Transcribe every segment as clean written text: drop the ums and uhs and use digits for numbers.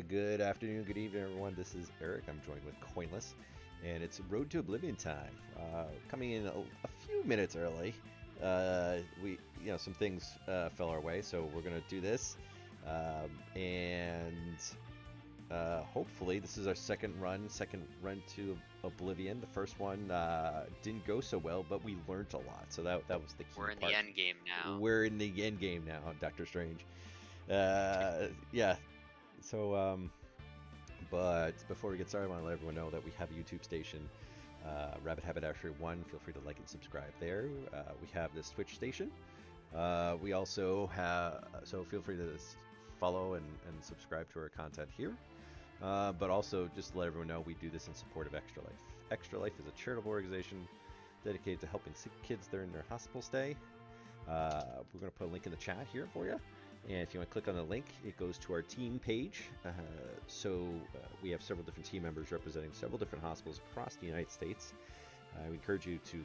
Good afternoon, good evening, everyone. This is Eric. I'm joined with Coinless, and it's Road to Oblivion time. Coming in a few minutes early. Some things fell our way, so we're gonna do this, and hopefully this is our second run to Oblivion. The first one didn't go so well, but we learned a lot, so that was the key We're in part. the end game now. We're in the end game now, Doctor Strange. Yeah. So, but before we get started, I want to let everyone know that we have a YouTube station, Rabbit Habit Asher 1. Feel free to like and subscribe there. We have this Twitch station. We also have, so feel free to follow and subscribe to our content here. But also, just to let everyone know, we do this in support of Extra Life. Extra Life is a charitable organization dedicated to helping sick kids during their hospital stay. We're going to put a link in the chat here for you. And if you want to click on the link, it goes to our team page. We have several different team members representing several different hospitals across the United States. We encourage you to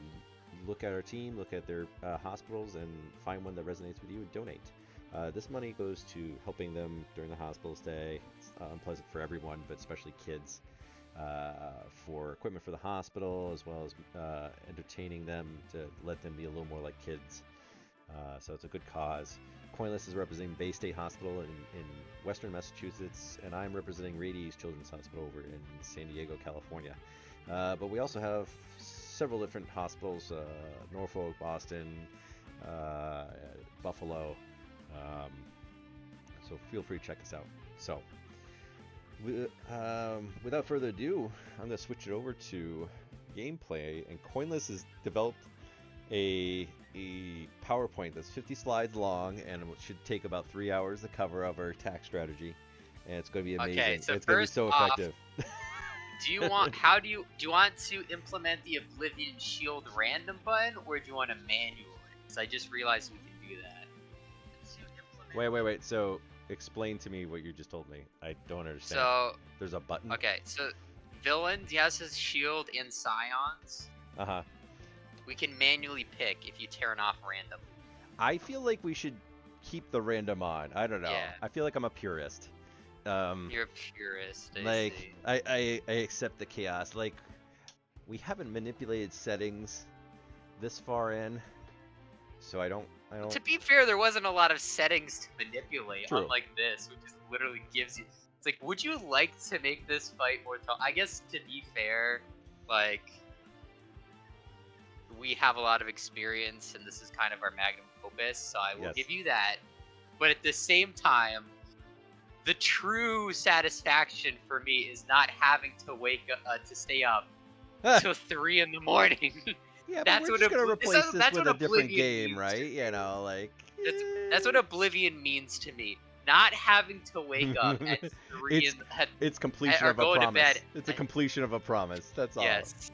look at our team, look at their hospitals, and find one that resonates with you and donate. This money goes to helping them during the hospital stay. It's unpleasant for everyone, but especially kids, for equipment for the hospital, as well as entertaining them to let them be a little more like kids. So it's a good cause. Coinless is representing Bay State Hospital in Western Massachusetts, and I'm representing Rady's Children's Hospital over in San Diego, California. But we also have several different hospitals, Norfolk, Boston, Buffalo. So feel free to check us out. So, without further ado, I'm going to switch it over to gameplay, and Coinless has developed a PowerPoint that's 50 slides long, and it should take about 3 hours to cover of our attack strategy, and it's going to be amazing. Okay, so it's going to be so effective. Do you want to implement the Oblivion Shield random button, or do you want to manual it? Because I just realized we can do that. Wait. So explain to me what you just told me. I don't understand. So there's a button. Okay, so villain has his shield and scions. We can manually pick if you turn off random. I feel like we should keep the random on. I don't know. Yeah. I feel like I'm a purist. You're a purist. I accept the chaos. Like, we haven't manipulated settings this far in, so I don't. To be fair, there wasn't a lot of settings to manipulate, True. unlike this, which just literally gives you. It's like, would you like to make this fight more tough? I guess to be fair, like, we have a lot of experience, and this is kind of our magnum opus, so I will give you that. But at the same time, the true satisfaction for me is not having to wake up to stay up till 3 in the morning. Yeah, but we're just gonna replace this with a different game, right? You know, like that's what Oblivion means to me. Not having to wake up at 3 it's completion of a promise. To bed. It's a completion of a promise. That's all. Yes.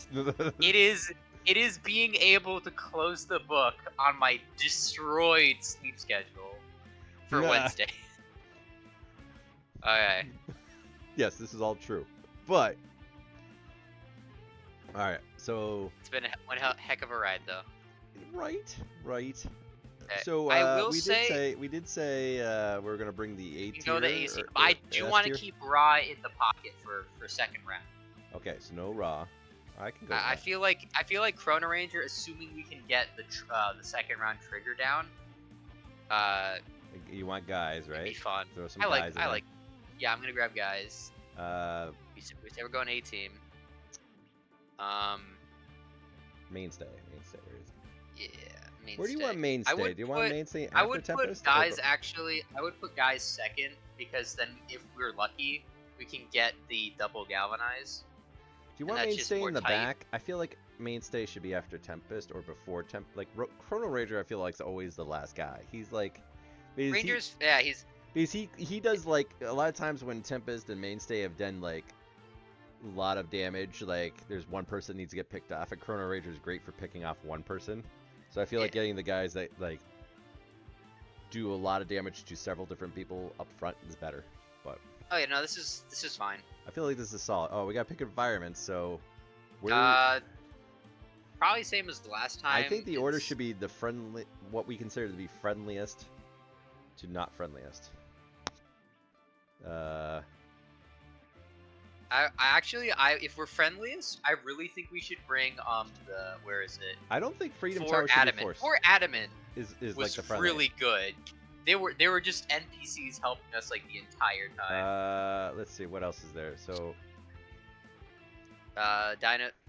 It is being able to close the book on my destroyed sleep schedule for Wednesday. Okay. Yes, this is all true. But all right, so it's been one heck of a ride, though. Right. Okay. So I will we did say we're gonna bring the A tier. You know the AC. I do want to keep Ra in the pocket for second round. Okay, so no Ra. I can go. I feel like Chrono Ranger, assuming we can get the second round trigger down. You want guys, right? It'd be fun. Throw some guys in. Yeah, I'm gonna grab guys. We say we're going A team. Mainstay. Where is it? Yeah, Mainstay. Where do you want Mainstay? Do you want Mainstay after I would Tempest? Put guys I would put guys second, because then if we're lucky, we can get the double galvanize. Do you want Mainstay in the back? I feel like Mainstay should be after Tempest or before Tempest. Like Chrono Ranger, I feel like is always the last guy. He's like Rangers. Because he does, like, a lot of times when Tempest and Mainstay have done like a lot of damage, like there's one person that needs to get picked off, and Chrono Ranger is great for picking off one person. So I feel like getting the guys that like do a lot of damage to several different people up front is better. But oh yeah, no, this is fine. I feel like this is solid. Oh, we gotta pick environments, so probably same as the last time. I think the order should be the friendly, what we consider to be friendliest to not friendliest. if we're friendliest, I really think we should bring where is it? I don't think Freedom For Tower should Adamant. be forced. For Adamant is was like the friendliest. really good. They were just NPCs helping us like the entire time. Let's see what else is there. So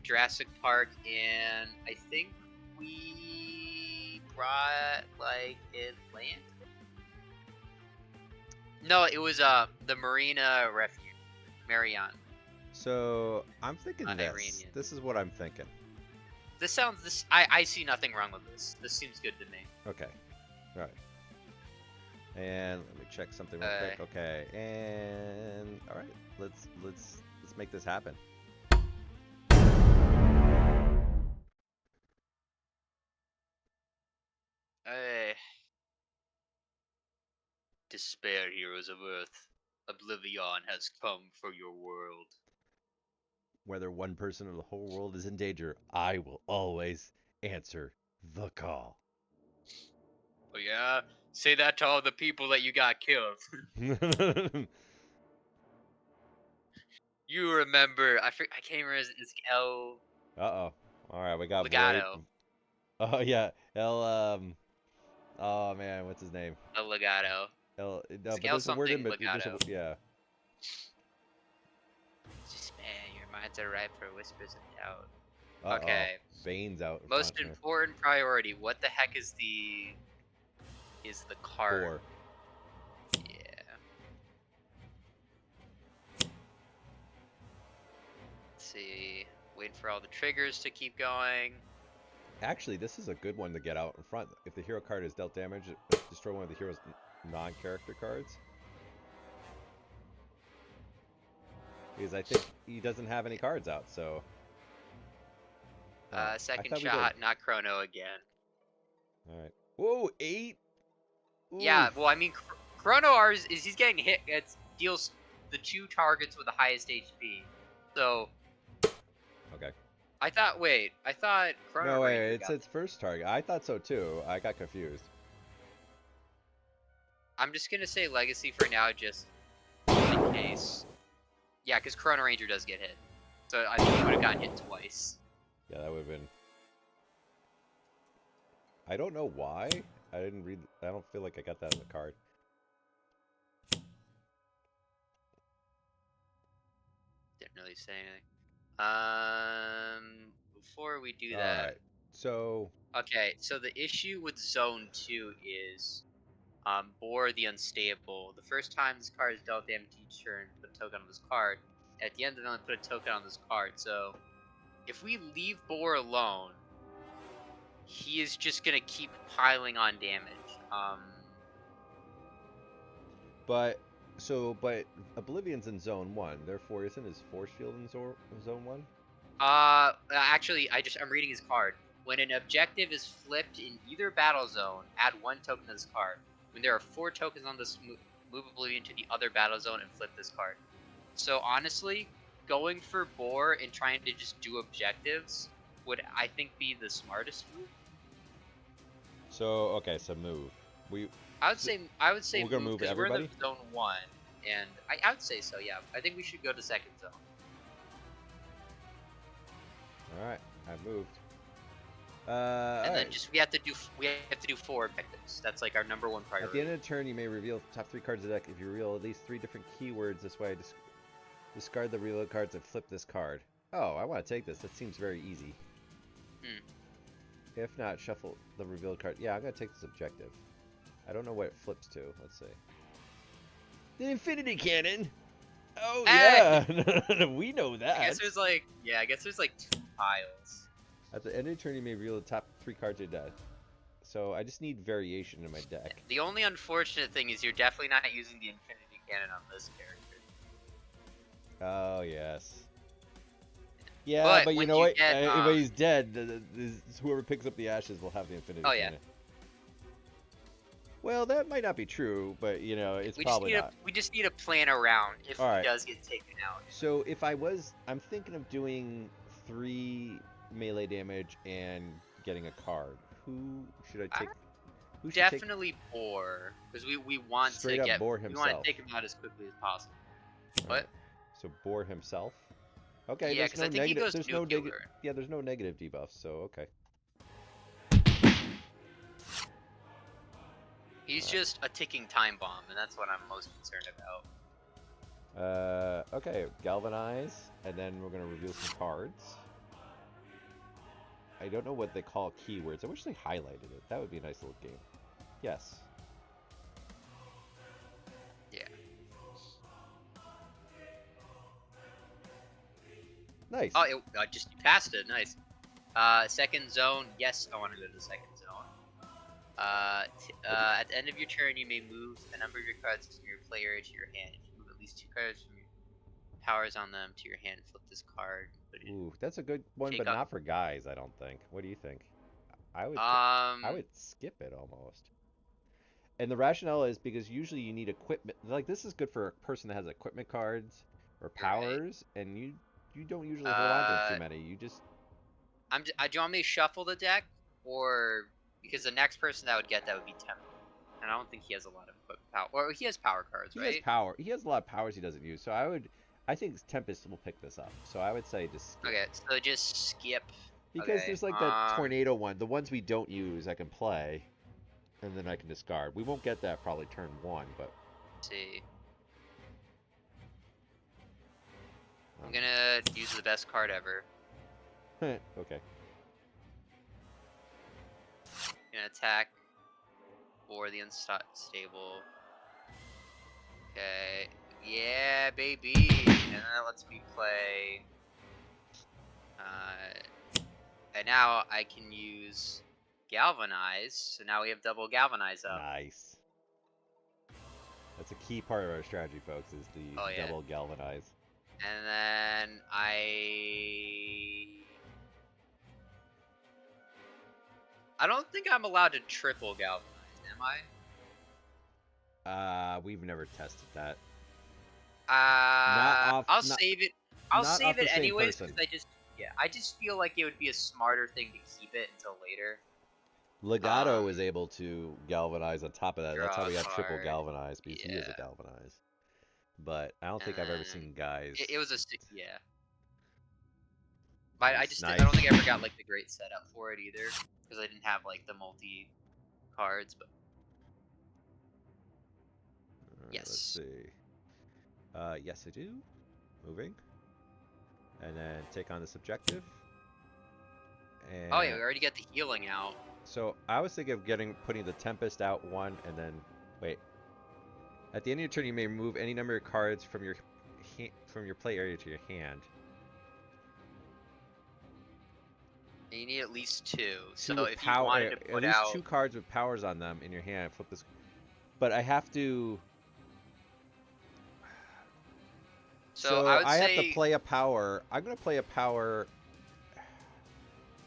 Jurassic Park, and I think we brought like Atlanta. No, it was the Marina Refuge, Marion. So I'm thinking this is what I'm thinking. I see nothing wrong with this. This seems good to me. Okay, all right. And let me check something real quick. Okay, and all right, let's make this happen. Despair, heroes of Earth. Oblivion has come for your world. Whether one person or the whole world is in danger, I will always answer the call. Oh yeah? Say that to all the people that you got killed. You remember, I can't remember, it's El... Uh-oh. Alright, we got Legato. Oh yeah, oh man, what's his name? El Legato. No, but there's a word in Legato. Yeah. Despair, your minds are ripe for whispers of doubt. Okay. Bane's out. Most important priority. What the heck is the card? 4. Yeah. Let's see. Wait for all the triggers to keep going. Actually, this is a good one to get out in front. If the hero card is dealt damage, destroy one of the hero's non-character cards. Because I think he doesn't have any cards out, so... Second shot, not Chrono again. Alright. Whoa, 8? Ooh. Yeah, well, I mean, Chrono ours is he's getting hit. It deals the 2 targets with the highest HP. So... Okay. I thought Chrono... No, wait, it's its first target. I thought so, too. I got confused. I'm just gonna say Legacy for now, just in case. Yeah, because Chrono Ranger does get hit. So I think he would have gotten hit twice. Yeah, that would have been... I don't know why. I didn't read... I don't feel like I got that in the card. Didn't really say anything. Before we do that... Alright, so... Okay, so the issue with Zone 2 is... Boar the Unstable. The first time this card is dealt damage each turn, put a token on this card. At the end of the round, put a token on this card. So, if we leave Boar alone, he is just gonna keep piling on damage. But Oblivion's in Zone 1. Therefore, isn't his Force Field in Zone 1? Actually, I'm reading his card. When an objective is flipped in either battle zone, add 1 token to this card. When there are 4 tokens on this, move Oblivion to the other battle zone and flip this card. So honestly, going for Boar and trying to just do objectives would, I think, be the smartest move. So okay, so move. I would say we're gonna move everybody. We're in the Zone 1, and I would say so. Yeah, I think we should go to second zone. All right, I moved. And then just we have to do 4 objectives. That's like our #1 priority. At the end of the turn, you may reveal the top 3 cards of the deck. If you reveal at least 3 different keywords this way, discard the revealed cards and flip this card. Oh, I want to take this. That seems very easy. If not, shuffle the revealed card. Yeah, I'm gonna take this objective. I don't know what it flips to. Let's see. The Infinity Cannon. Oh yeah, we know that. I guess there's like 2 piles. At the end of the turn, you may reveal the top 3 cards of your deck. So I just need variation in my deck. The only unfortunate thing is you're definitely not using the Infinity Cannon on this character. Oh, yes. Yeah, but you know what? When he's dead, whoever picks up the ashes will have the Infinity Cannon. Well, that might not be true, but, you know, it's probably not. We just need to plan around if he does get taken out. So if I'm thinking of doing 3... melee damage and getting a card. Who should I take? Definitely Boar, because we want to Boar himself. We want to take him out as quickly as possible. What? So Boar himself. Okay, Yeah, there's because no I think he negative. goes There's no nuclear. negative. Yeah, there's no negative debuffs. So okay. He's just a ticking time bomb, and that's what I'm most concerned about. Okay, Galvanize, and then we're gonna reveal some cards. I don't know what they call keywords. I wish they highlighted it. That would be a nice little game. Yes. Yeah. Nice. Oh, I just passed it. Nice. Second zone. Yes, I want to go to the second zone. At the end of your turn, you may move a number of your cards from your play area to your hand. If you move at least 2 cards from your powers on them to your hand, flip this card. Ooh, that's a good one, but not for guys, I don't think. What do you think? I would skip it almost. And the rationale is because usually you need equipment. Like this is good for a person that has equipment cards or powers, right. And you don't usually hold on to too many. You just. Do you want me to shuffle the deck, or because the next person that would get that would be Temple, and I don't think he has a lot of equipment power. Or he has power cards, right? He has power. He has a lot of powers he doesn't use. So I think Tempest will pick this up. So I would say just skip. Okay, so just skip. Because there's like that tornado one. The ones we don't use I can play. And then I can discard. We won't get that probably turn 1, but... Let's see. I'm gonna use the best card ever. Okay. Gonna attack for the unstable. Okay. Yeah, baby! And then that lets me play... and now I can use Galvanize, so now we have double Galvanize up. Nice. That's a key part of our strategy, folks, is the double Galvanize. And then I don't think I'm allowed to triple Galvanize, am I? We've never tested that. I'll save it. I'll save it anyways because I just feel like it would be a smarter thing to keep it until later. Legato is able to galvanize on top of that. That's how we got triple galvanize, because he is a galvanize. But I don't think I've ever seen guys. It was a But nice, I don't think I ever got like the great setup for it either, because I didn't have like the multi cards. But yes. Let's see. Yes, I do. Moving. And then take on this objective. And oh yeah, we already got the healing out. So I was thinking of putting the Tempest out 1, and then wait. At the end of your turn, you may remove any number of cards from your play area to your hand. And you need at least 2. So if you wanted to put at least 2 cards with powers on them in your hand, flip this. But I have to. So I have to play a power. I'm gonna play a power.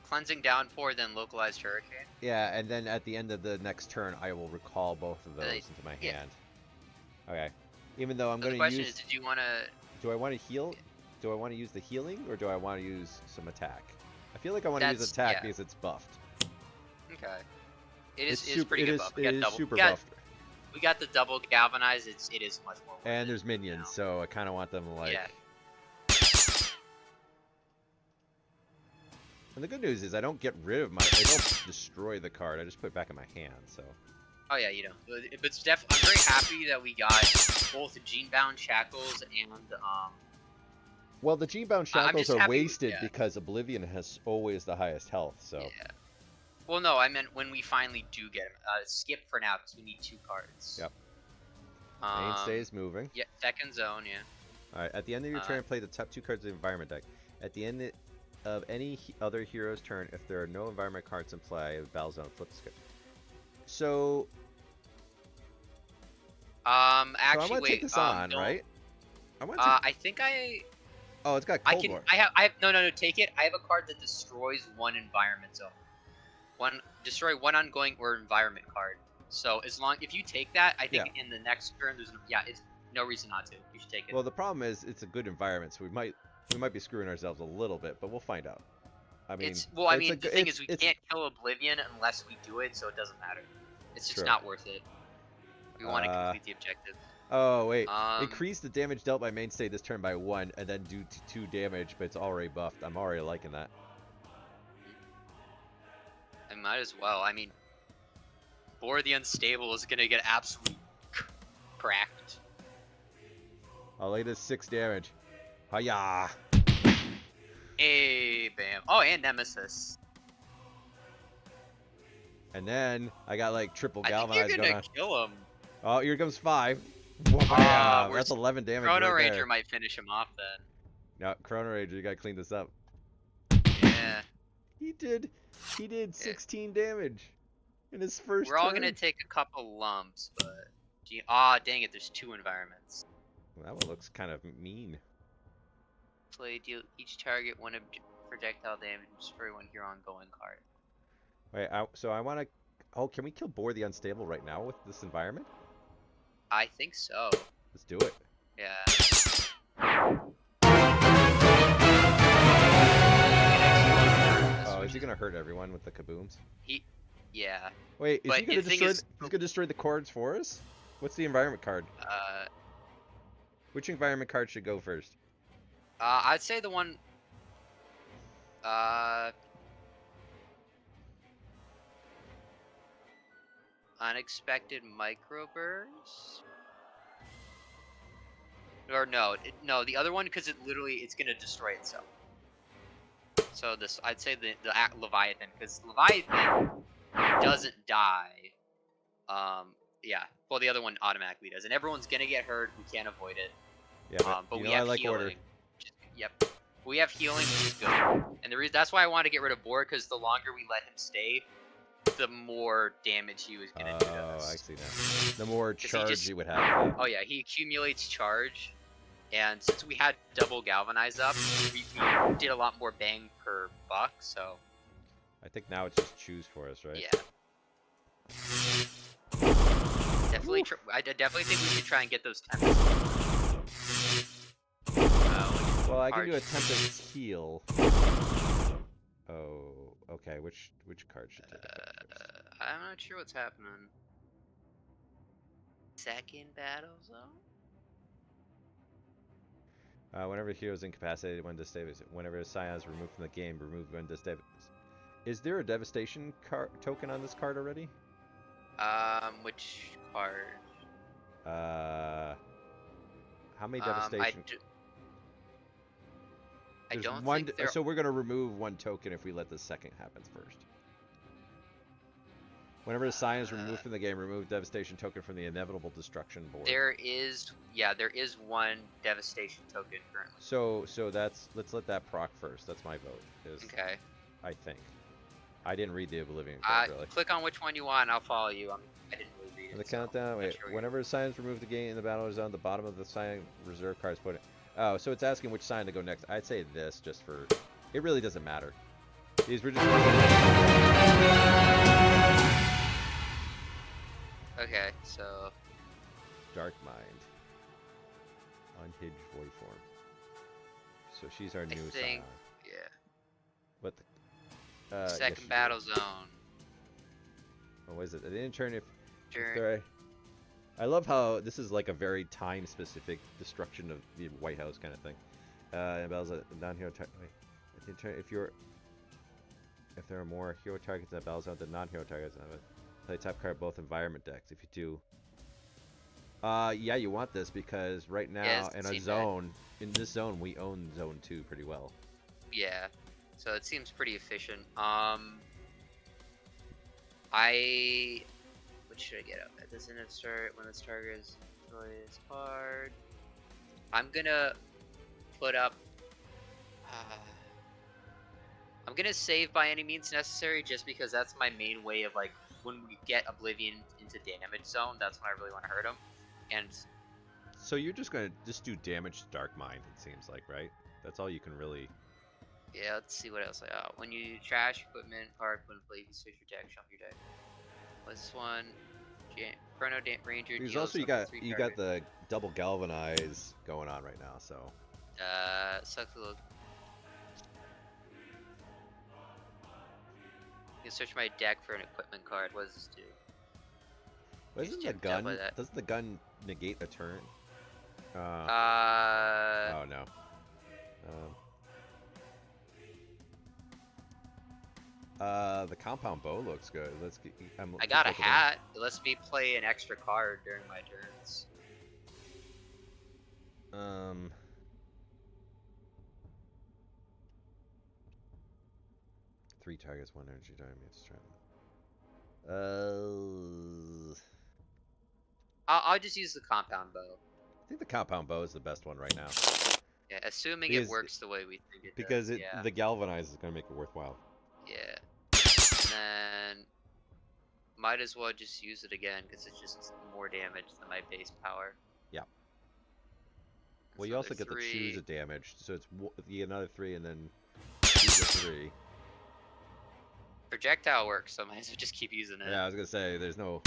Cleansing Downpour, then Localized Hurricane. Yeah, and then at the end of the next turn, I will recall both of those into my hand. Okay. Even though I'm going to use... The question is, did you want to... Do I want to heal? Do I want to use the healing, or do I want to use some attack? I feel like I want to use attack because it's buffed. Okay. It is pretty good buff. It is super buffed. We got the double Galvanize. It is much more. And there's minions, so I kind of want them like... Yeah. And the good news is I don't get rid of I don't destroy the card. I just put it back in my hand, so. Oh yeah, you don't. But it's I'm very happy that we got both the Gene-Bound Shackles and Well, the Gene-Bound Shackles are wasted because Oblivion has always the highest health, so. Yeah. Well, no, I meant when we finally do get him. Skip for now because we need 2 cards. Yep. Mainstay is moving. Yeah, second zone, yeah. Alright, at the end of your turn, play the top 2 cards of the environment deck. At the end of any other hero's turn, if there are no environment cards in play, battle zone, flip the script. So, actually, so I want to take this on, right? I think I. Oh, it's got Cold War. I have. No, take it. I have a card that destroys 1 environment zone. Destroy 1 ongoing or environment card. So if you take that, I think in the next turn there's it's no reason not to. You should take it. Well, the problem is it's a good environment, so we might be screwing ourselves a little bit, but we'll find out. I mean, the thing is we can't kill Oblivion unless we do it, so it doesn't matter. It's just not worth it. We want to complete the objective. Oh wait, increase the damage dealt by mainstay this turn by 1, and then do 2 damage, but it's already buffed. I'm already liking that. I might as well. I mean, Boar the Unstable is gonna get absolutely cracked. I'll lay this 6 damage. Hiya! Hey, bam. Oh, and Nemesis. And then I got like triple I think galvanize you're going gonna on. kill him. Oh, here comes 5. Wow, that's Where's 11 damage Chrono right Ranger there. might finish him off then. No, Chrono Ranger, you gotta clean this up. Yeah. He did 16 damage in his first We're all turn. gonna take a couple lumps, but dang it, there's 2 environments. Well, that one looks kind of mean. Play deal each target 1 projectile damage for 1 hero ongoing card. Wait, so I want to. Oh, can we kill Boar the Unstable right now with this environment? I think so. Let's do it. Yeah. Oh, is he gonna hurt everyone with the kabooms? Yeah. Wait, is he gonna destroy? He's gonna destroy the cards for us? What's the environment card? Which environment card should go first? I'd say the one. Unexpected microburst. Or no, the other one, because it's gonna destroy itself. So I'd say the Leviathan, because Leviathan doesn't die. Yeah. Well, the other one automatically does, and everyone's gonna get hurt. We can't avoid it. Yeah, but we have healing. Order. Yep. We have healing, which is good. And that's why I wanted to get rid of Boar, because the longer we let him stay, the more damage he was gonna do to us. Oh, I see now. The more charge he would have. Oh yeah, he accumulates charge. And since we had double galvanize up, we did a lot more bang per buck, so... I think now it's just choose for us, right? Yeah. Definitely, I definitely think we should try and get those Tempests. Well, I can do a Tempest heal. Oh, okay. Which card should take it? I'm not sure what's happening. Second battle zone? Whenever a hero is incapacitated when destabilized, whenever a Scion is removed from the game, remove when destabilized. Is there a devastation token on this card already? Which card? How many devastation? I don't think there... So we're gonna remove 1 token if we let the second happen first. Whenever a Scion is removed from the game, remove devastation token from the inevitable destruction board. There is 1 devastation token currently. So let's let that proc first. That's my vote. Okay. I think. I didn't read the Oblivion card, really. Click on which one you want, and I'll follow you. I didn't really read it. The countdown. Wait. Sure whenever a Scion is removed the game in the battle zone, the bottom of the Scion reserve card is put in. Oh, so it's asking which Scion to go next. I'd say this, just for. It really doesn't matter. These were just. Okay, so... Dark Mind. Unhinged Void Form. So she's our new Scion. Yeah. What the... Second battle zone. Oh, what is it? At the end turn if... Turn. I love how this is like a very time-specific destruction of the White House kind of thing. And battles a non-hero target... Wait. At the end turn, if there are more hero targets in the battle zone than non-hero targets in it. Play top card both environment decks. If you do, yeah, you want this because right now in a zone, in this zone, we own zone 2 pretty well. Yeah, so it seems pretty efficient. What should I get up? At this end of start, when this target is destroyed this card, I'm gonna put up. I'm gonna save by any means necessary, just because that's my main way of like. When we get Oblivion into damage zone, that's when I really want to hurt him. And so you're just gonna do damage to Dark Mind, it seems like, right? That's all you can really. Yeah, let's see what else. When you trash equipment, card, when play, you switch your deck, shuffle your deck. This one, Chrono Ranger. Because also you got the double galvanize going on right now, so. Sucks a little. You can search my deck for an equipment card. What does this do? Isn't the gun? Doesn't the gun negate a turn? Oh no. The compound bow looks good. I got a hat. It lets me play an extra card during my turns. 3 targets, 1 energy damage. I'll just use the compound bow. I think the compound bow is the best one right now. Yeah, assuming it works the way we think it does. Because the galvanize is going to make it worthwhile. Yeah. And then might as well just use it again because it's just more damage than my base power. Yeah. Well, you also get to choose a damage, so it's another 3 and then choose a 3. Projectile works, so I might as well just keep using it. Yeah, I was gonna say there's no.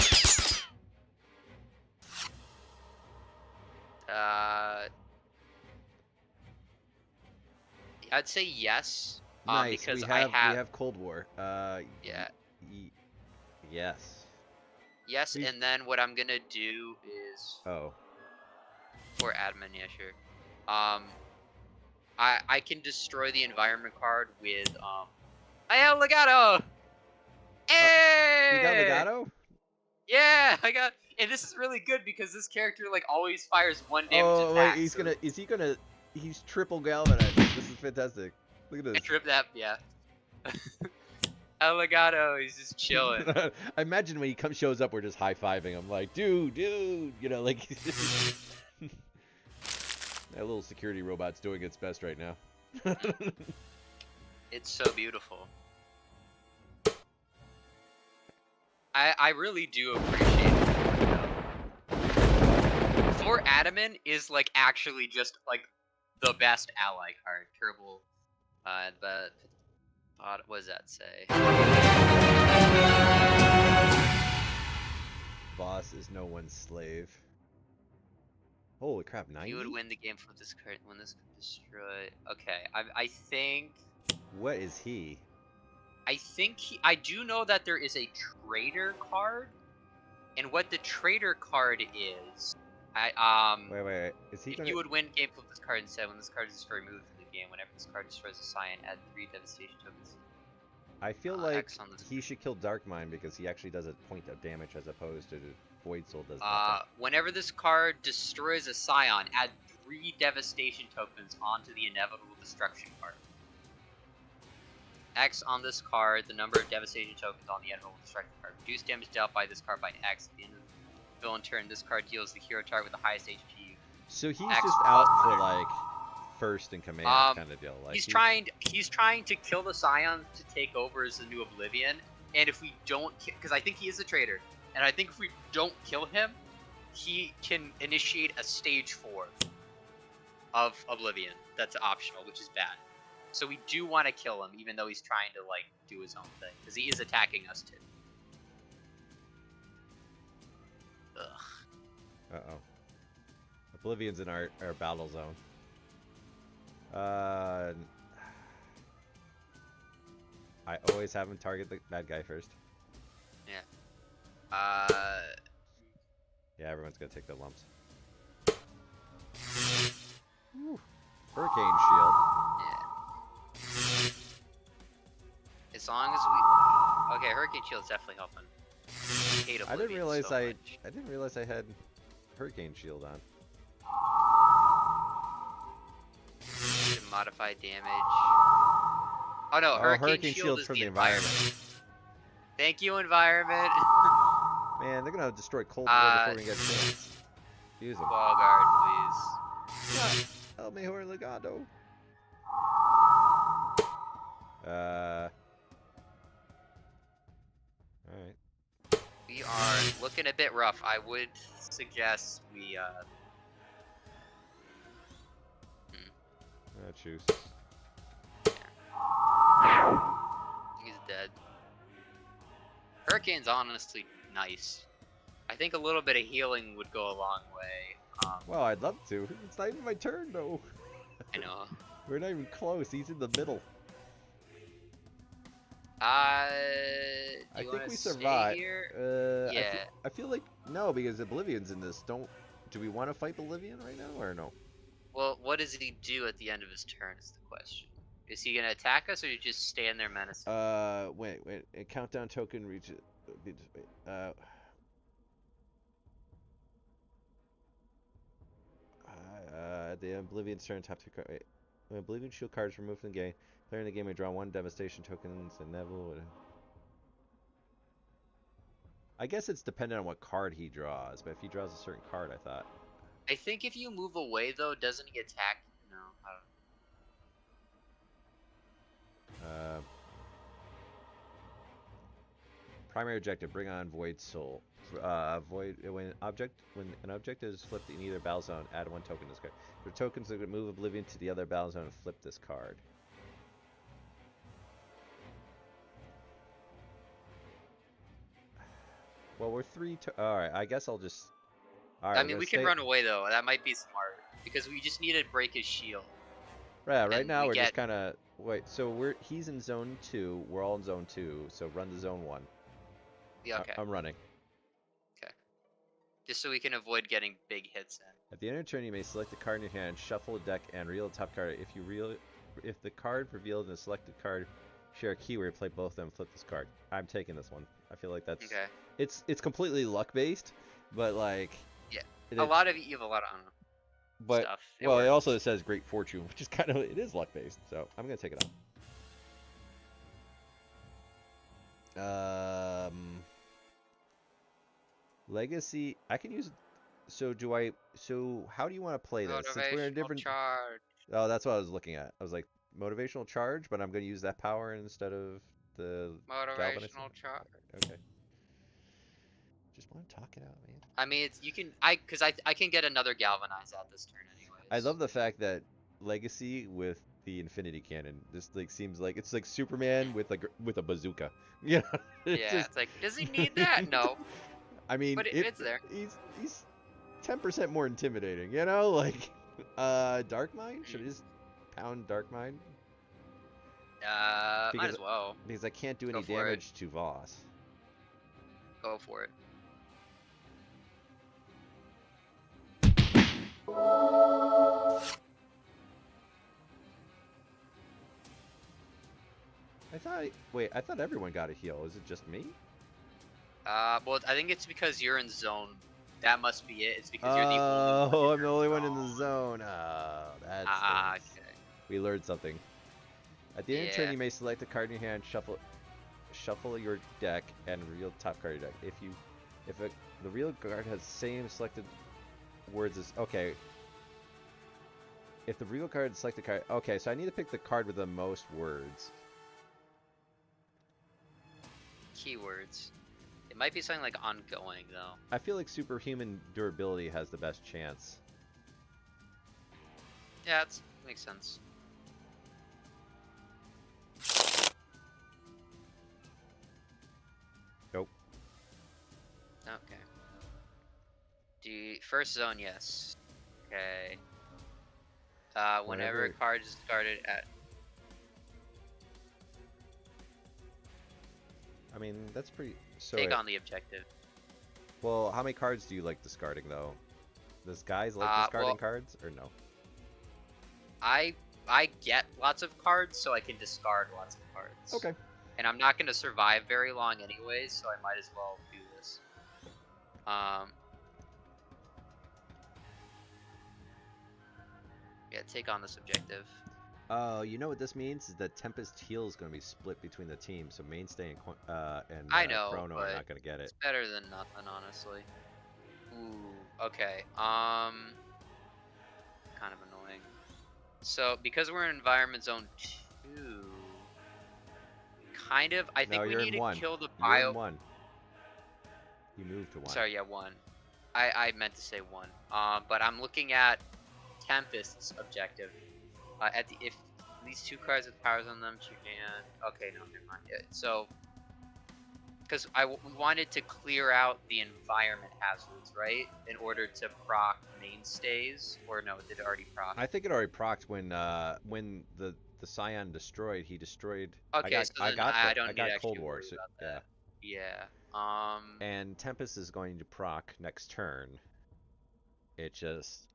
I'd say yes. Nice. Because we have Cold War. Yeah. Yes. Yes, and then what I'm gonna do is. Oh. For admin, yeah, sure. I can destroy the environment card with I have Legato. Hey! You got Legato? Yeah, I got. And this is really good because this character like always fires 1 damage attack. Wait, he's triple galvanized. This is fantastic. Look at this. I trip that, yeah. El Legato, he's just chilling. I imagine when he shows up, we're just high-fiving. I'm like, dude, you know, like that little security robot's doing its best right now. It's so beautiful. I really do appreciate it. For Adamant is like actually just like the best ally card. Terrible. But what does that say? Boss is no one's slave. Holy crap, 90? You would win the game from this card when this could destroy. Okay, I think. What is he? I think I do know that there is a trader card, and what the trader card is, Wait. Is he if gonna... you would win game flip this card instead, when this card is destroyed, remove from the game. Whenever this card destroys a Scion, add 3 devastation tokens. I feel like he should kill Darkmind because he actually does a point of damage as opposed to Void Soul does nothing. Whenever this card destroys a Scion, add 3 devastation tokens onto the inevitable destruction card. X on this card, the number of devastation tokens on the inevitable destruction card. Reduce damage dealt by this card by X. At the end of the villain turn, this card deals the hero target with the highest HP. So he's just out for like first in command kind of deal. Like he's trying to kill the Scion to take over as the new Oblivion. And if we don't, because I think he is a traitor, and I think if we don't kill him, he can initiate a stage 4 of Oblivion. That's optional, which is bad. So we do want to kill him, even though he's trying to like do his own thing, because he is attacking us too. Ugh. Uh-oh. Oblivion's in our battle zone. I always have him target the bad guy first. Yeah. Yeah, everyone's gonna take their lumps. Woo. Hurricane Shield. As long as we... Okay, Hurricane Shield's definitely helping. I didn't realize I didn't realize I had Hurricane Shield on. To modify damage. Oh no, Hurricane Shield is the environment. Thank you, environment. Man, they're gonna destroy Cold War before we get a chance. Use them. Wall guard, please. El Mejor Legado. Alright. We are looking a bit rough. I would suggest we, choose. He's dead. Hurricane's honestly nice. I think a little bit of healing would go a long way. Well, I'd love to. It's not even my turn, though. I know. We're not even close. He's in the middle. Do you think we stay survive. here? Yeah. I feel like no, because Oblivion's in this. Do we want to fight Oblivion right now or no? Well, what does he do at the end of his turn is the question. Is he gonna attack us or just stand there menacing? Wait. A countdown token reaches. The Oblivion's turn. Top two card. Wait. When Oblivion shield cards removed from the game, player in the game may draw 1 devastation tokens and Neville. I guess it's dependent on what card he draws, but if he draws a certain card, I thought. I think if you move away though, doesn't he attack? No, I don't. Primary objective: bring on Void Soul. When an object is flipped in either battle zone, add 1 token to this card. For tokens that would move Oblivion to the other battle zone and flip this card. Well, we're 3. All right, I guess I'll just. All right, I mean, we can run away though. That might be smart because we just need to break his shield. Yeah, right now we're just kind of wait. So he's in zone 2. We're all in zone 2. So run to zone 1. Yeah, okay. I'm running. Okay. Just so we can avoid getting big hits in. At the end of turn, you may select a card in your hand, shuffle a deck, and reveal the top card. If the card revealed in the selected card share a keyword, play both of them, flip this card. I'm taking this one. I feel like that's okay. It's completely luck based, but like yeah, you have a lot of but stuff. It also says great fortune, which is it is luck based. So I'm gonna take it on. Legacy. I can use. So how do you want to play this? Since we're in a different charge. Oh, that's what I was looking at. I was like, motivational charge, but I'm going to use that power instead of the motivational charge. Okay. Just want to talk it out, man. I mean, I can get another galvanize at this turn anyways. I love the fact that Legacy with the Infinity Cannon just seems like it's like Superman with a bazooka. Yeah. It's like, does he need that? No. I mean, but it's there. He's 10% more intimidating, like Dark Mind? Should I just pound Dark Mind? Might as well. Because I can't do any damage to Voss. Go for it. I thought everyone got a heal. Is it just me? Well, I think it's because you're in zone. That must be it. It's because you're the only one. Oh, I'm the only one in the zone. That's okay. We learned something. At the end of turn, you may select a card in your hand, shuffle your deck, and reveal the top card of your deck. The real card has the same selected words as If the real card selected card, so I need to pick the card with the most words. Keywords. It might be something like ongoing, though. I feel like superhuman durability has the best chance. Yeah, that makes sense. Nope. Okay. First zone, yes. Okay. Whenever a card is discarded at... I mean, that's pretty... Take on the objective. Well, how many cards do you like discarding, though? Does guys like discarding cards, or no? I get lots of cards, so I can discard lots of cards. Okay. And I'm not going to survive very long anyways, so I might as well do this. Yeah, take on this objective. You know what this means? Is that Tempest Heal is going to be split between the teams, so Mainstay and Chrono are not going to get it. It's better than nothing, honestly. Ooh, okay. Kind of annoying. So, because we're in Environment Zone 2, I think we need to kill the bio... You're in 1. You moved to 1. Sorry, yeah, 1. I meant to say 1. But I'm looking at Tempest's objective. If these 2 cards with powers on them, you can... Okay, no, never mind. Yeah, so, because we wanted to clear out the environment hazards, right? In order to proc mainstays, or no, did it already proc? I think it already procced when the the Scion destroyed, he destroyed. Okay, so then I don't need to Cold actually War. worry So, about yeah. that. Yeah. And Tempest is going to proc next turn. It just,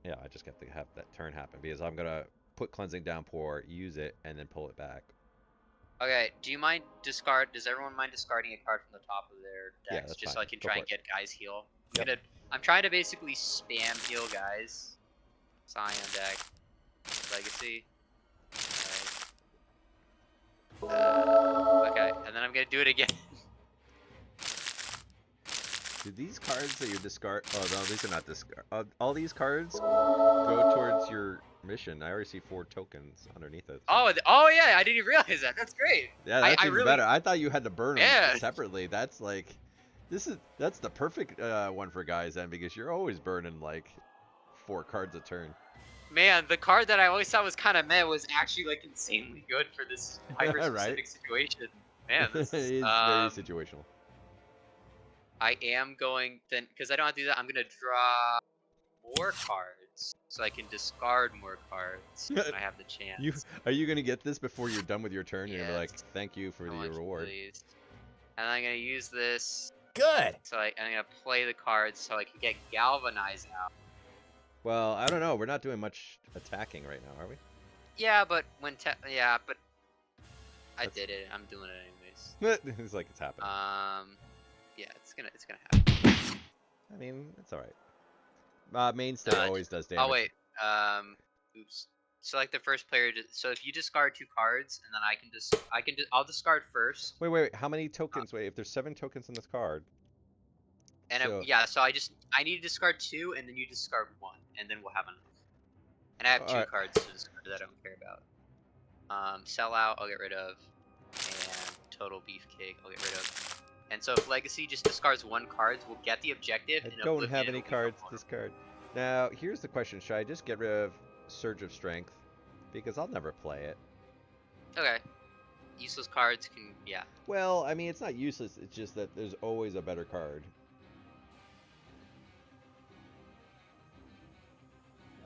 yeah, I just get to have that turn happen because I'm gonna put Cleansing Downpour, use it, and then pull it back. Okay, does everyone mind discarding a card from the top of their Yeah, decks that's just fine. so I can Go try for and it. get guys heal? Yep. I'm trying to basically spam heal guys. Scion deck. Legacy. Okay, and then I'm gonna do it again. Do these cards that you discard? Oh no, these are not discard. All these cards go towards your mission. I already see 4 tokens underneath it. Oh yeah, I didn't even realize that. That's great. Yeah, that's I even really, better. I thought you had to burn them yeah. separately. That's like, that's the perfect one for guys then because you're always burning like 4 cards a turn. Man, the card that I always thought was kind of meh was actually like insanely good for this hyper Right? specific situation. Man, this is It's very situational. I am going then because I don't have to do that. I'm gonna draw more cards so I can discard more cards when I have the chance. Are you gonna get this before you're done with your turn? You're gonna be like, Yes. thank you for I the want you reward. please. And I'm gonna use this. Good. So I'm gonna play the cards so I can get galvanized out. Well, I don't know. We're not doing much attacking right now, are we? Yeah, but but I did it. I'm doing it anyways. It's like it's happening. Yeah, it's gonna happen. I mean, it's all right. Mainstay always does damage. Oh wait. Oops. Select the first player. So if you discard 2 cards, and then I'll discard first. Wait. How many tokens? Wait, if there's 7 tokens in this card. And so... so I need to discard 2, and then you discard 1, and then we'll have enough. And I have 2 cards to discard that I don't care about. Sell out, I'll get rid of, and total beefcake, I'll get rid of. And so if Legacy just discards 1 card, we'll get the objective. I don't have any cards to discard. Now, here's the question: should I just get rid of Surge of Strength? Because I'll never play it. Okay. Useless cards can, yeah. Well, I mean, it's not useless. It's just that there's always a better card.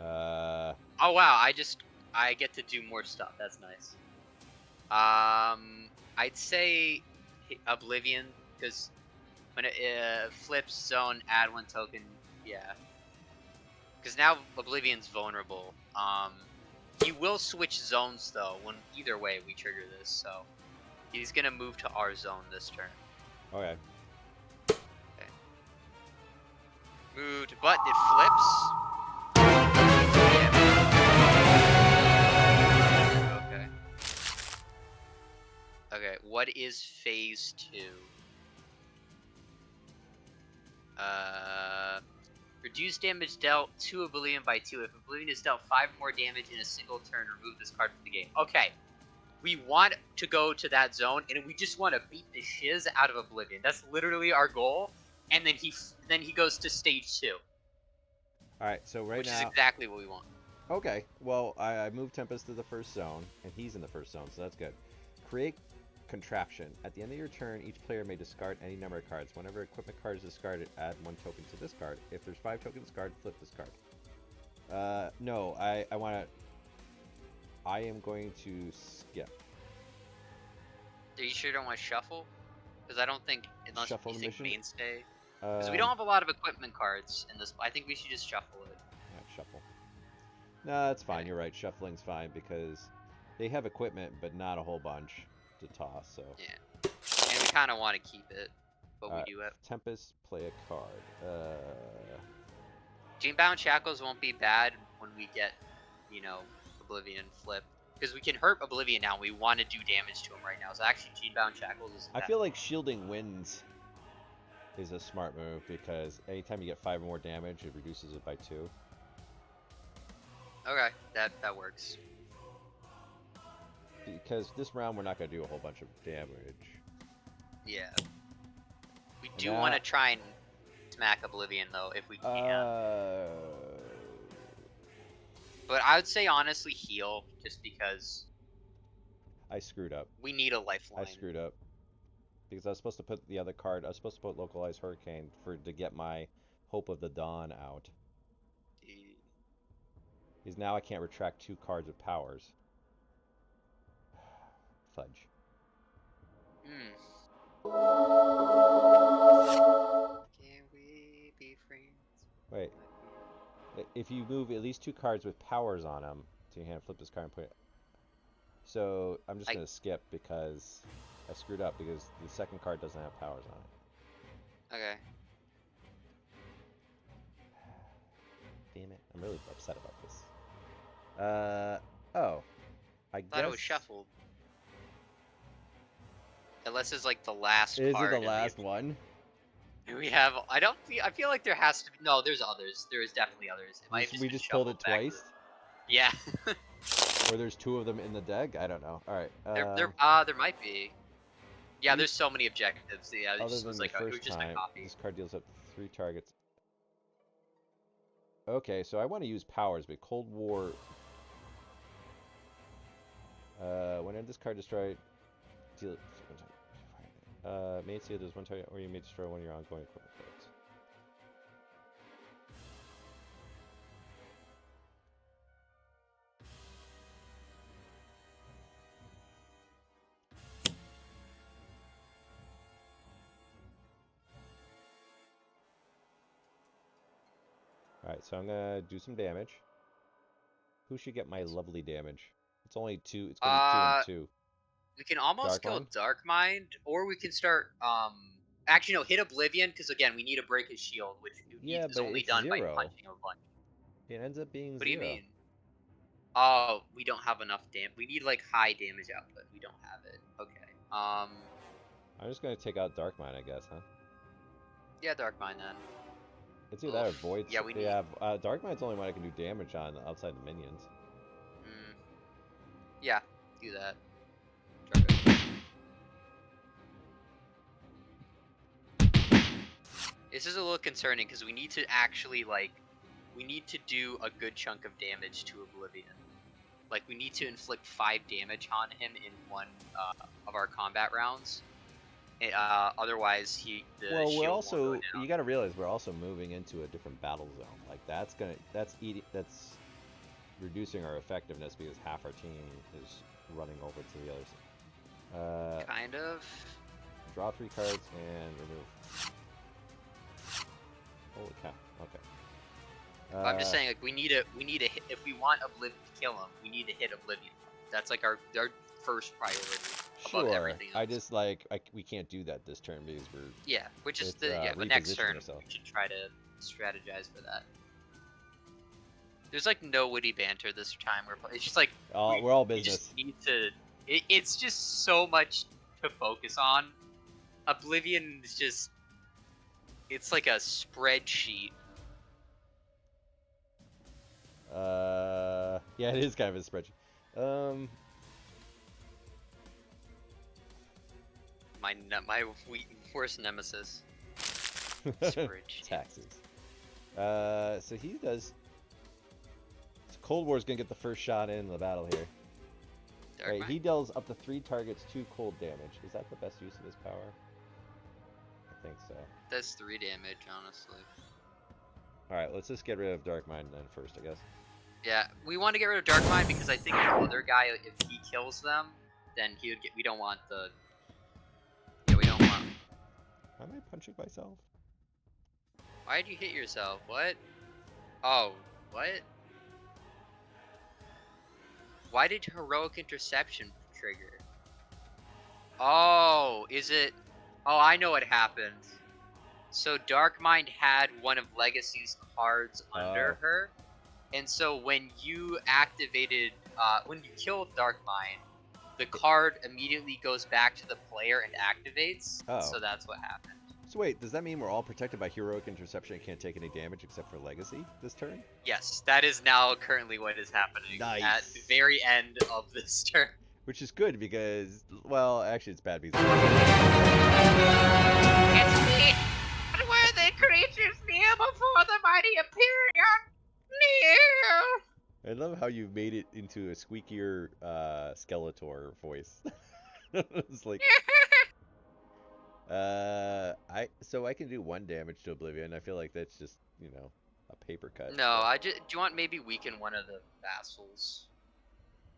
Oh wow! I get to do more stuff. That's nice. I'd say Oblivion because when it flips zone, add 1 token. Yeah. Because now Oblivion's vulnerable. He will switch zones though. When either way we trigger this, so he's gonna move to our zone this turn. Okay. Moved, but it flips. Okay. Okay, what is phase 2? Reduce damage dealt to Oblivion by 2. If Oblivion is dealt 5 more damage in a single turn, remove this card from the game. Okay. We want to go to that zone, and we just want to beat the shiz out of Oblivion. That's literally our goal. And then he goes to stage 2. Alright, so right which now... is exactly what we want. Okay, well, I moved Tempest to the first zone, and he's in the first zone, so that's good. Create Contraption. At the end of your turn, each player may discard any number of cards. Whenever equipment card is discarded, add 1 token to this card. If there's 5 tokens discarded, flip this card. No, I am going to skip. Are you sure you don't want to shuffle? Because I don't think, unless Shuffle you the think mission? mainstay. Because we don't have a lot of equipment cards in this. I think we should just shuffle it. Alright, shuffle. No, that's fine. You're right. Shuffling's fine because they have equipment, but not a whole bunch to toss. So yeah, and we kind of want to keep it, but we do have. Tempest, play a card. Chainbound Shackles won't be bad when we get, Oblivion flip. Because we can hurt Oblivion now. We want to do damage to him right now. So actually, Chainbound Shackles is. I feel like shielding winds is a smart move because anytime you get 5 or more damage, it reduces it by 2. Okay, that works. Because this round we're not going to do a whole bunch of damage. Yeah. We do want to try and smack Oblivion though, if we can. But I would say honestly heal, just because. I screwed up. We need a lifeline. I screwed up. Because I was supposed to put the other card, I was supposed to put Localized Hurricane to get my Hope of the Dawn out. Because now I can't retract 2 cards of powers. Fudge. Hmm. Can we be friends? Wait. If you move at least 2 cards with powers on them to your hand, flip this card and put it. So I'm just gonna skip because I screwed up because the second card doesn't have powers on it. Okay. Damn it! I'm really upset about this. Oh, I thought it was shuffled. Unless it's like the last Is card. Is it the last one? Do we have? I feel like there has to be. No, there's others. There is definitely others. It might have we just pulled it twice. Yeah. Or there's 2 of them in the deck. I don't know. All right. There might be. Yeah, there's so many objectives. Yeah, it just was like it was just a copy. This card deals up to 3 targets. Okay, so I want to use powers, but Cold War. Whenever this card destroyed, deal. May see there's 1 target, or you may destroy 1 of your ongoing equipment cards. Alright, so I'm gonna do some damage. Who should get my lovely damage? It's only 2. It's gonna be 2 and 2. We can almost kill Darkmind, or we can start. Actually, no, hit Oblivion because again, we need to break his shield, which is only done by punching a bunch. It ends up being 0. What do you mean? Oh, we don't have enough damage. We need like high damage output. We don't have it. Okay. I'm just gonna take out Darkmind, I guess, huh? Yeah, Darkmind then. It's either that or Void. Yeah, we need. Darkmind's the only one I can do damage on outside the minions. Yeah, do that. This is a little concerning because we need to actually we need to do a good chunk of damage to Oblivion. Like we need to inflict 5 damage on him in one of our combat rounds. Otherwise, we're also you got to realize we're also moving into a different battle zone. Like that's reducing our effectiveness because half our team is running over to the other side. Kind of. Draw 3 cards and remove. Holy cow! Okay. I'm just saying, like we need to hit, if we want Oblivion to kill him, we need to hit Oblivion. That's like our first priority. Sure. Above everything else. I just we can't do that this turn because we're which is the next turn we should try to strategize for that. There's like no witty banter this time. It's just like we're all business. We just need to. It's just so much to focus on. Oblivion is just. It's like a spreadsheet. Yeah, it is kind of a spreadsheet. My worst nemesis. Taxes. So he does. Cold War's gonna get the first shot in the battle here. Right, he deals up to 3 targets 2 cold damage. Is that the best use of his power? I think so. That's 3 damage, honestly. Alright, let's just get rid of Darkmind then first, I guess. Yeah, we want to get rid of Darkmind because I think the other guy, if he kills them, then he would get. We don't want the. Yeah, we don't want. Am I punching myself? Why'd you hit yourself? What? Oh, what? Why did Heroic Interception trigger? Oh, is it? Oh, I know what happened. So Darkmind had one of Legacy's cards under her, and so when you activated, when you killed Darkmind, the card immediately goes back to the player and activates. Oh. So that's what happened. So wait, does that mean we're all protected by Heroic Interception and can't take any damage except for Legacy this turn? Yes, that is now currently what is happening. Nice. At the very end of this turn. Which is good because, well, actually it's bad because... It's me! Were the creatures near before the mighty Empyrean? Near! I love how you've made it into a squeakier Skeletor voice. It's like... So I can do 1 damage to Oblivion. I feel like that's just, a paper cut. No, do you want maybe weaken one of the vassals?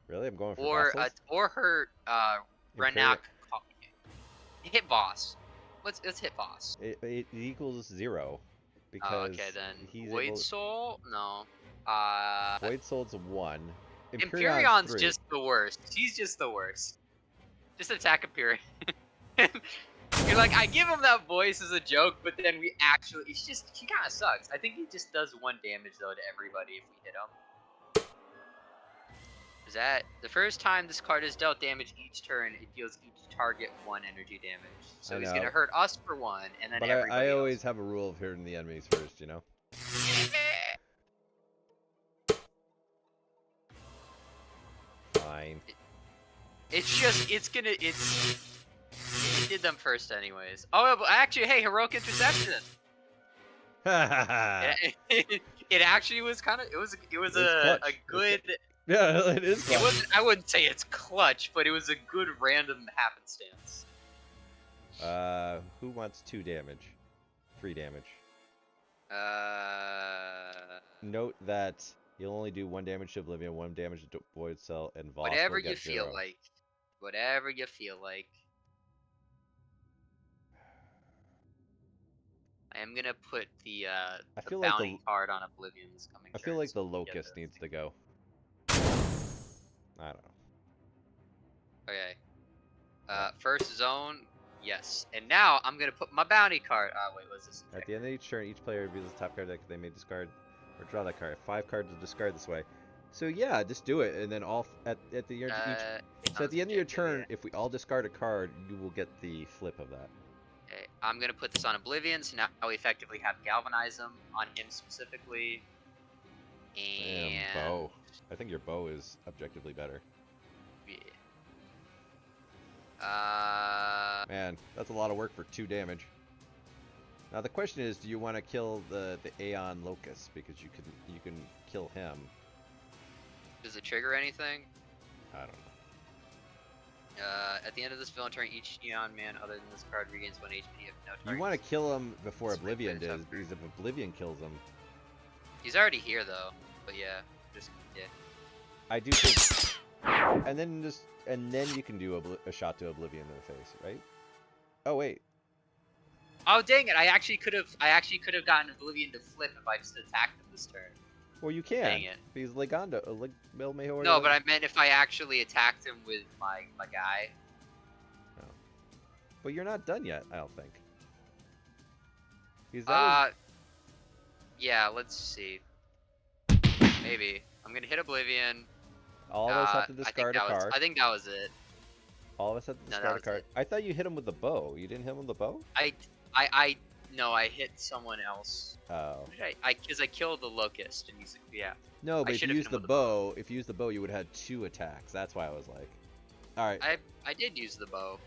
Really? I'm going for vassals? Or hurt Renak. Hit boss. Let's hit boss. It equals 0 Oh, because okay then. he's Void able. Soul? No. Void Soul's 1. Empyrion's 3. just the worst. He's just the worst. Just attack Empyrean. You're like, I give him that voice as a joke, but then we actually, he kind of sucks. I think he just does 1 damage though to everybody if we hit him. Is that the first time this card is dealt damage each turn? It deals each target 1 energy damage. So he's gonna hurt us for 1, and then everybody I else. always have a rule of hitting the enemies first, you know. Fine. It did them first anyways. Oh, but actually, hey, heroic interception. It actually was kind of, it was a good. Yeah, it is. It wasn't. I wouldn't say it's clutch, but it was a good random happenstance. Who wants 2 damage? 3 damage. Note that you'll only do 1 damage to Oblivion, 1 damage to Void Cell, and Voss whatever will get you feel 0. like. Whatever you feel like. I am gonna put the bounty card on Oblivion this coming turn. I feel like the Locust needs to go. I don't know. Okay. First zone, yes. And now I'm gonna put my bounty card. Wait, what's this? At the end of each turn, each player reveals the top card deck they may discard or draw that card. 5 cards to discard this way. So yeah, just do it, and then all at the end so at the end of your turn, if we all discard a card, you will get the flip of that. Okay, I'm gonna put this on Oblivion, so now we effectively have Galvanize him on him specifically. And bow. I think your bow is objectively better. Yeah. Man, that's a lot of work for 2 damage. Now the question is, do you want to kill the Aeon Locust because you can kill him? Does it trigger anything? I don't know. At the end of this villain turn, each Eon man other than this card regains 1 HP if no target. You want to kill him before Oblivion does, because if Oblivion kills him... He's already here though, but yeah. I do think... And then you can do a shot to Oblivion in the face, right? Oh wait. Oh dang it! I actually could have gotten Oblivion to flip if I just attacked him this turn. Well, you can. Dang it. Because Legando, No, but I meant if I actually attacked him with my guy. Oh. But you're not done yet, I don't think. Yeah, let's see. Maybe. I'm gonna hit Oblivion. All of us have to discard a card. I think that was it. All of us have to discard a card. I thought you hit him with the bow. You didn't hit him with the bow? No, I hit someone else. Oh. Because I killed the Locust, and he's yeah. No, but if you used the bow, you would have had 2 attacks. That's why I was like, all right. I did use the bow.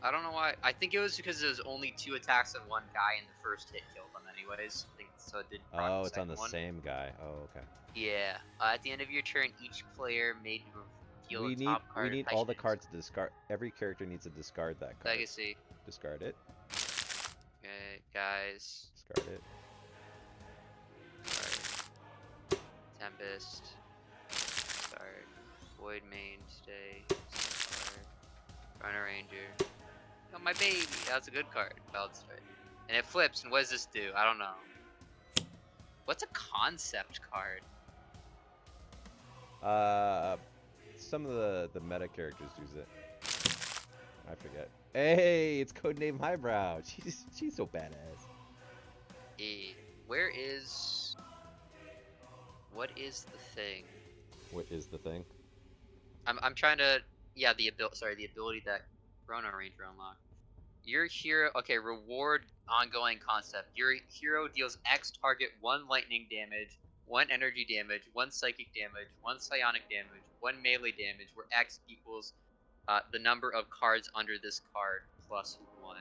I don't know why. I think it was because there was only 2 attacks on one guy, and the first hit killed him anyways. I think so. It did. Oh, it's on the same guy. Oh, okay. Yeah. At the end of your turn, each player may deal a top card. We need all the cards to discard. Every character needs to discard that card. Legacy. Discard it. Okay, guys. Discard it. Start. Tempest. Start. Void Mainstay. Start. Runner Ranger. Oh, my baby. That's a good card. Balanced right. And it flips, and what does this do? I don't know. What's a concept card? Some of the meta characters use it. I forget. Hey, it's Codename Highbrow. She's so badass. Where is... What is the thing? What is the thing? I'm trying to... Yeah, the ability that Chrono Ranger unlocked. Your hero... Okay, reward ongoing concept. Your hero deals X target 1 lightning damage, 1 energy damage, 1 psychic damage, 1 psionic damage, 1 melee damage, where X equals the number of cards under this card plus 1.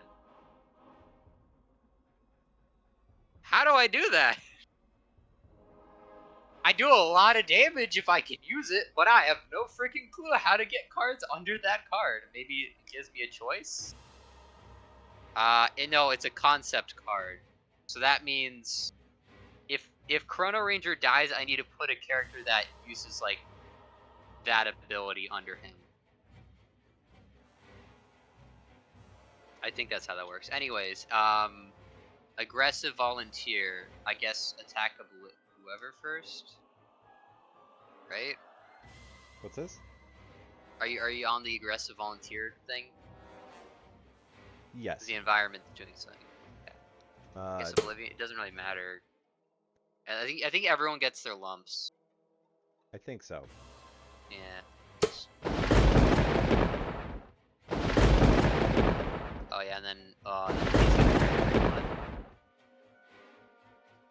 How do I do that? I do a lot of damage if I can use it, but I have no freaking clue how to get cards under that card. Maybe it gives me a choice? No, it's a concept card. So that means if Chrono Ranger dies, I need to put a character that uses like that ability under him. I think that's how that works. Anyways, aggressive volunteer. I guess attack whoever first, right? What's this? Are you on the aggressive volunteer thing? Yes. The environment's doing something. Okay. I guess Oblivion. It doesn't really matter. I think everyone gets their lumps. I think so. Yeah. Oh yeah, and then he's gonna hurt everyone.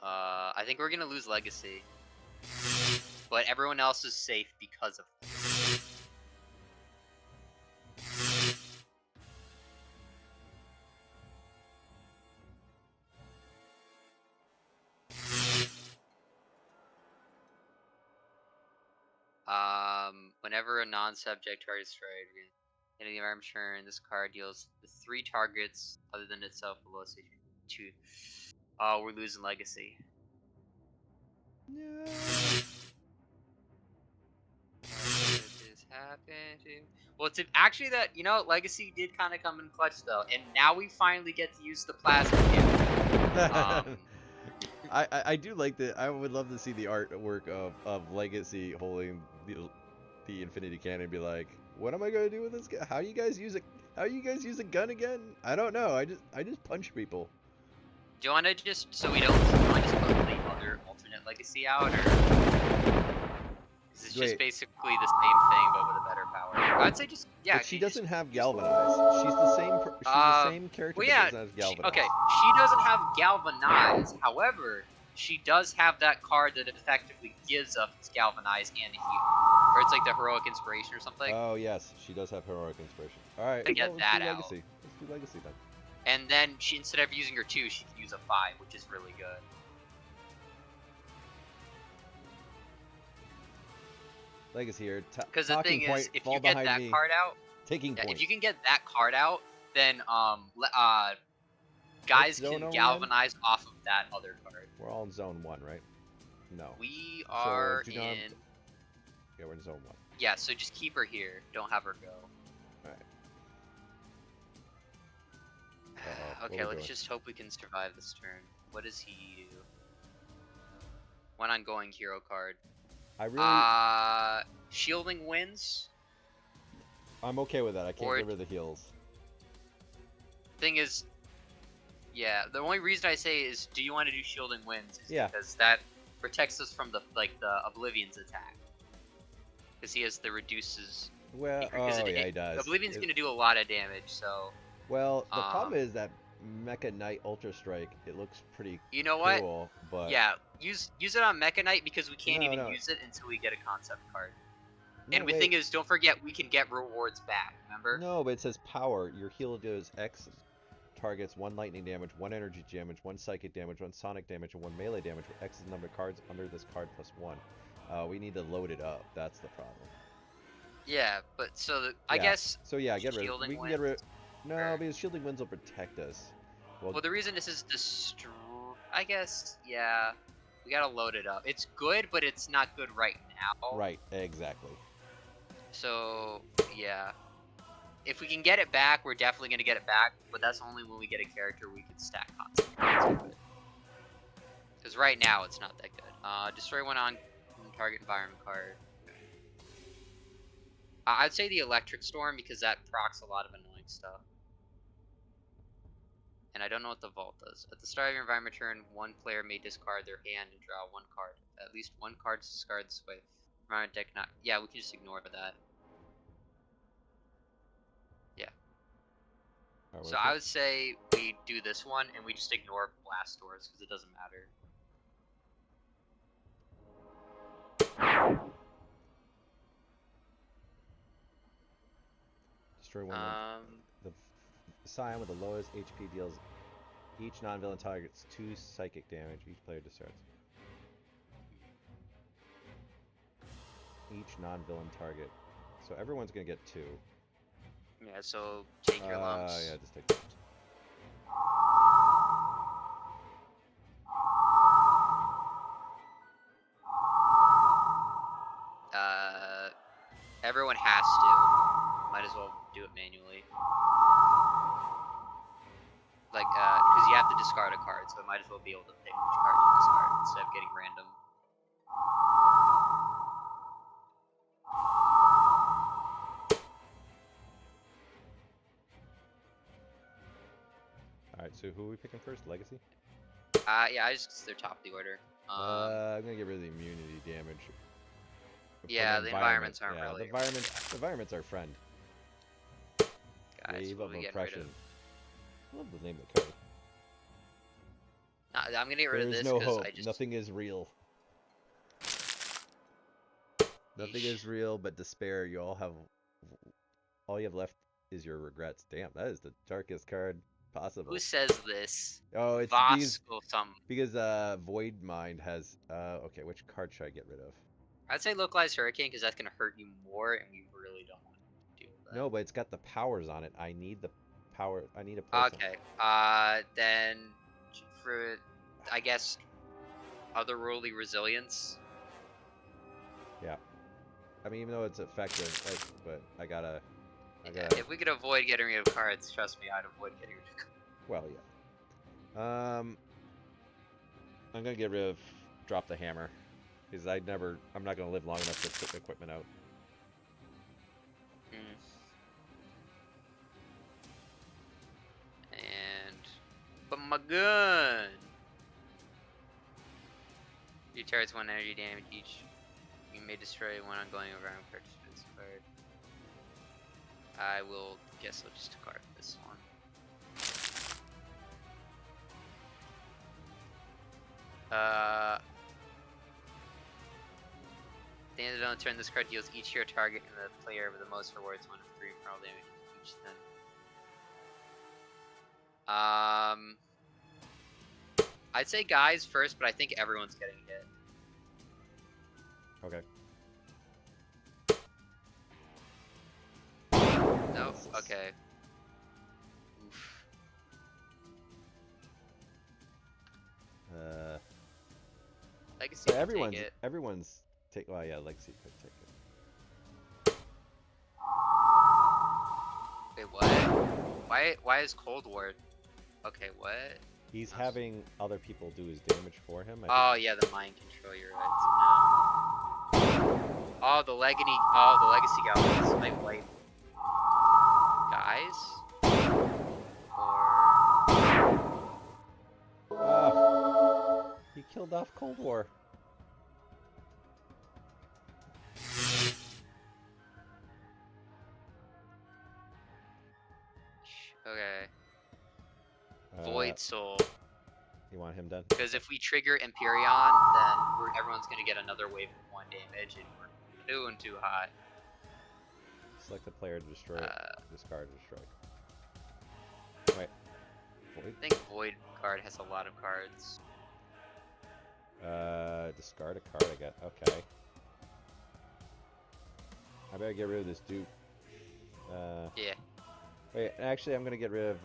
I think we're gonna lose Legacy, but everyone else is safe because of this. Whenever a non-subject target is destroyed, in the environment turn, this card deals the 3 targets other than itself below stage 2. Oh, we're losing Legacy. No. Well, it's actually that, you know, Legacy did kind of come in clutch though, and now we finally get to use the plasma cannon. I do like that. I would love to see the artwork of Legacy holding the Infinity Cannon and be like, what am I gonna do with this guy? How you guys use it? How you guys use a gun again? I don't know. I just punch people. Do you want to just, so we don't, do you want to just put the other alternate Legacy out, or? It's just basically the same thing, but with a better power. I'd say just, yeah. But she doesn't have Galvanize. She's the same character, well, yeah, but doesn't have Galvanize. Okay, she doesn't have Galvanize. However, she does have that card that effectively gives us Galvanize and heal. Or it's like the Heroic Inspiration or something. Oh, yes. She does have Heroic Inspiration. Alright, get that out. Legacy. Let's do Legacy then. And then, she, instead of using her 2, she can use a 5, which is really good. Legacy here. Because the thing is, if you get that card out, if you can get that card out, then guys can galvanize off of that other card. We're all in zone 1, right? No. We are in. Yeah, we're in zone 1. Yeah, so just keep her here. Don't have her go. Alright. Okay, let's just hope we can survive this turn. What does he do? One ongoing hero card. Shielding Winds. I'm okay with that. I can't get rid of the heals. Thing is, yeah, the only reason I say is, do you want to do Shielding Winds? Is because that protects us from the Oblivion's attack. Because he has the reduces. Well, he does. Oblivion's gonna do a lot of damage, so. Well, the problem is that Mecha Knight Ultra Strike. It looks pretty. You know what? Cool, but yeah, use it on Mecha Knight because we can't even use it until we get a concept card. And the thing is, don't forget we can get rewards back. Remember? No, but it says power. Your heal does X targets 1 lightning damage, 1 energy damage, 1 psychic damage, 1 sonic damage, and 1 melee damage. With X is the number of cards under this card plus 1. We need to load it up. That's the problem. Yeah, but I guess. So yeah, get rid of it. We can get rid. No, because Shielding Winds will protect us. Well, the reason this is I guess, yeah, we gotta load it up. It's good, but it's not good right now. Right, exactly. So, yeah. If we can get it back, we're definitely gonna get it back, but that's only when we get a character we can stack concept cards with. Because right now, it's not that good. Destroy one on target environment card. I'd say the Electric Storm, because that procs a lot of annoying stuff. And I don't know what the Vault does. At the start of your environment turn, one player may discard their hand and draw 1 card. At least 1 card is discarded this way. Environment deck not. Yeah, we can just ignore that. Yeah. So I would say we do this one and we just ignore Blast Doors because it doesn't matter. Destroy one. The Scion with the lowest HP deals each non-villain targets 2 psychic damage. Each player discards. Each non-villain target. So everyone's gonna get 2. Yeah. So take your lumps. Yeah, just take the lumps. Everyone has to. Might as well do it manually. because you have to discard a card, so I might as well be able to pick which card you discard instead of getting random. Alright, so who are we picking first? Legacy? Yeah, they're top of the order. I'm gonna get rid of the immunity damage. Yeah, the environments aren't really. The environment's our friend. Guys, Wave what of are we getting oppression. rid of? I love the name of the card. I'm gonna get rid of this no because hope. I just. Nothing is real. Nothing is real but despair. All you have left is your regrets. Damn, that is the darkest card possible. Who says this? Oh, it's Voss because Void Mind has. Okay, which card should I get rid of? I'd say Localized Hurricane because that's gonna hurt you more, and we really don't want to deal with that. No, but it's got the powers on it. I need the power. I need a play. Okay. Then for I guess Otherworldly Resilience. Yeah. I mean, even though it's effective, but I gotta. If we could avoid getting rid of cards, trust me, I'd avoid getting rid of cards. Well, yeah. I'm gonna get rid of Drop the Hammer, because I'm not gonna live long enough to put the equipment out. But my gun. You targets 1 energy damage each. You may destroy one ongoing around purchase this card. I will guess I'll just discard this one. At the end of the turn, this card deals each hero target and the player with the most rewards 1 of 3 infernal damage each then. I'd say guys first, but I think everyone's getting hit. Okay. No? Okay. Oof. Legacy so can take it. everyone's take. Well, yeah, Legacy could take it. Wait, what? Why is Cold War? Okay, what? He's having other people do his damage for him. Oh yeah, the mind control. You're right. Oh, the legacy goblins. Like white guys. He killed off Cold War. Okay. Void Soul. You want him done? Because if we trigger Empyreon, then everyone's gonna get another wave of 1 damage, and we're doing too hot. Select the player to destroy it. Discard or destroy. Wait. Void? I think Void card has a lot of cards. Discard a card, I guess. Okay. I better get rid of this dupe. Yeah. Wait, actually, I'm gonna get rid of,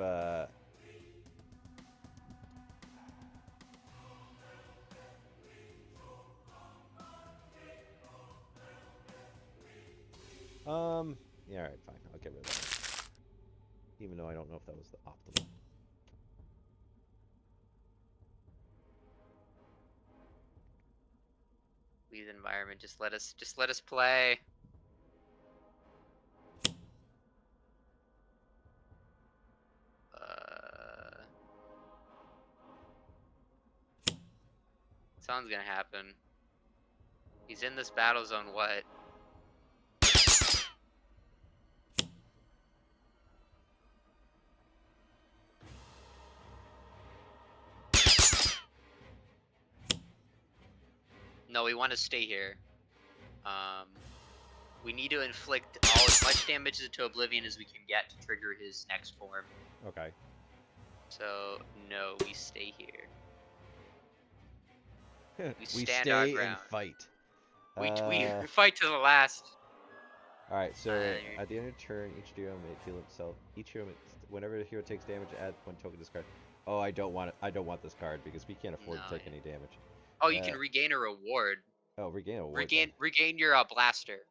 yeah, alright, fine. I'll get rid of that. Even though I don't know if that was the optimal. Leave the environment. Just let us play. Something's gonna happen. He's in this battle zone. What? No, we want to stay here. We need to inflict as much damage to Oblivion as we can get to trigger his next form. Okay. So, no, we stay here. We stand stay our ground. and fight. We fight to the last. Alright, so at the end of the turn, each hero may heal himself. Each hero, whenever the hero takes damage, add 1 token to this card. Oh, I don't want it. I don't want this card because we can't afford to take any damage. Oh, you can regain a reward. Oh, regain a reward. Regain your blaster.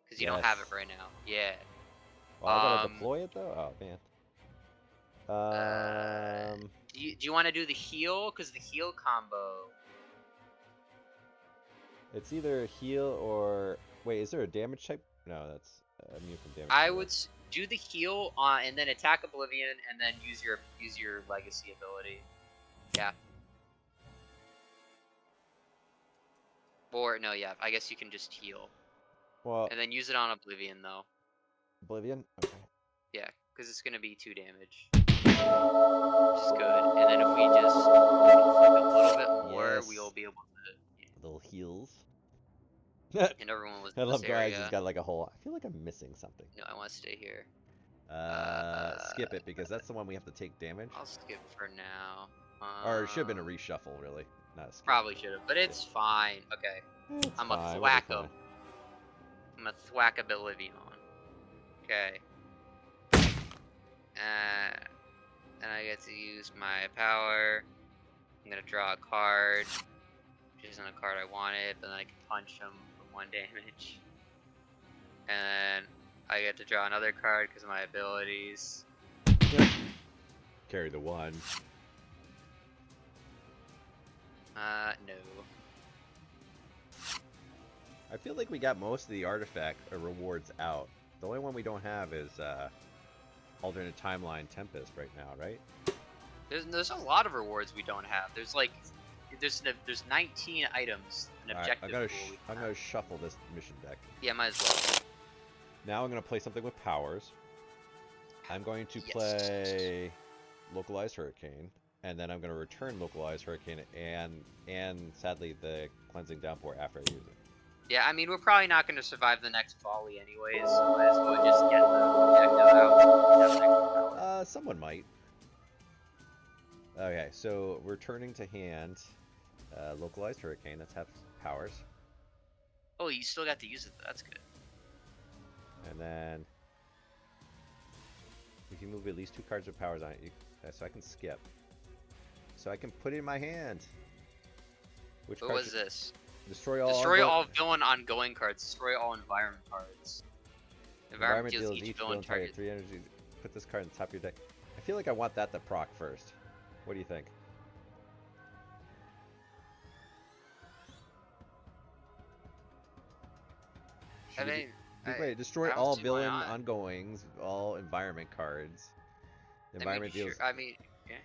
Because you don't have it right now. Yeah. Well, I gotta deploy it though? Oh, man. Do you want to do the heal? Because the heal combo. It's either heal or wait. Is there a damage type? No, that's immune from damage. I would do the heal on and then attack Oblivion and then use your legacy ability. Yeah. Or no, yeah. I guess you can just heal. Well. And then use it on Oblivion though. Oblivion. Okay. Yeah, because it's gonna be 2 damage. Which is good. And then if we just inflict a little bit more, we'll be able to. Yeah. Little heals. And everyone was. I love guys. He's got like a hole. I feel like I'm missing something. No, I want to stay here. Skip it because that's the one we have to take damage. I'll skip for now. Or it should have been a reshuffle, really, not a skip. Probably should have, but it's fine. Okay. It's I'm fine, a thwack him. I'm a thwack Oblivion. Okay. And I get to use my power. I'm gonna draw a card, which isn't a card I wanted, but then I can punch him for 1 damage. And then I get to draw another card because of my abilities. Carry the 1. No. I feel like we got most of the artifact rewards out. The only one we don't have is alternate timeline Tempest right now, right? There's a lot of rewards we don't have. There's like there's 19 items an objective. Right, I'm gonna shuffle this mission deck. Yeah, might as well. Now I'm gonna play something with powers. I'm going to play Localized Hurricane, and then I'm gonna return Localized Hurricane and sadly the Cleansing Downpour after I use it. Yeah, I mean, we're probably not going to survive the next volley anyways, so might as well just get the objective out. Someone might. Okay, so returning to hand, Localized Hurricane, that's half powers. Oh, you still got to use it, that's good. And then, if you move at least 2 cards with powers on it, so I can skip. So I can put it in my hand. What was this? Destroy all villain ongoing cards. Destroy all environment cards. Environment deals each villain target 3 energy. Put this card on the top of your deck. I feel like I want that to proc first. What do you think? I mean, wait, destroy all villain ongoings, all environment cards. Environment deals. I mean, yeah.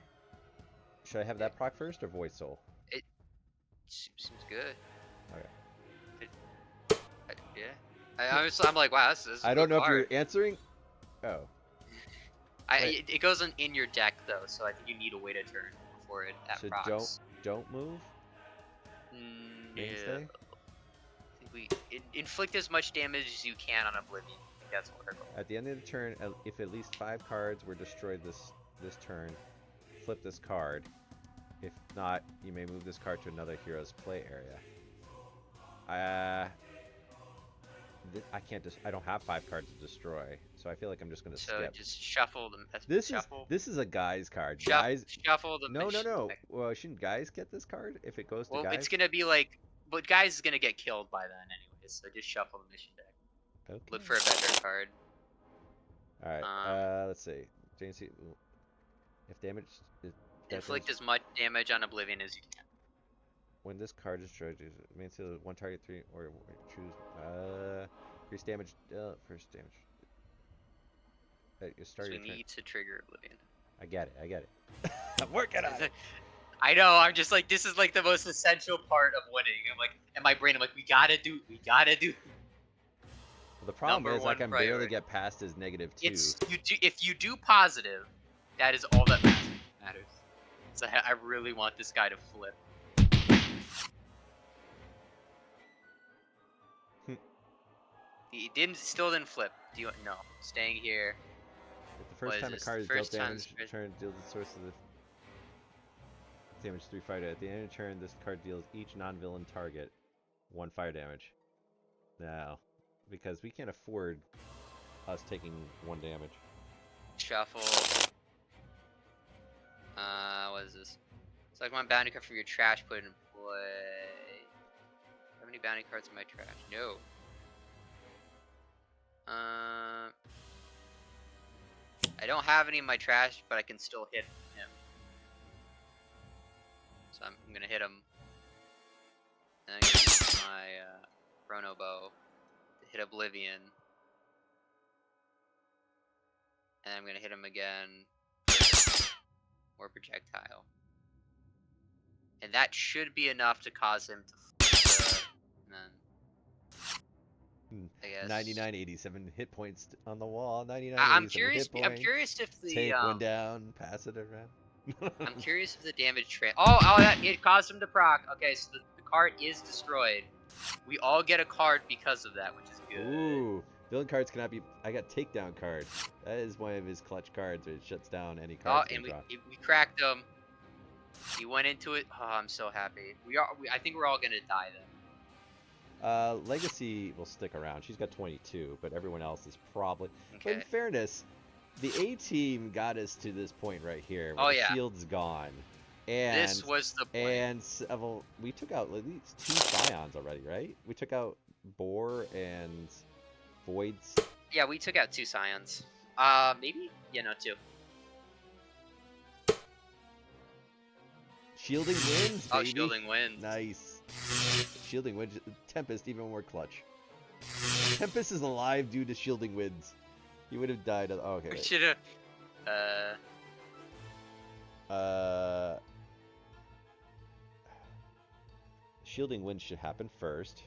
Should I have that proc first or Void Soul? It seems good. Okay. Yeah. I'm like, wow, this is. I don't know if you're answering. Oh. It goes in your deck though, so I think you need to wait a turn before it procs. Don't move. Yeah. I think we inflict as much damage as you can on Oblivion. I think that's what our goal. At the end of the turn, if at least 5 cards were destroyed this turn, flip this card. If not, you may move this card to another hero's play area. I can't I don't have 5 cards to destroy, so I feel like I'm just gonna skip. So just shuffle them. This is a guy's card. Shuffle them. No. Well, shouldn't guys get this card if it goes to guys? Well, it's gonna be like, but guys is gonna get killed by then anyways. So just shuffle the mission deck. Okay. Look for a better card. All right. Let's see. JC, if damage. Inflict as much damage on Oblivion as you can. When this card is destroyed, it means to 1 target 3 or choose increase damage. First damage. You start your turn. Need to trigger Oblivion. I get it. I'm working on it. I know. I'm just like, this is like the most essential part of winning. I'm like, in my brain, I'm like, we gotta do. Well, the problem is I can barely get past his -2. If you do positive, that is all that matters. So I really want this guy to flip. He still didn't flip. No, staying here. If the first time a card is dealt damage, turn deals the source of the damage 3 fire. At the end of the turn, this card deals each non-villain target 1 fire damage. Now, because we can't afford us taking 1 damage. Shuffle. What is this? Select 1 bounty card from your trash, put it in play. How many bounty cards in my trash? No. I don't have any in my trash, but I can still hit him. So I'm gonna hit him. And I'm gonna use my Chrono Bow to hit Oblivion. And I'm gonna hit him again. More projectile. And that should be enough to cause him to and then I guess 99, 87 hit points on the wall. 99, I'm 87 curious. hit points. I'm curious if the Take one down, pass it around. I'm curious if the damage oh, it caused him to proc. Okay, so the card is destroyed. We all get a card because of that, which is good. Ooh, villain cards cannot be. I got takedown card. That is one of his clutch cards. Where it shuts down any cards. Oh, and we cracked him. He went into it. Oh, I'm so happy. I think we're all gonna die then. Legacy will stick around. She's got 22, but everyone else is probably. Okay. But in fairness, the A team got us to this point right here. Where the shield's gone. And this was the point. And well, we took out at least 2 Scions already, right? We took out Boar and Voids. Yeah, we took out 2 Scions. Maybe? Yeah, no, 2. Shielding wins, baby. Oh, shielding wins. Nice. Shielding wins. Tempest, even more clutch. Tempest is alive due to shielding wins. He would have died. Oh, okay. We should have. Shielding wins should happen first.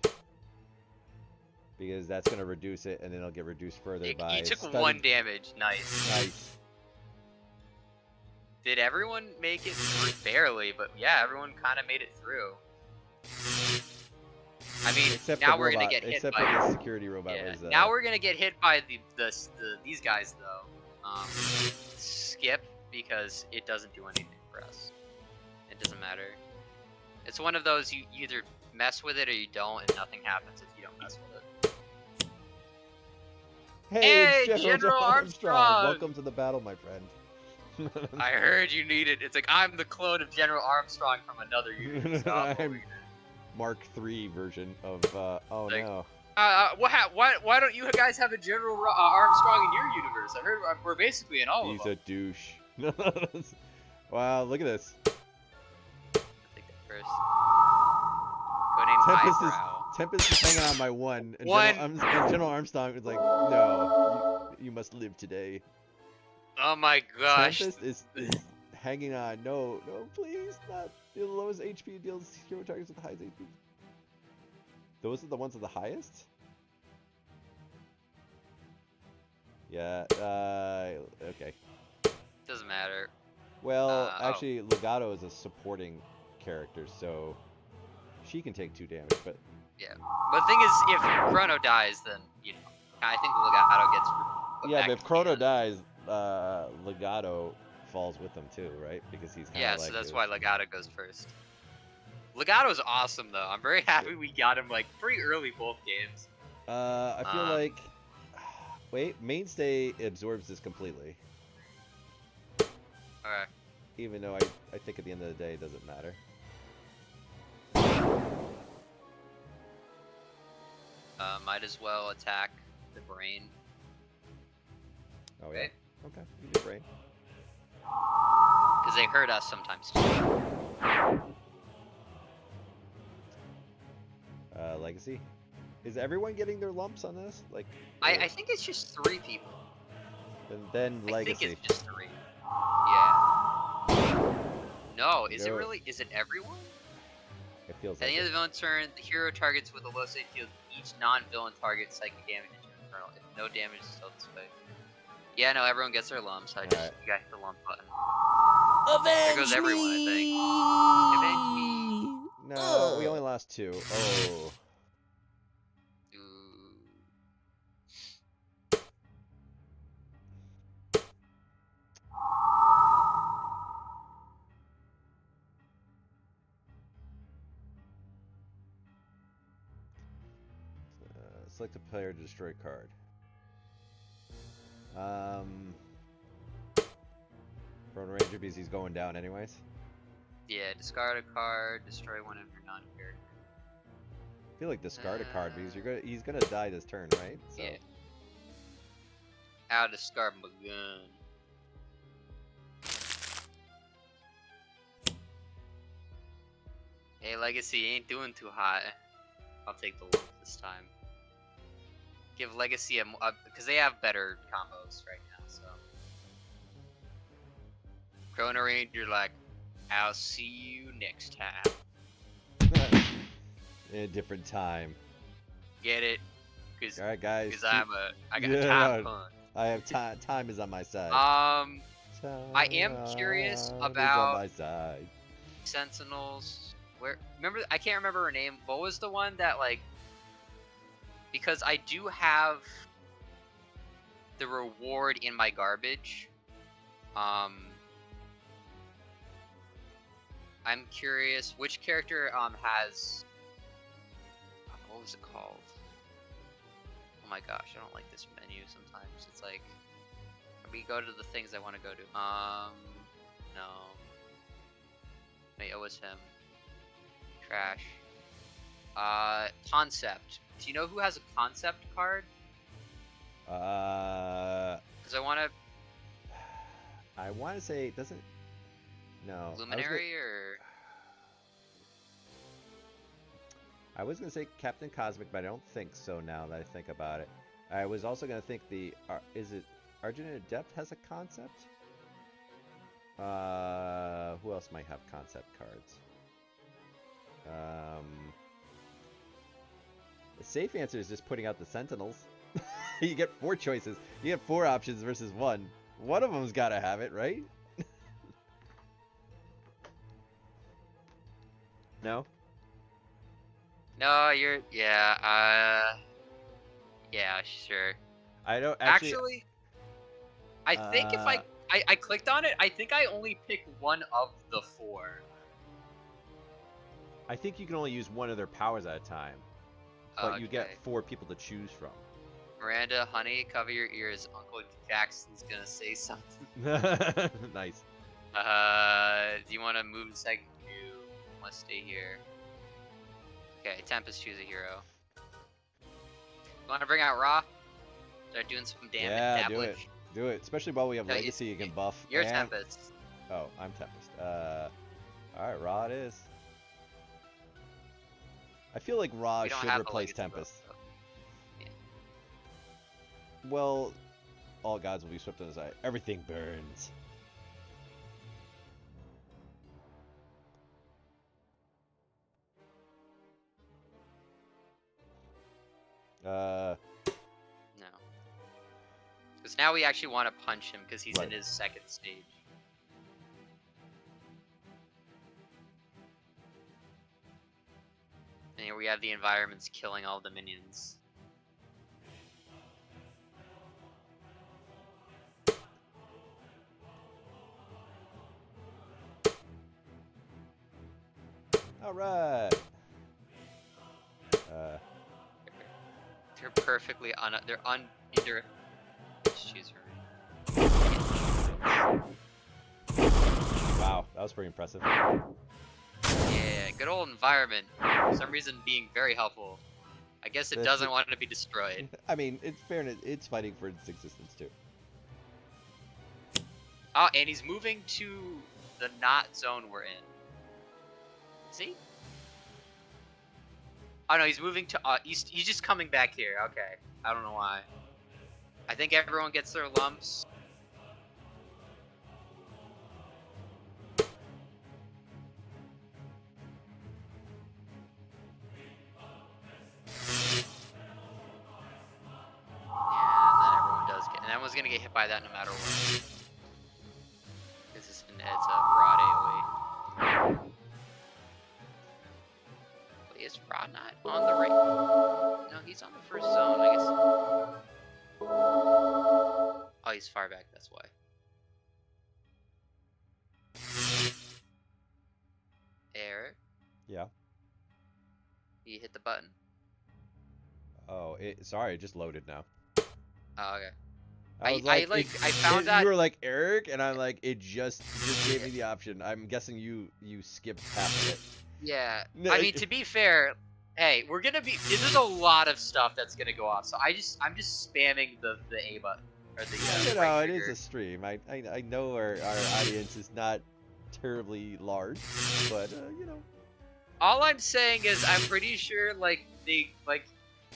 Because that's going to reduce it, and then it'll get reduced further by... He took 1 damage. Nice. Nice. Did everyone make it through? Barely, but yeah, everyone kind of made it through. I mean, except now we're gonna get hit by the security robot. Yeah. Was, now we're gonna get hit by these guys though. Skip, because it doesn't do anything for us. It doesn't matter. It's one of those you either mess with it or you don't, and nothing happens if you don't mess with it. Hey, General Armstrong! Welcome to the battle, my friend. I heard you needed. It's like I'm the clone of General Armstrong from another universe. I'm Mark III version of. Oh like, no. Why don't you guys have a General Armstrong in your universe? I heard we're basically in all of them. He's a douche. Wow, look at this. I'll take that first. Codename Tempest is hanging on my 1. And General Armstrong is like, no, you must live today. Oh my gosh. Tempest is hanging on. No, please, not. The lowest HP deals hero targets with the highest HP. Those are the ones with the highest? Yeah, okay. Doesn't matter. Well, actually, Legato is a supporting character, so she can take 2 damage, but... Yeah. But the thing is, if Chrono dies, then, you know, I think Legato gets... Yeah, but if Chrono dies, Legato falls with them too, right? Because he's kind of so that's why Legato goes first. Legato's awesome though. I'm very happy we got him like pretty early both games. I feel like wait, Mainstay absorbs this completely. Alright. Even though I think at the end of the day it doesn't matter. Might as well attack the brain. Oh yeah. Okay, you do brain. Because they hurt us sometimes. Legacy? Is everyone getting their lumps on this? Like, I think it's just 3 people. And then Legacy. I think it's just 3. Yeah. No, is it really? Is it everyone? It feels At the end of the villain turn, the hero targets with a low state field each non-villain target psychic damage into your infernal. If no damage is still displayed. Yeah, no, everyone gets their lumps. You gotta hit the lump button. There goes everyone, I think. Avenge me. No, we only lost 2. Oh. Select a player to destroy a card. Chrono Ranger because he's going down anyways. Yeah, discard a card, destroy one of your non-characters. I feel like discard a card because he's gonna die this turn, right? So. Yeah. I'll discard my gun. Hey, Legacy ain't doing too hot. I'll take the lump this time. Give Legacy a because they have better combos right now. So Chrono Ranger, like, I'll see you next time. In a different time. Get it? All right, guys. Because I got time punch. I have time. Time is on my side. I am curious about on my side. Sentinels. Remember? I can't remember her name. What was the one that, like? Because I do have the reward in my garbage. I'm curious which character has. What was it called? Oh my gosh, I don't like this menu sometimes. It's like we go to the things I want to go to. No. Wait, it was him. Trash. Concept. Do you know who has a concept card? Because I want to say, doesn't. No. Luminary or. I was gonna say Captain Cosmic, but I don't think so now that I think about it. I was also gonna think is it Argent Adept has a concept? Who else might have concept cards? The safe answer is just putting out the Sentinels. You get 4 choices. You get 4 options versus 1. One of them's gotta have it, right? No? No, you're. Yeah, sure. I don't actually. I think if I clicked on it, I think I only picked one of the 4. I think you can only use one of their powers at a time. But you get 4 people to choose from. Miranda, honey, cover your ears. Uncle Jackson's gonna say something. Nice. Do you want to move a second? You want to stay here. Okay, Tempest, choose a hero. You want to bring out Ra? Start doing some damage. Yeah, do it. Do it. Especially while we have Legacy, you can buff. You're Tempest. Oh, I'm Tempest. Alright, Ra it is. I feel like Ra should replace Tempest. Yeah. Well, all gods will be swept on his eye. Everything burns. No. Because now we actually want to punch him because he's in his 2nd stage. And here we have the environments killing all the minions. Alright. They're perfectly they're choose her. Wow, that was pretty impressive. Yeah, good old environment. For some reason being very helpful. I guess it doesn't want to be destroyed. I mean, it's fair. It's fighting for its existence too. Oh, and he's moving to the not zone we're in. Is he? Oh no, he's moving to he's just coming back here. Okay, I don't know why. I think everyone gets their lumps. Everyone's gonna get hit by that no matter what. Because it's a broad AoE. Wait, is Rod not on the right? No, he's on the first zone, I guess. Oh, he's far back, that's why. Eric? Yeah. You hit the button. Oh, sorry, it just loaded now. Oh, okay. I found that you were like Eric, and I'm like, it just gave me the option. I'm guessing you skipped half of it. Yeah. I mean, to be fair, hey, we're gonna be. There's a lot of stuff that's gonna go off, so I'm just spamming the A button or the. You know, it is a stream. I know our audience is not terribly large, but you know. All I'm saying is I'm pretty sure like a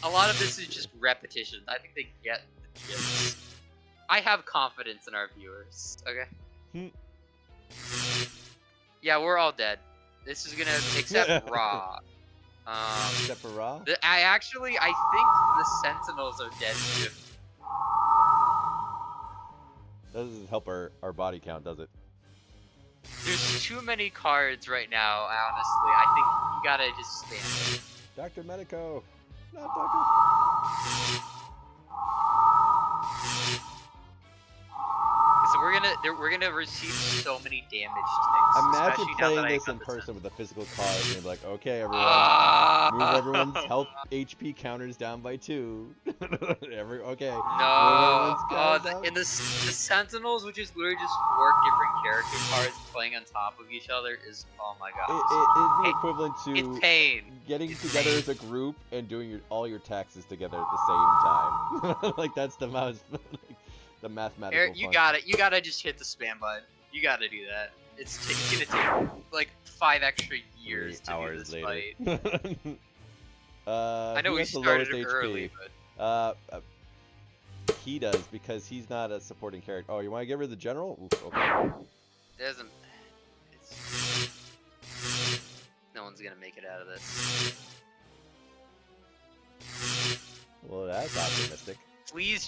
lot of this is just repetition. I think they get the gist. I have confidence in our viewers. Okay. Yeah, we're all dead. This is gonna except Raw. Except for Raw? I think the Sentinels are dead too. Doesn't help our body count, does it? There's too many cards right now, honestly. I think you gotta just spam it. Dr. Medico! Not Dr. So we're gonna receive so many damage things. Imagine playing this in person with a physical card and you're like, okay, everyone, move everyone's health HP counters down by 2. Okay. No. In the Sentinels, which is literally just 4 different character cards playing on top of each other, is oh my god. It is the equivalent to it's pain. Getting together as a group and doing all your taxes together at the same time. Like that's the most. The mathematical Eric, you gotta just hit the spam button. You gotta do that. It's gonna take like 5 extra years to do this fight. I know we started early, but he does because he's not a supporting character. Oh, you want to give her the general? Oof, okay. Doesn't. No one's gonna make it out of this. Well, that's optimistic. Please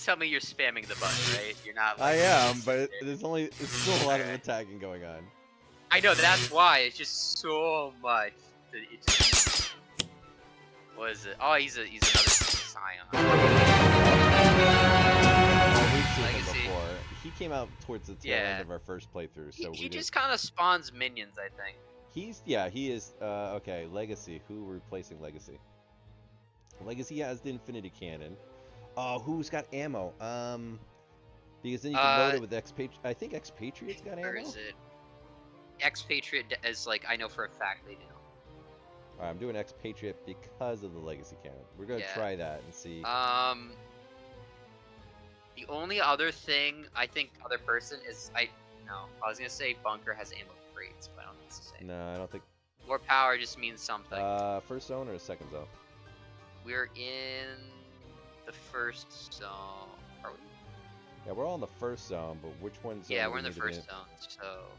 tell me you're spamming the button, right? You're not. Like, I am, but it's still a lot of attacking going on. I know, that's why. It's just so much. What is it? Oh, he's another Scion. We've seen him before. He came out towards the tail end of our first playthrough, so he just kind of spawns minions, I think. He is. Okay, Legacy. Who we're replacing Legacy? Legacy has the Infinity Cannon. Who's got ammo? Because then you can load it with Expatriate. I think Expatriate's got ammo. Or is it? Expatriate is like, I know for a fact they do. Alright, I'm doing Expatriate because of the Legacy Cannon. We're gonna try that and see. The only other thing I think other person is I was gonna say Bunker has ammo crates, but I don't think it's the same. No, I don't think. More power just means something. First zone or second zone? We're in the first zone. Are we? Yeah, we're all in the first zone, but which one? Yeah, we're in the first zone. So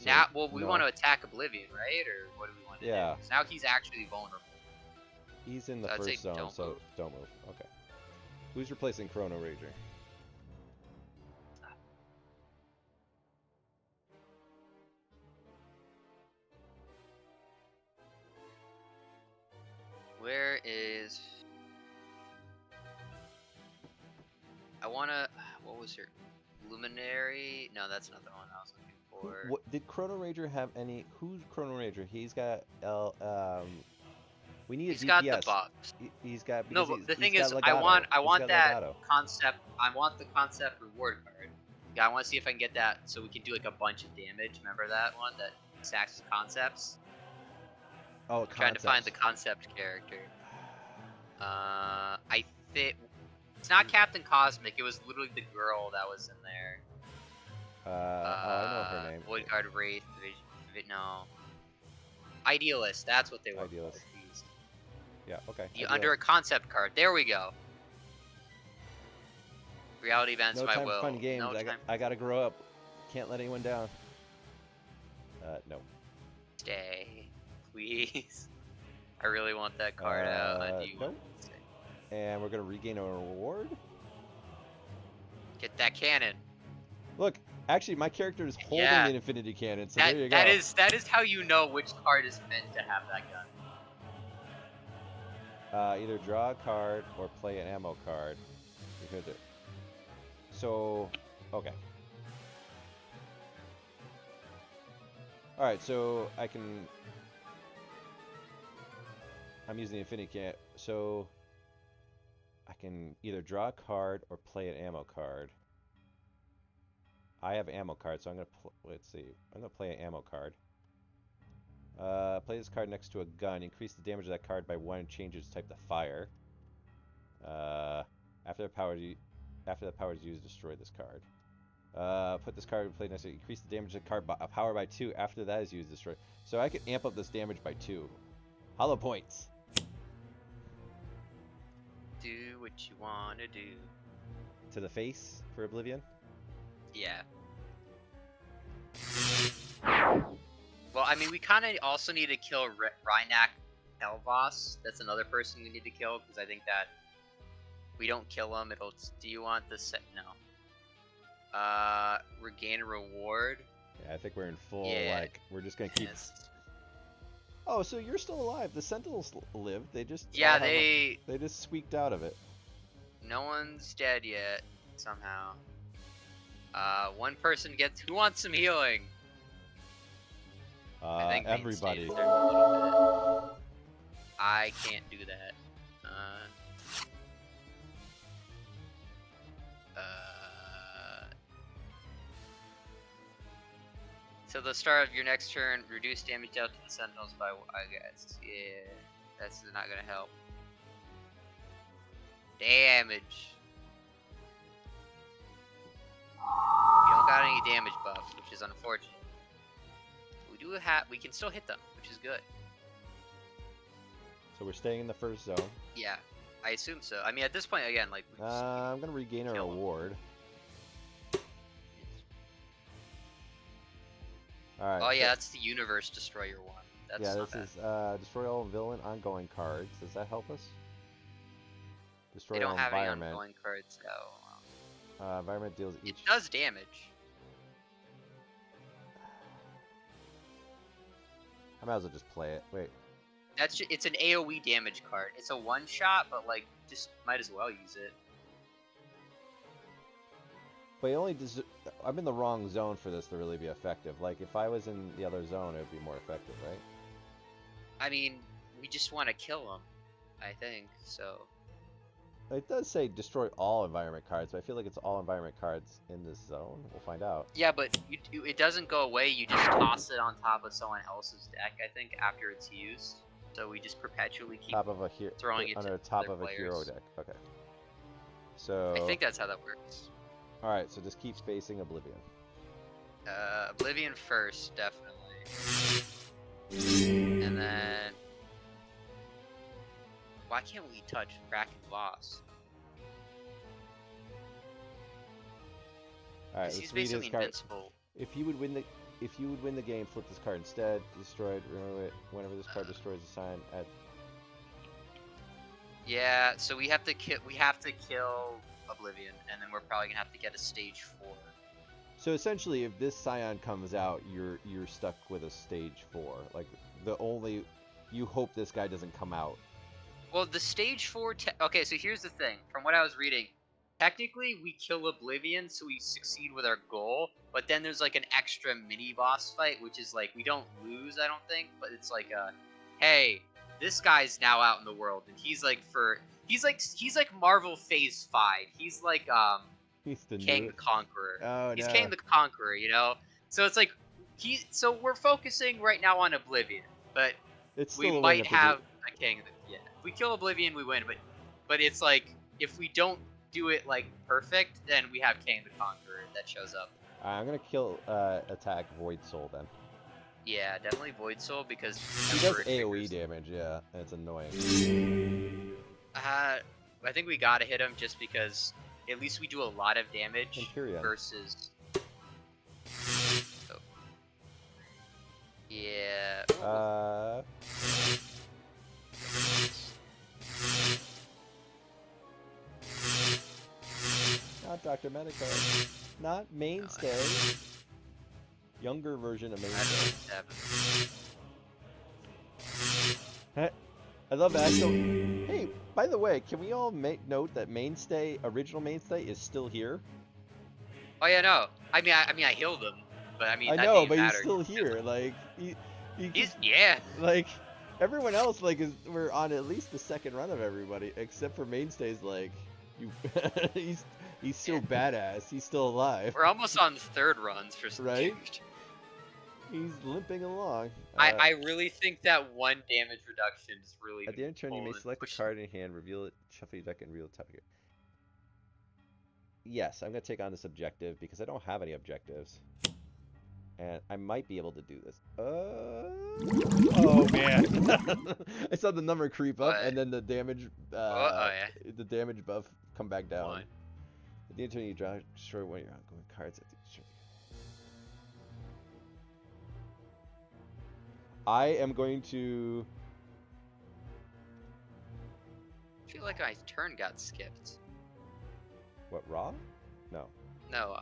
now, we want to attack Oblivion, right? Or what do we want to do? Yeah. Now he's actually vulnerable. He's in the first zone, so don't move. Okay. Who's replacing Chrono Rager? Where is... I wanna... What was her... Luminary? No, that's not the one I was looking for. Did Chrono Rager have any... Who's Chrono Rager? He's got... we need a DPS. He's got the buffs. He's got... No, but the thing is, I want that Legato. Concept... I want the concept reward card. Yeah, I want to see if I can get that so we can do like a bunch of damage. Remember that one that stacks concepts? Oh, trying to find the concept character. I think it's not Captain Cosmic. It was literally the girl that was in there. I know her name. Void Guard Wraith. No. Idealist. That's what they were. Idealist. Yeah. Okay. Under a concept card. There we go. Reality events. No my time will. For fun games. No I gotta grow up. Can't let anyone down. No. Stay. Please. I really want that card out. Nope. And we're gonna regain a reward. Get that cannon. Look, actually, my character is holding an Infinity Cannon, so there you go. That is how you know which card is meant to have that gun. Either draw a card or play an ammo card. So, okay. All right, so I'm using the Infinity Cannon, so I can either draw a card or play an ammo card. I have ammo card, so I'm gonna let's see. I'm gonna play an ammo card. Play this card next to a gun. Increase the damage of that card by 1 and change its type to fire. After the power is used, destroy this card. Put this card in play next to it. Increase the damage of the card power by 2 after that is used to destroy. So I can amp up this damage by 2. Hollow points. Do what you wanna do. To the face for Oblivion? Yeah. Well, I mean, we kind of also need to kill Rhynak Elvos. That's another person we need to kill, because I think that we don't kill him, it'll... Do you want the set? No. Regain a reward. Yeah, I think we're in full, like, we're just gonna keep... Yes. Oh, so you're still alive. The Sentinels lived. They just... Yeah, they just squeaked out of it. No one's dead yet, somehow. One person gets... Who wants some healing? I think everybody. I can't do that. So the start of your next turn, reduce damage dealt to the Sentinels by, I guess. Yeah, that's not gonna help. Damage. You don't got any damage buff, which is unfortunate. We can still hit them, which is good. So we're staying in the first zone. Yeah, I assume so. I mean, at this point, again, like... I'm gonna regain a reward. Alright. Oh yeah, that's the Universe Destroyer one. That's yeah, not this bad. is destroy all villain ongoing cards. Does that help us? Destroy They don't all have any environment. ongoing cards, no. Environment deals each... It does damage. I might as well just play it. Wait. It's an AoE damage card. It's a one-shot, but like, just might as well use it. But it only I'm in the wrong zone for this to really be effective. Like, if I was in the other zone, it would be more effective, right? I mean, we just want to kill them, I think, so... It does say destroy all environment cards, but I feel like it's all environment cards in this zone. We'll find out. Yeah, but it doesn't go away. You just toss it on top of someone else's deck, I think, after it's used. So we just perpetually keep throwing it on top of a hero deck. Okay. So... I think that's how that works. Alright, so just keep spacing Oblivion. Oblivion first, definitely. And then... Why can't we touch Kraken Boss? Alright, he's basically invincible. If you would win the game, flip this card instead. Destroy it, remove it. Whenever this card destroys a sign at... Yeah, so we have to kill Oblivion, and then we're probably gonna have to get a stage 4. So essentially, if this Scion comes out, you're stuck with a stage 4. Like, you hope this guy doesn't come out. Well, the stage 4... Okay, so here's the thing. From what I was reading, technically we kill Oblivion, so we succeed with our goal, but then there's like an extra mini-boss fight, which is like, we don't lose, I don't think, but it's like hey, this guy's now out in the world, and he's like Marvel Phase 5. He's like, he's the Kang the Conqueror. Oh, he's no. Kang the Conqueror, you know? So it's like, so we're focusing right now on Oblivion, but we might have a Kang the... Yeah. If we kill Oblivion, we win, but it's like, if we don't do it like perfect, then we have Kang the Conqueror that shows up. I'm gonna attack Void Soul then. Yeah, definitely Void Soul, because he does AoE damage, yeah, and it's annoying. I think we gotta hit him just because at least we do a lot of damage versus... Oh. Yeah. Not Dr. Medico. Not Mainstay. Younger version of Mainstay. I love that. So, hey, by the way, can we all note that original Mainstay is still here? Oh yeah, no. I mean, I healed him, but I mean, I know, but he's still here. Like, he's yeah. Like, everyone else, like, we're on at least the second run of everybody, except for Mainstay's. Like, he's so badass. He's still alive. We're almost on third runs for some right. He's limping along. I really think that one damage reduction is really... At the end of turn, you may select a card in your hand, reveal it, shuffle your deck, and reveal the top of your... yes, I'm going to take on this objective because I don't have any objectives. And I might be able to do this. Oh man! I saw the number creep up, What? and then the damage, Oh yeah. the damage buff come back down. One. At the turn you draw, destroy one of your ongoing cards. I am going to. I feel like my turn got skipped. What, Raw? No. No,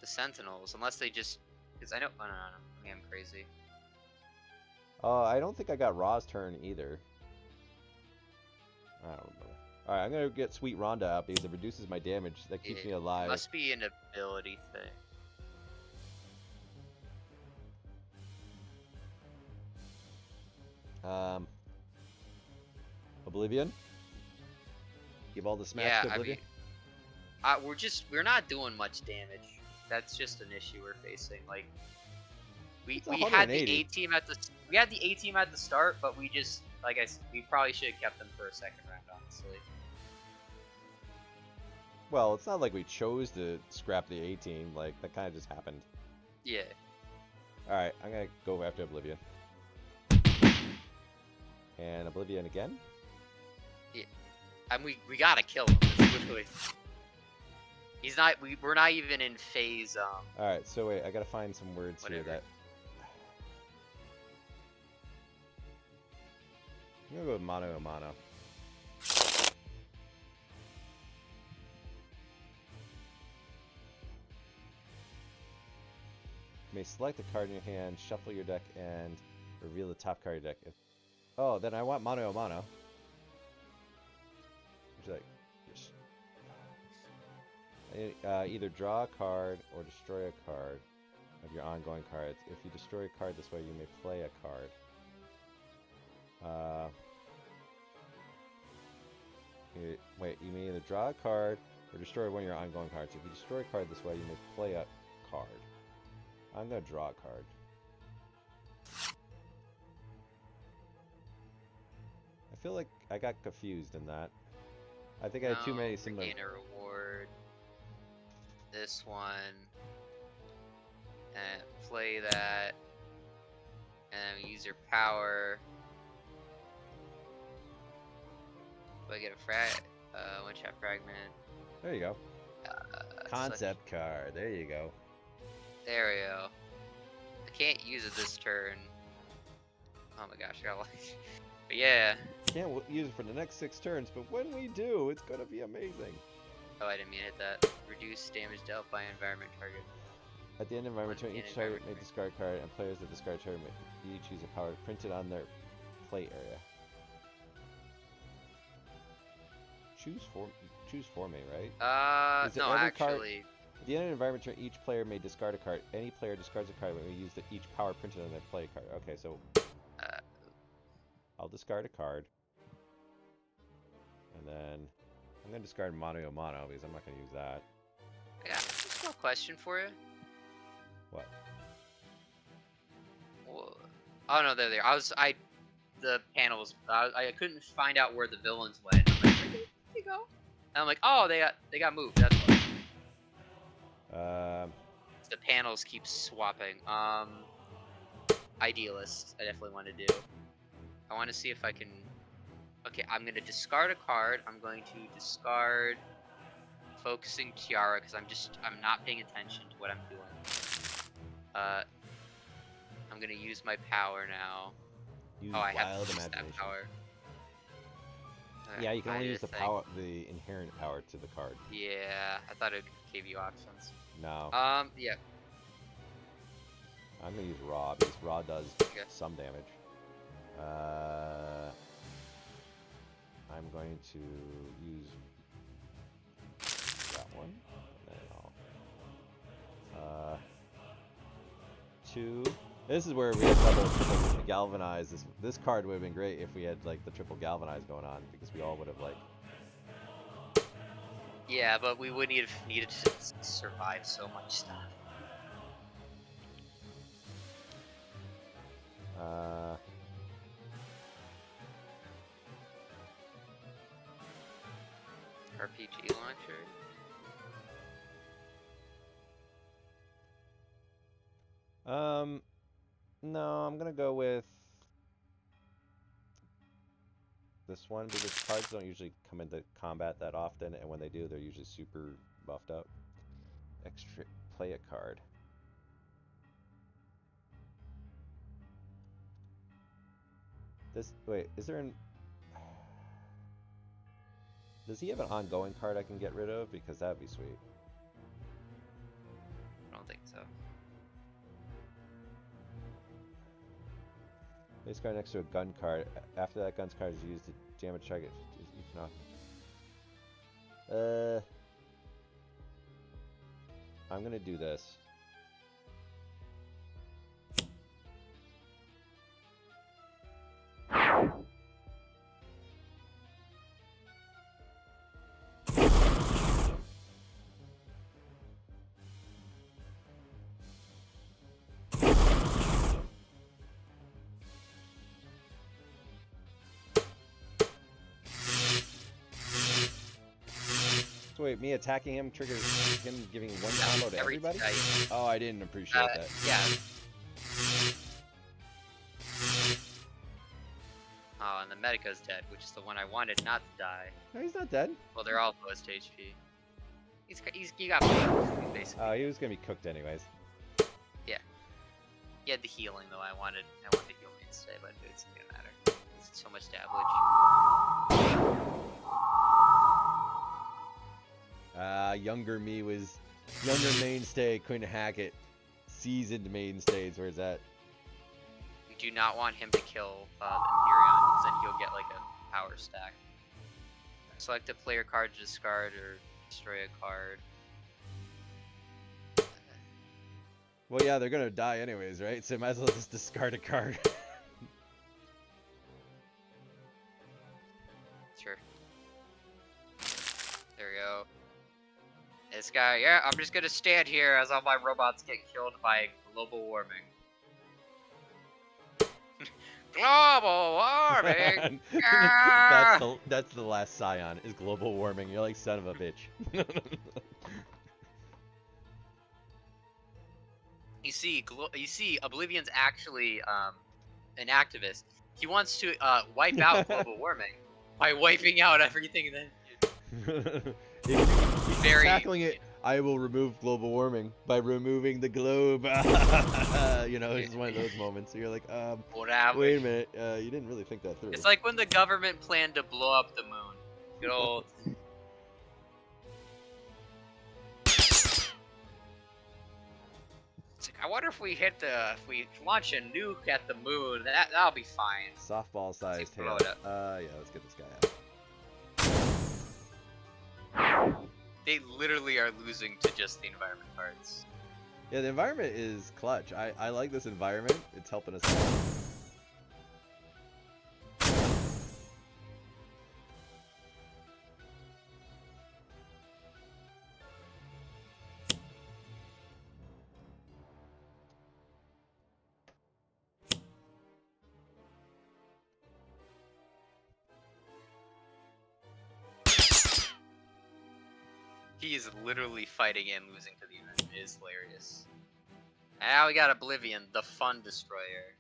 the Sentinels, unless they just, because I know, oh, no, I mean, I'm crazy. I don't think I got Raw's turn either. I don't remember. Alright, I'm gonna get Sweet Rhonda out because it reduces my damage. That keeps me alive. It must be an ability thing. Oblivion? Give all the smash to Oblivion? I mean, we're not doing much damage. That's just an issue we're facing. Like, we had the A team at the start, but we just, like I said, we probably should have kept them for a second round, honestly. Well, it's not like we chose to scrap the A team. Like, that kind of just happened. Yeah. Alright, I'm gonna go after Oblivion. And Oblivion again? Yeah. I mean, we gotta kill him. Literally. He's not. We're not even in phase. All right. So wait, I gotta find some words here that. I'm gonna go with mano a mano. You may select a card in your hand, shuffle your deck, and reveal the top card of your deck. Oh, then I want mano a mano. Would you like? Either draw a card or destroy a card of your ongoing cards. If you destroy a card this way, you may play a card. Wait, you may either draw a card or destroy one of your ongoing cards. If you destroy a card this way, you may play a card. I'm going to draw a card. I feel like I got confused in that. I think I had too many similar... Gain a reward. This one. And play that. And use your power. Do I get a one-shot fragment? There you go. Concept card. There you go. There we go. I can't use it this turn. Oh my gosh, I got like... But yeah. Can't use it for the next 6 turns, but when we do, it's gonna be amazing. Oh, I didn't mean to hit that. Reduce damage dealt by environment target. At the end of environment turn, each target may discard a card, and players that discard a target may each use a power printed on their play area. Choose for me, right? No, actually. At the end of the environment turn, each player may discard a card. Any player discards a card when we use each power printed on their play card. Okay, so I'll discard a card. And then I'm going to discard Mono a Mono because I'm not going to use that. Yeah, just a question for you. What? Well, oh no, there. The panels. I couldn't find out where the villains went. I'm like, where did they go? And I'm like, oh, they got moved. That's why. The panels keep swapping. Idealist. I definitely want to do. I want to see if I can. Okay, I'm gonna discard a card. I'm going to discard Focusing Tiara because I'm not paying attention to what I'm doing. I'm gonna use my power now. I have to use that power. Yeah, you can only use the inherent power to the card. Yeah, I thought it gave you options. No. Yeah. I'm gonna use Raw because Raw does some damage. I'm going to use that one. And then I'll, 2. This is where we had trouble to galvanize. This card would have been great if we had like the triple galvanize going on because we all would have like. Yeah, but we would have needed to survive so much stuff. RPG launcher. No, I'm gonna go with this one because cards don't usually come into combat that often, and when they do, they're usually super buffed up. Extra play a card. This wait, is there an? Does he have an ongoing card I can get rid of? Because that'd be sweet. I don't think so. This card next to a gun card. After that gun's card is used to damage target. You cannot. I'm gonna do this. So wait, me attacking him triggers him giving one combo to everybody? Oh, I didn't appreciate that. Yeah. Oh, and the Medica's dead, which is the one I wanted not to die. No, he's not dead. Well, they're all lowest HP. He got me, basically. Oh, he was gonna be cooked anyways. Yeah. He had the healing though. I wanted to heal me instead, but it's not gonna matter. It's so much damage. Younger mainstay, couldn't hack it. Seasoned mainstays, where's that? We do not want him to kill the Empyrean, because then he'll get like a power stack. Select a player card to discard or destroy a card. Well, yeah, they're gonna die anyways, right? So might as well just discard a card. Sure. There we go. This guy, yeah, I'm just gonna stand here as all my robots get killed by global warming. Global warming! that's the last scion, is global warming. You're like, son of a bitch. You see, Oblivion's actually an activist. He wants to wipe out global warming by wiping out everything that. Very tackling it. I will remove global warming by removing the globe. You know, it's one of those moments. So you're like, wait a minute, you didn't really think that through. It's like when the government planned to blow up the moon. Good old. It's like, I wonder if we launch a nuke at the moon, that'll be fine. Softball sized hail. Yeah, let's get this guy out. They literally are losing to just the environment cards. Yeah, the environment is clutch. I like this environment. It's helping us out. He is literally fighting and losing to the event. It is hilarious. And now we got Oblivion, the fun destroyer.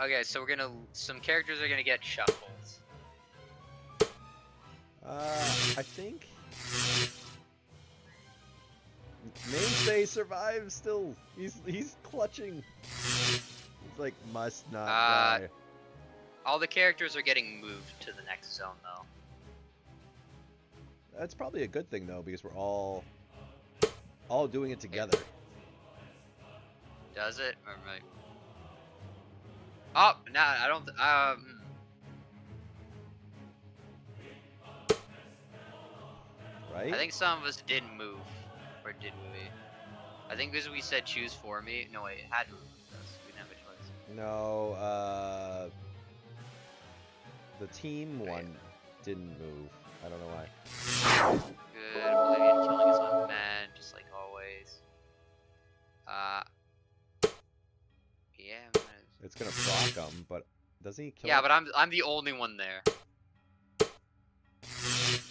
Okay, so some characters are gonna get shuffled. I think Mainstay survives still. He's clutching. He's like, must not die. All the characters are getting moved to the next zone though. That's probably a good thing though, because we're all doing it together. Does it? Or right. Oh, no, I don't. Right? I think some of us didn't move, or did we? I think because we said choose for me. No, wait, it had to move with us. We didn't have a choice. No, the team one didn't move. I don't know why. Good, Oblivion killing us on men, just like always. Yeah, man. It's gonna proc him, but doesn't he kill? Yeah, him? but I'm the only one there.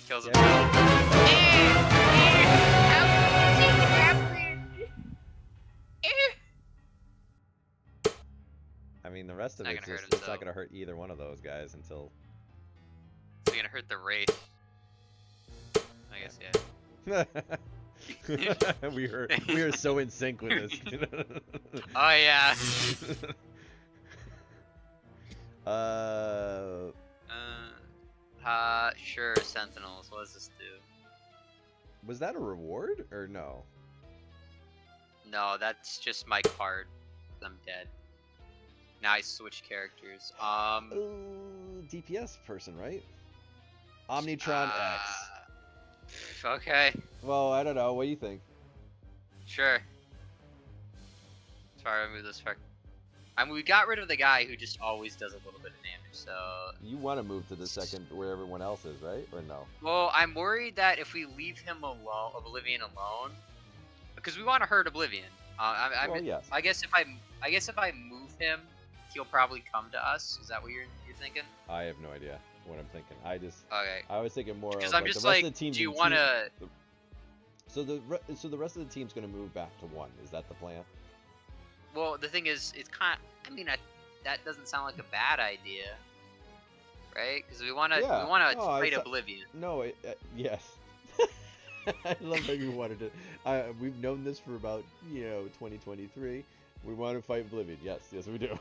Kills him. I mean, the rest of not it's gonna hurt just, it's not himself. gonna hurt either one of those guys until. It's gonna hurt the Wraith. I guess, yeah. we are so in sync with this. Oh yeah. Sure, Sentinels. What does this do? Was that a reward or no? No, that's just my card. I'm dead. Now I switch characters. DPS person, right? Omnitron X. Okay. Well, I don't know. What do you think? Sure. Sorry, I moved this far. I mean, we got rid of the guy who just always does a little bit of damage, so... You want to move to the second where everyone else is, right? Or no? Well, I'm worried that if we leave him alone, Oblivion alone, because we want to hurt Oblivion. Well, yes. I guess if I move him, he'll probably come to us. Is that what you're thinking? I have no idea what I'm thinking. Okay. I was thinking more. Because of, I'm like, just the rest like, of the teams do you want to? So the rest of the team's gonna move back to 1. Is that the plan? Well, the thing is, it's kind of. I mean, that doesn't sound like a bad idea, right? Because we want to fight Oblivion. No, yes. I love how you wanted to. We've known this for about 2023. We want to fight Oblivion. Yes, we do.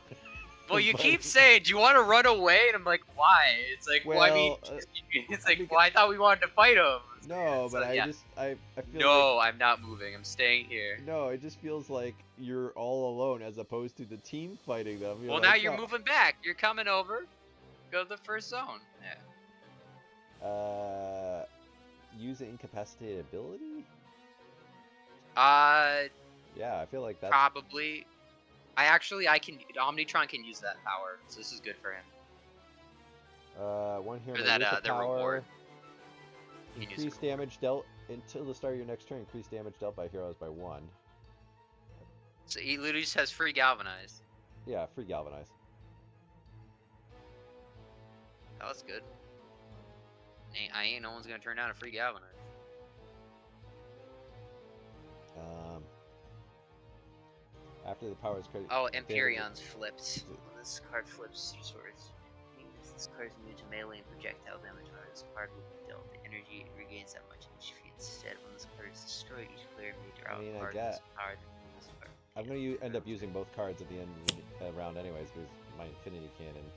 Well, you keep saying, "Do you want to run away?" And I'm like, "Why?" It's like, well, I mean, it's like, well, I thought we wanted to fight him. No, but I feel no, I'm not moving. I'm staying here. No, it just feels like you're all alone as opposed to the team fighting them. Well, now you're moving back. You're coming over. Go to the first zone. Yeah. Use an incapacitated ability? Yeah, I feel like that's... Probably. Omnitron can use that power, so this is good for him. One here. For that, the reward. Increase damage dealt until the start of your next turn. Increase damage dealt by heroes by 1. So he literally just has free galvanize. Yeah, free galvanize. Oh, that's good. No one's gonna turn down a free galvanize. After the power is credited. Oh, Empyreon's flipped. When this card flips, this card is immune to melee and projectile damage. When this card will be dealt the energy, it regains that much each feat. Instead, when this card is destroyed, each player may draw a card from this card. I'm gonna end up using both cards at the end of the round, anyways, because my Infinity Cannon.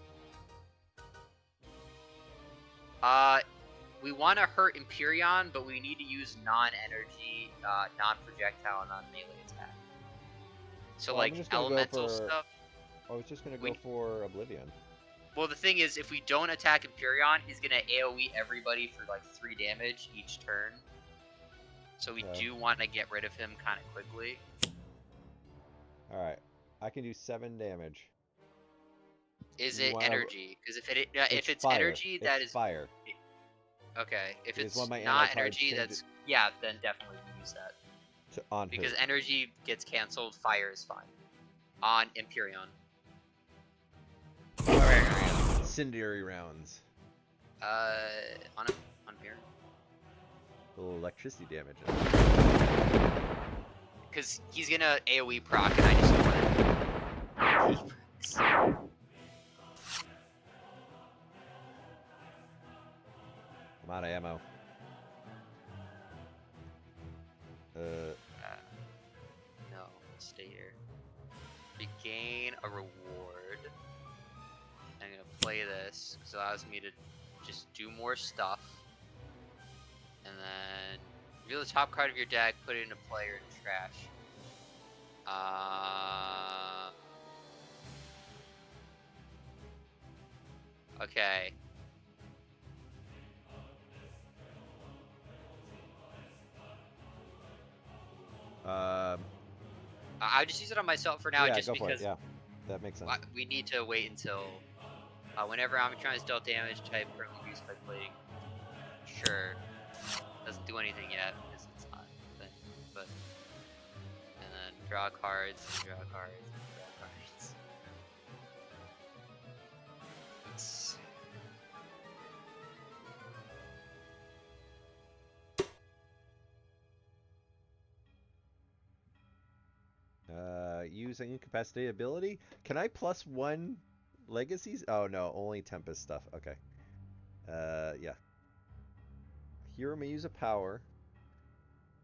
We want to hurt Empyreon, but we need to use non-energy, non-projectile, non-melee attack. So, like, elemental stuff. I was just gonna go for Oblivion. Well, the thing is, if we don't attack Empyreon, he's gonna AoE everybody for, like, 3 damage each turn. So we do want to get rid of him kind of quickly. Alright. I can do 7 damage. Is it energy? Because if it's fire. energy, that is fire. Okay, if it's not energy, that's then definitely use that. Because energy gets cancelled, fire is fine. On Empyreon. Incendiary rounds. On Empyreon. A little electricity damage. Because he's gonna AoE proc, and I just don't want to. I'm out of ammo. No, stay here. Regain a reward. I'm gonna play this because it allows me to just do more stuff. And then reveal the top card of your deck, put it into play or in trash. Okay. I'll just use it on myself for now, Yeah, just go for it. because Yeah, that makes sense. we need to wait until whenever Omicron's dealt damage type currently used by plating. Sure, doesn't do anything yet because it's not a thing. But and then draw cards, and draw cards, and draw cards. Let's... Use an incapacitated ability. Can I +1 legacies? Oh no, only Tempest stuff. Okay. Yeah. Hero may use a power.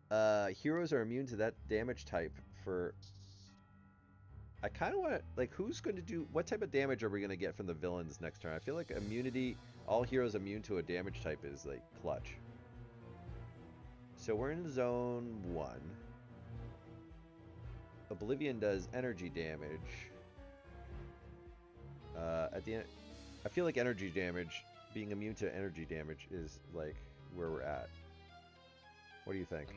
Heroes are immune to that damage type for... I kind of want... Like, who's going to do... What type of damage are we going to get from the villains next turn? I feel like immunity... All heroes immune to a damage type is, like, clutch. So we're in zone 1. Oblivion does energy damage. At the end... I feel like energy damage... Being immune to energy damage is, like, where we're at. What do you think?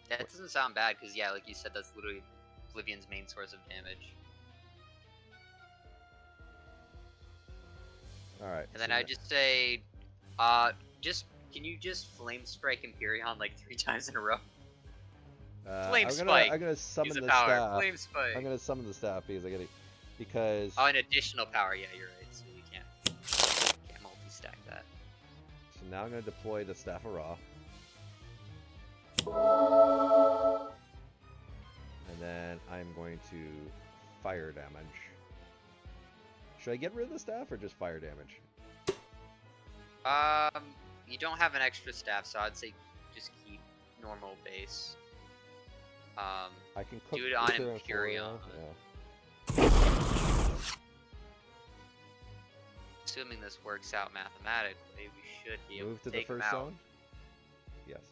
That doesn't sound bad, because, yeah, like you said, that's literally Oblivion's main source of damage. Alright. And then I just say, can you just Flame Strike Empyreon like 3 times in a row? Flame Spike! I'm gonna summon Use a the power. staff. Flame Spike! I'm gonna summon the staff because I gotta... Because... Oh, an additional power, yeah, you're right, so you can't multi-stack that. So now I'm gonna deploy the Staff of Ra. And then I'm going to fire damage. Should I get rid of the staff or just fire damage? You don't have an extra staff, so I'd say just keep normal base. I can cook do it on Empyrean. Empyreon. Yeah. Assuming this works out mathematically, we should be able Move to to take the them first out. zone? Yes.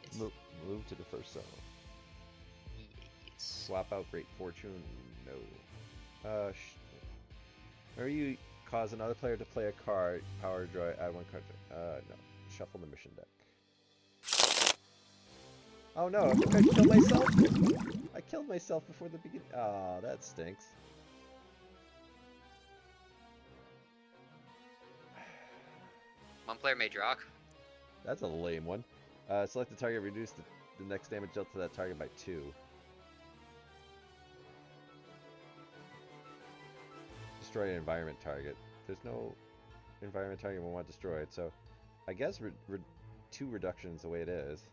Yes. Move to the first zone. Yes. Swap out Great Fortune? No. Or you cause another player to play a card, power draw, add 1 card. No. Shuffle the mission deck. Oh no, I think I killed myself? I killed myself before the beginning. Oh, that stinks. One player may draw. That's a lame one. Select the target, reduce the next damage dealt to that target by 2. Destroy an environment target. There's no environment target we want destroyed, so I guess 2 reductions the way it is.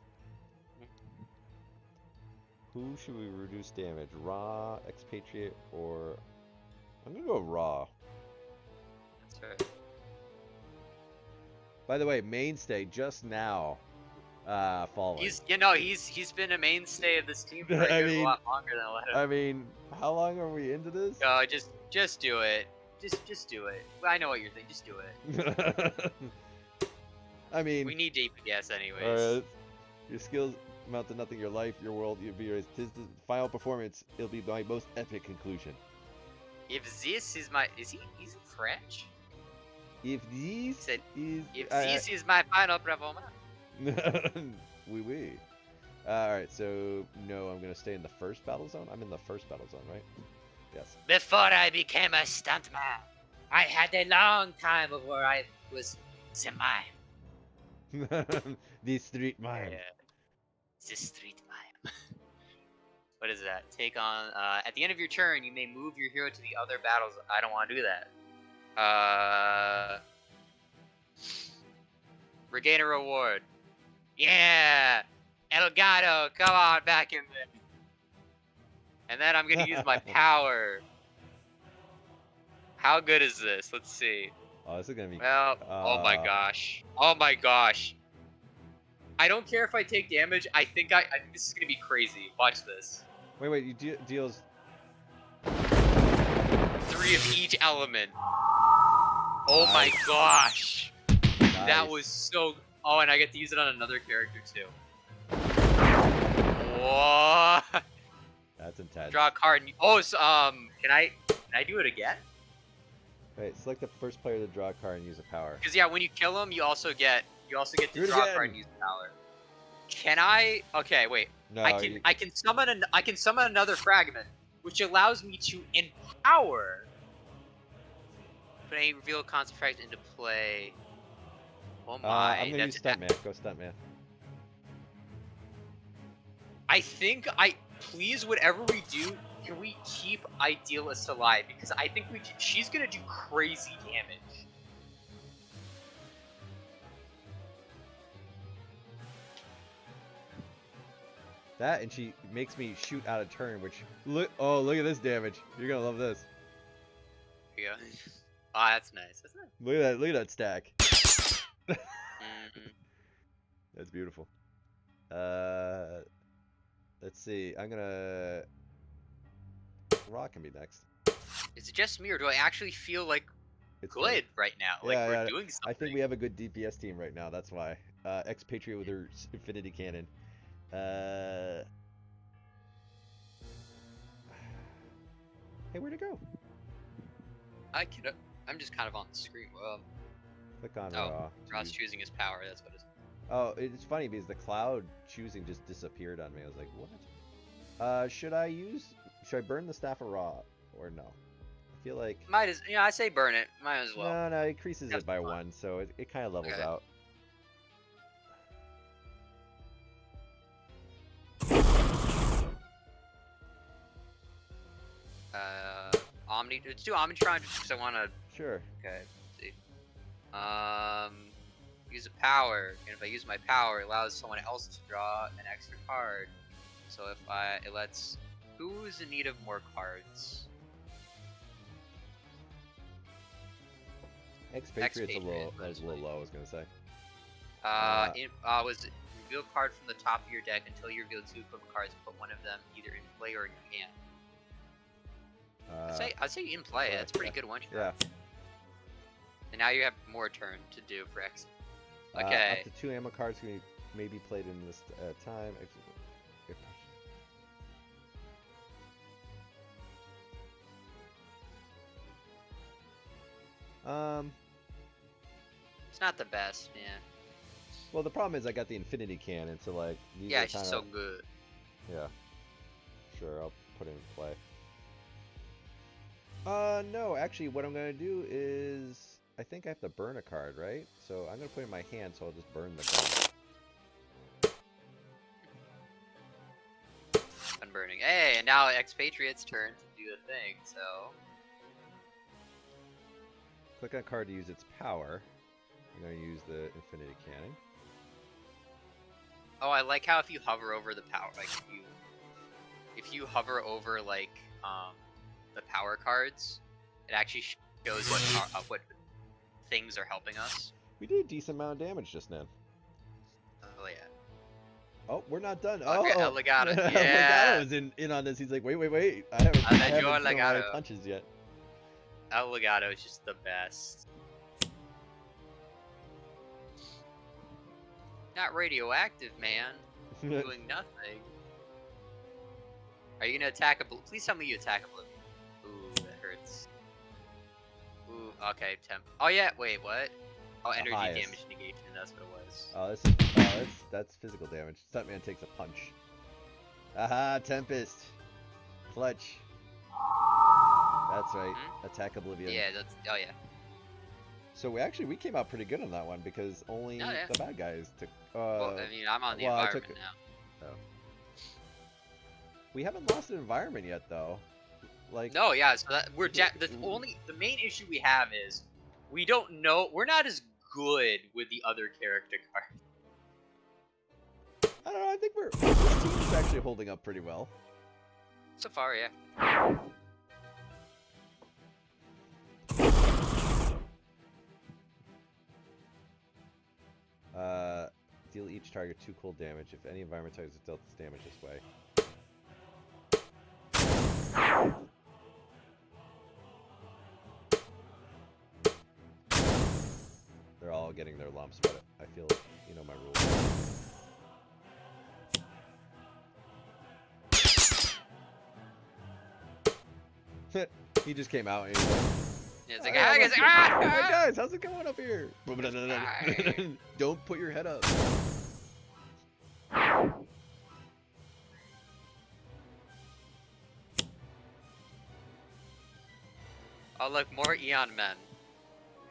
Who should we reduce damage? Raw, Expatriate, or... I'm gonna go Raw. That's right. By the way, Mainstay just now falling. He's been a mainstay of this team for a lot longer than what. I mean, how long are we into this? No, just do it. Just do it. I know what you're thinking. Just do it. I mean, we need DPS anyways. Your skills amount to nothing. Your life, your world, you'll be raised. Tis the final performance. It'll be my most epic conclusion. If this is my, is he French? If this is my final performance. Oui. Alright, so no, I'm gonna stay in the first battle zone. I'm in the first battle zone, right? Yes. Before I became a stuntman, I had a long time before I was the mime. The street mime. Yeah. The street mime. What is that? Take on, at the end of your turn, you may move your hero to the other battles. I don't want to do that. Regain a reward. Yeah! Elgato, come on back in there. And then I'm gonna use my power. How good is this? Let's see. Oh, this is gonna be... Well, oh my gosh. Oh my gosh. I don't care if I take damage. I think this is gonna be crazy. Watch this. Wait, you deals... 3 of each element. Oh my gosh. Nice. That was so... Oh, and I get to use it on another character too. Whoa. That's intense. Draw a card. Oh, so, can I do it again? Wait, select the first player to draw a card and use a power. Because yeah, when you kill him, you also get to draw a card and use a power. Can I? Okay, wait. No, I can summon another fragment, which allows me to empower. Put any reveal constant fragment into play. Oh my! I'm gonna use Stuntman. Go Stuntman. I think please, whatever we do, can we keep Idealist alive? Because I think she's gonna do crazy damage. That, and she makes me shoot out of turn, which look at this damage. You're gonna love this. Here you go. Oh, that's nice. That's nice. Look at that stack. That's beautiful. Let's see. I'm gonna Rock can be next. Is it just me, or do I actually feel like It's good right now? Like we're doing something. I think we have a good DPS team right now. That's why. Expatriate with her Infinity Cannon. Hey, where'd it go? I'm just kind of on the screen. Click on Ross choosing his power. That's what it is. Oh, it's funny because the cloud choosing just disappeared on me. I was like, what? Should I burn the Staff of Ra or no? I feel like I say burn it. Might as well. No, it increases it by 1, so it kind of levels out. Let's do Omnitron just because I want to. Sure. Okay. Let's see. Use a power, and if I use my power, it allows someone else to draw an extra card. So it lets who's in need of more cards. Expatriate's a little low, I was gonna say. Was reveal a card from the top of your deck until you reveal 2 equivalent cards. Put one of them either in play or in your hand. I'd say in play. That's pretty good one. Yeah. And now you have more turn to do for X. Okay. Up to 2 ammo cards can may be played in this time. It's not the best, yeah. Well, the problem is I got the Infinity Cannon, so like. Yeah, it's just so good. Yeah. Sure, I'll put it in play. No, actually, what I'm gonna do is I think I have to burn a card, right? So I'm gonna put it in my hand, so I'll just burn the card. Unburning. Hey, and now Expatriate's turn to do a thing, so. Click on a card to use its power. I'm gonna use the Infinity Cannon. Oh, I like how if you hover over the power, like if you hover over like the power cards, it actually shows what things are helping us. We did a decent amount of damage just now. Oh yeah. Oh, we're not done. Okay, oh, Legato. Yeah. Legato was in on this. He's like, wait. I haven't thrown my punches yet. El Legato is just the best. Not radioactive, man. Doing nothing. Are you gonna attack a? Please tell me you attack Oblivion. Ooh, that hurts. Ooh, okay, temp. Oh yeah, wait, what? Oh, energy damage negation. That's what it was. That's physical damage. Stuntman takes a punch. Aha, Tempest. Clutch. That's right. Attack Oblivion. Yeah, oh yeah. So we came out pretty good on that one because only the bad guys took. Well, I mean, I'm on the environment now. Oh. We haven't lost an environment yet, though. Like. No, yeah. So the main issue we have is we don't know. We're not as good with the other character cards. I don't know. I think this team is actually holding up pretty well. So far, yeah. Deal each target 2 cold damage. If any environment target is dealt this damage this way. They're all getting their lumps, but I feel you know my rules. He just came out and he's like, yeah, it's like, hey guys, how's it going up here? Don't put your head up. Oh look, more Eon men.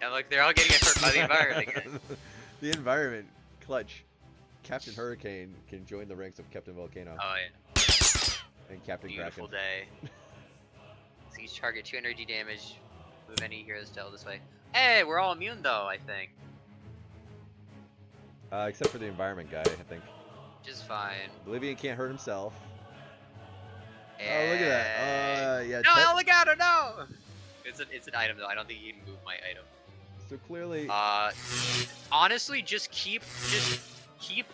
And look, they're all getting hurt by the environment again. The environment, clutch. Captain Hurricane can join the ranks of Captain Volcano. Oh yeah. And Captain Beautiful Kraken. day. So each target 2 energy damage. Move any heroes tail this way. Hey, we're all immune though, I think. Except for the environment guy, I think. Just fine. Oblivion can't hurt himself. And... Oh, look at that. Yeah. No, Alligator, no! It's an item though. I don't think you can move my item. So clearly. Honestly, just keep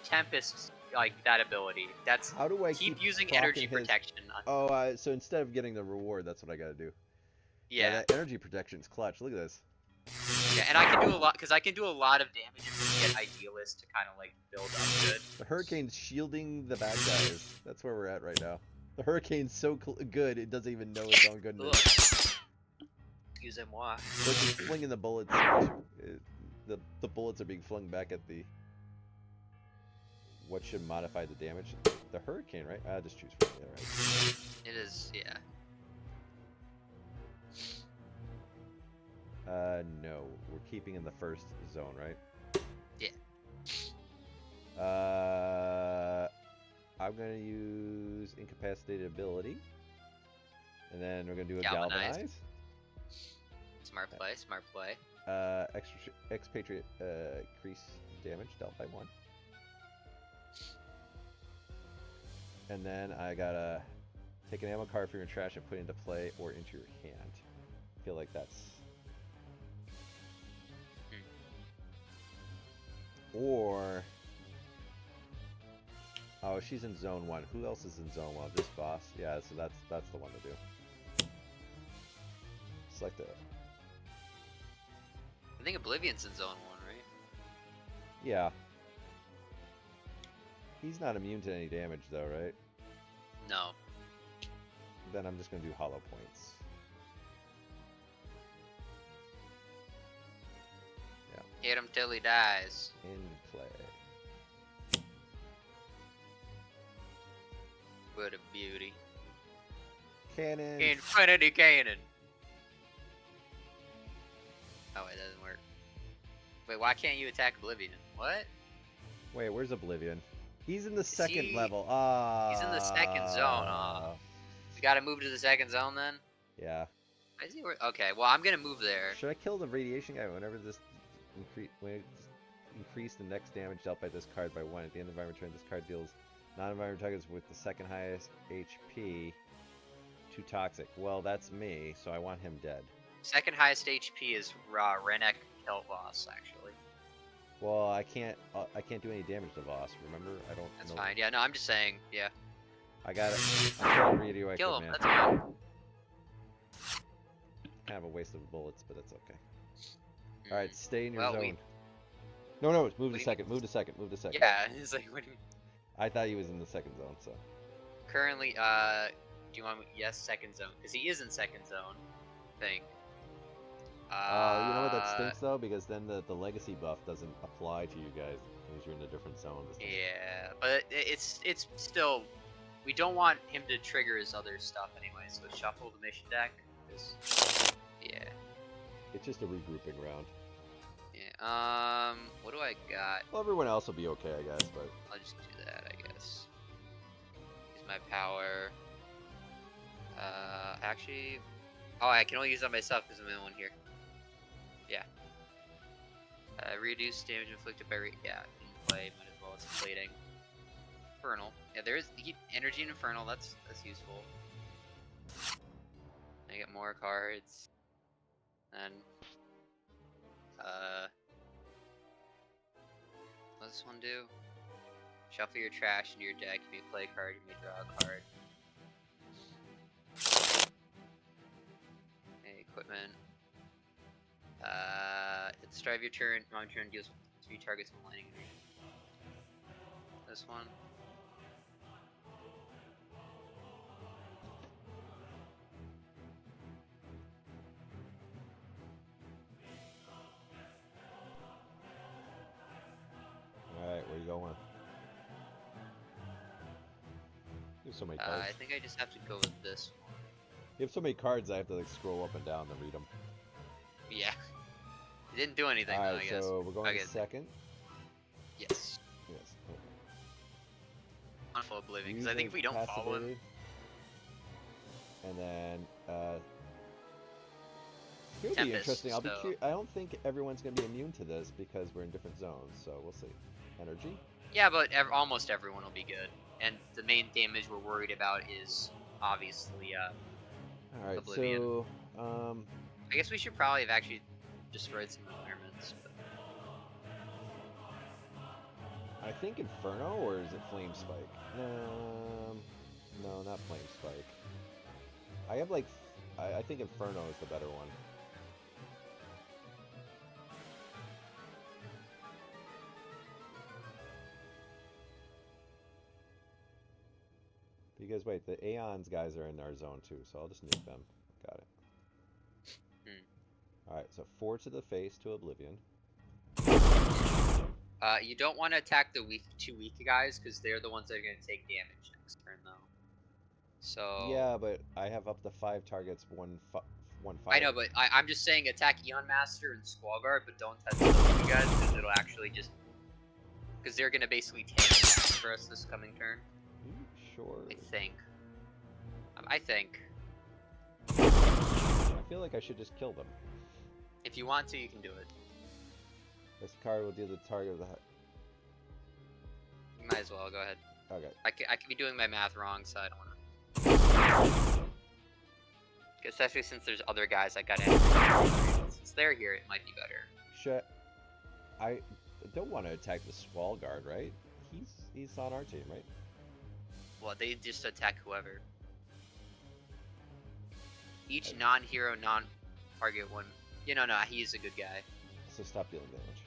Tempest like that ability. That's how do I keep using energy protection. Oh, so instead of getting the reward, that's what I gotta do. Yeah. That energy protection's clutch. Look at this. Yeah, and I can do a lot because I can do a lot of damage if we get Idealist to kind of like build up good. The Hurricane's shielding the bad guys. That's where we're at right now. The Hurricane's so good it doesn't even know its own goodness. Excusez-moi. So it's flinging the bullets. The bullets are being flung back at the. What should modify the damage? The Hurricane, right? Just choose from it, right? It is, yeah. No. We're keeping in the first zone, right? Yeah. I'm gonna use Incapacitated Ability. And then we're gonna do a Galvanize. Galvanize. Smart play, smart play. Expatriate, increase damage dealt by 1. And then I gotta take an ammo card from your trash and put it into play or into your hand. I feel like that's... Or... Oh, she's in zone 1. Who else is in zone 1? This boss. Yeah, so that's the one to do. Select it. I think Oblivion's in zone 1, right? Yeah. He's not immune to any damage though, right? No. Then I'm just gonna do hollow points. Yeah. Hit him till he dies. In play. What a beauty. Cannon. Infinity Cannon. Oh, it doesn't work. Wait, why can't you attack Oblivion? What? Wait, where's Oblivion? He's in the second level. He's in the second zone. We gotta move to the second zone then? Yeah. I see where. Okay, well, I'm gonna move there. Should I kill the radiation guy whenever this increase the next damage dealt by this card by 1? At the end of the environment turn, this card deals non-environment targets with the second highest HP to toxic. Well, that's me, so I want him dead. Second highest HP is Rennek Kel'Voss, actually. Well, I can't do any damage to Voss. Remember, I don't. That's fine. Yeah, no, I'm just saying. Yeah. I got it. I'm radioactive, Kill him. man. That's fine. Kind of a waste of bullets, but that's okay. All right, stay in your Well, zone. No, move to second. Move to second. Move to second. Yeah, he's like, what do you mean? I thought he was in the second zone, so. Currently, do you want me? Yes, second zone, because he is in second zone. I think. You know what, that stinks though, because then the legacy buff doesn't apply to you guys because you're in a different zone. Yeah, but it's still, we don't want him to trigger his other stuff anyway. So shuffle the mission deck. Yeah. It's just a regrouping round. Yeah. What do I got? Well, everyone else will be okay, I guess, but I'll just do that, I guess. Use my power. Actually, oh, I can only use that myself because I'm the only one here. Yeah. Reduce damage inflicted by yeah, in play, might as well as plating. Infernal. Yeah, there is energy and Infernal, that's useful. I get more cards. And what does this one do? Shuffle your trash into your deck, you may play a card, you may draw a card. Okay, equipment. At the start of your turn, on turn deals 3 targets with lightning energy. This one. Alright, where you going? You have so many cards. I think I just have to go with this one. You have so many cards I have to like scroll up and down to read them. Yeah. It didn't do anything though, I guess. So we're going to Okay. second. Yes. Yes. On full Oblivion, because I think if we don't follow him. And then it'll be Tempest, interesting. I don't think everyone's going to be immune to this because we're in different zones. So we'll see. Energy. Yeah, but almost everyone will be good. And the main damage we're worried about is obviously All right. Oblivion. So I guess we should probably have actually destroyed some environments. But... I think Inferno, or is it Flame Spike? No, not Flame Spike. I have like, I think Inferno is the better one. Because wait, the Aeons guys are in our zone too, so I'll just nuke them. Got it. Alright, so 4 to the face to Oblivion. You don't want to attack the two weak guys, because they're the ones that are going to take damage next turn, though. So... Yeah, but I have up to 5 targets, one fire. I know, but I'm just saying attack Eon Master and Squall Guard, but don't touch those two guys, because it'll actually just... Because they're going to basically tank damage for us this coming turn. Sure. I think. I feel like I should just kill them. If you want to, you can do it. This card will deal the target of the... You might as well, go ahead. Okay. I could be doing my math wrong, so I don't want to... Especially since there's other guys that got in. Since they're here, it might be better. I don't want to attack the Squall Guard, right? He's on our team, right? Well, they just attack whoever. Each non-hero, non-target one. You know, no, he's a good guy. So stop dealing damage.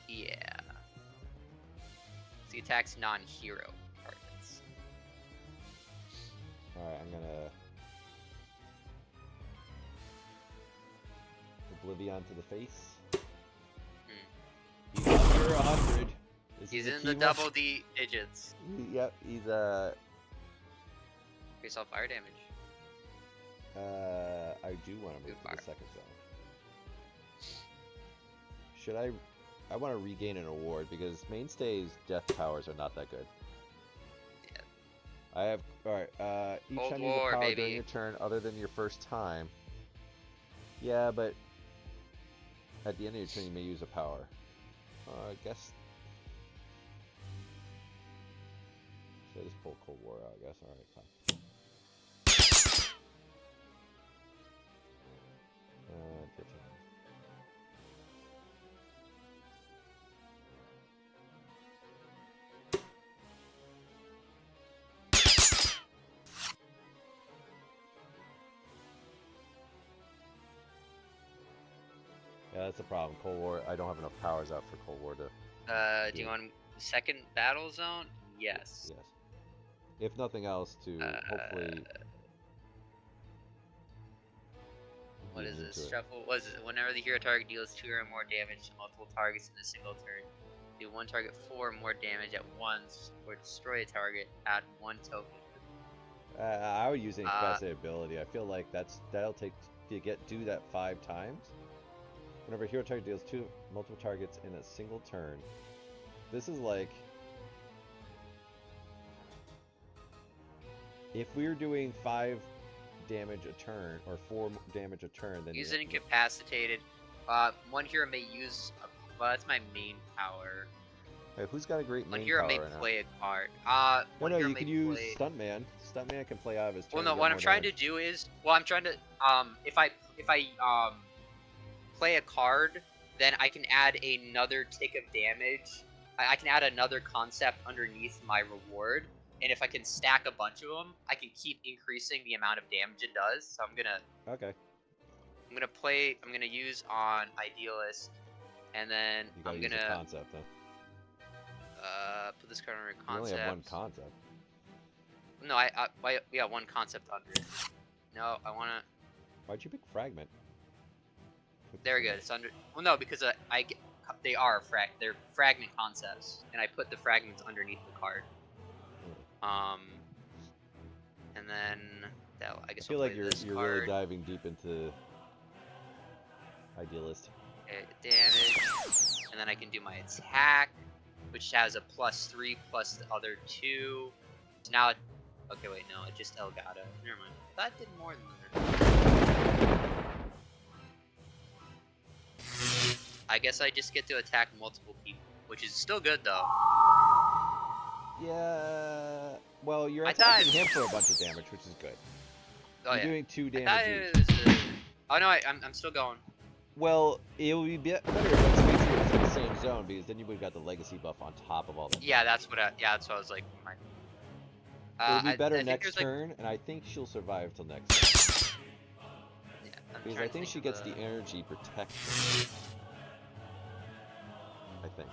Yeah. So he attacks non-hero targets. Alright, I'm gonna... Oblivion to the face. He's under 100. He's in the double D digits. Yep, he's Increase all fire damage. I do want to move to the second zone. Should I want to regain an award because Mainstay's death powers are not that good. Yeah. I have alright, each Cold time you use a power during your turn other than your first time. Yeah, but at the end of your turn you may use a power. I guess. So I just pull Cold War out, I guess. Alright, fine. Yeah, that's the problem. Cold War, I don't have enough powers out for Cold War to... Do you want second battle zone? Yes. Yes. If nothing else, to hopefully... What is this? Shuffle. What is it? Whenever the hero target deals 2 or more damage to multiple targets in a single turn, do one target 4 or more damage at once, or destroy a target, add 1 token. I would use incapacitated ability. I feel like that'll take do that 5 times. Whenever a hero target deals 2 multiple targets in a single turn. This is like if we were doing 5 damage a turn or 4 damage a turn, then use an incapacitated. One hero may use. Well, that's my main power. Hey, who's got a great main power? One hero may play a card. No, you can use Stuntman. Stuntman can play out of his turn. Well, no, what I'm trying to do is, I'm trying to if I play a card, then I can add another tick of damage. I can add another concept underneath my reward, and if I can stack a bunch of them, I can keep increasing the amount of damage it does. So I'm gonna. Okay. I'm gonna use on Idealist, and then I'm gonna. Use a concept, huh? Put this card under concept. You only have 1 concept. No, we got 1 concept under it. No, I wanna. Why'd you pick Fragment? There we go. It's under. Well, no, because they're fragment concepts, and I put the fragments underneath the card. And then I guess I feel like you're really diving deep into Idealist. Damage, and then I can do my attack, which has a +3 plus the other 2. So now, okay, wait, no, it just Elgato. Never mind. That did more than that. I guess I just get to attack multiple people, which is still good though. Yeah. Well, you're attacking him for a bunch of damage, which is good. Oh, you're doing 2 damage each. Oh no, I'm still going. Well, it would be better if Expatriate was in the same zone, because then you would have got the legacy buff on top of all that. Yeah, that's what I was like. It would be better next turn, and I think she'll survive till next turn. Yeah, because I think she gets the energy protection. I think.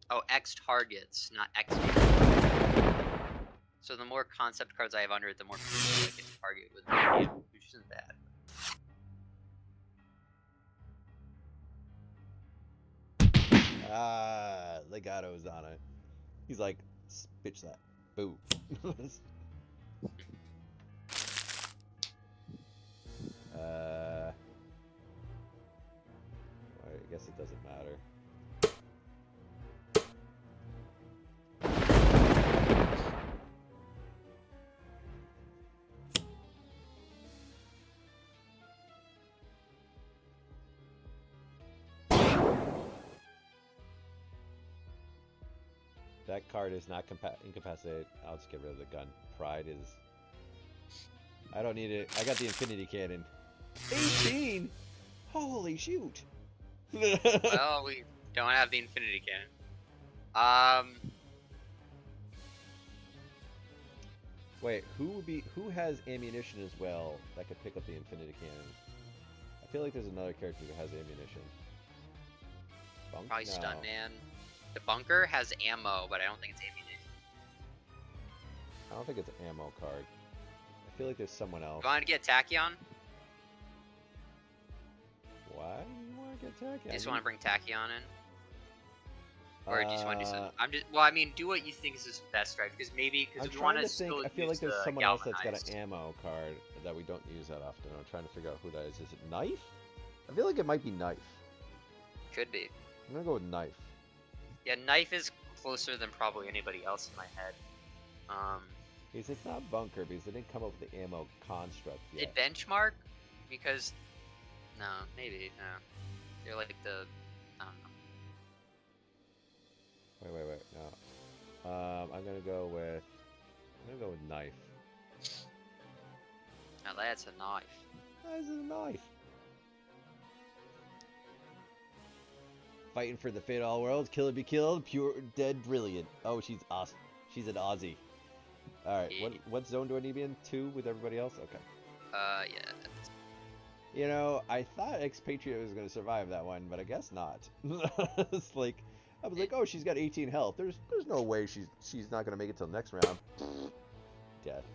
Oh, X targets, not X. So the more concept cards I have under it, the more people I can target with the game, which isn't bad. Legato's on it. He's like, bitch that. Boo. I guess it doesn't matter. That card is not incapacitated. I'll just get rid of the gun. Pride is... I don't need it. I got the Infinity Cannon. 18? Holy shoot. Well, we don't have the Infinity Cannon. Wait, who has ammunition as well that could pick up the Infinity Cannon? I feel like there's another character that has ammunition. Probably Stuntman. The bunker has ammo, but I don't think it's ammunition. I don't think it's an ammo card. I feel like there's someone else. You want to get Tachyon? Why do you want to get Tachyon? You just want to bring Tachyon in? Or do you just want to do something? Well, I mean, do what you think is his best, right? Because maybe, because if you want to still I feel like there's someone else that's got an ammo card that we don't use that often. I'm trying to figure out who that is. Is it Knife? I feel like it might be Knife. Could be. I'm gonna go with Knife. Yeah, Knife is closer than probably anybody else in my head. Because it's not Bunker, because they didn't come up with the ammo construct yet. Did Benchmark? Because... No, maybe, no. They're like the... I don't know. Wait, no. I'm gonna go with Knife. Now that's a knife. That's a knife. Fighting for the fate of all worlds, kill or be killed, pure, dead, brilliant. Oh, she's awesome. She's an Aussie. Alright, Yeah. what zone do I need to be in? 2 with everybody else? Okay. Yeah. You know, I thought Expatriate was going to survive that one, but I guess not. It's like, I was like, oh, she's got 18 health. There's no way she's not going to make it till next round. Death.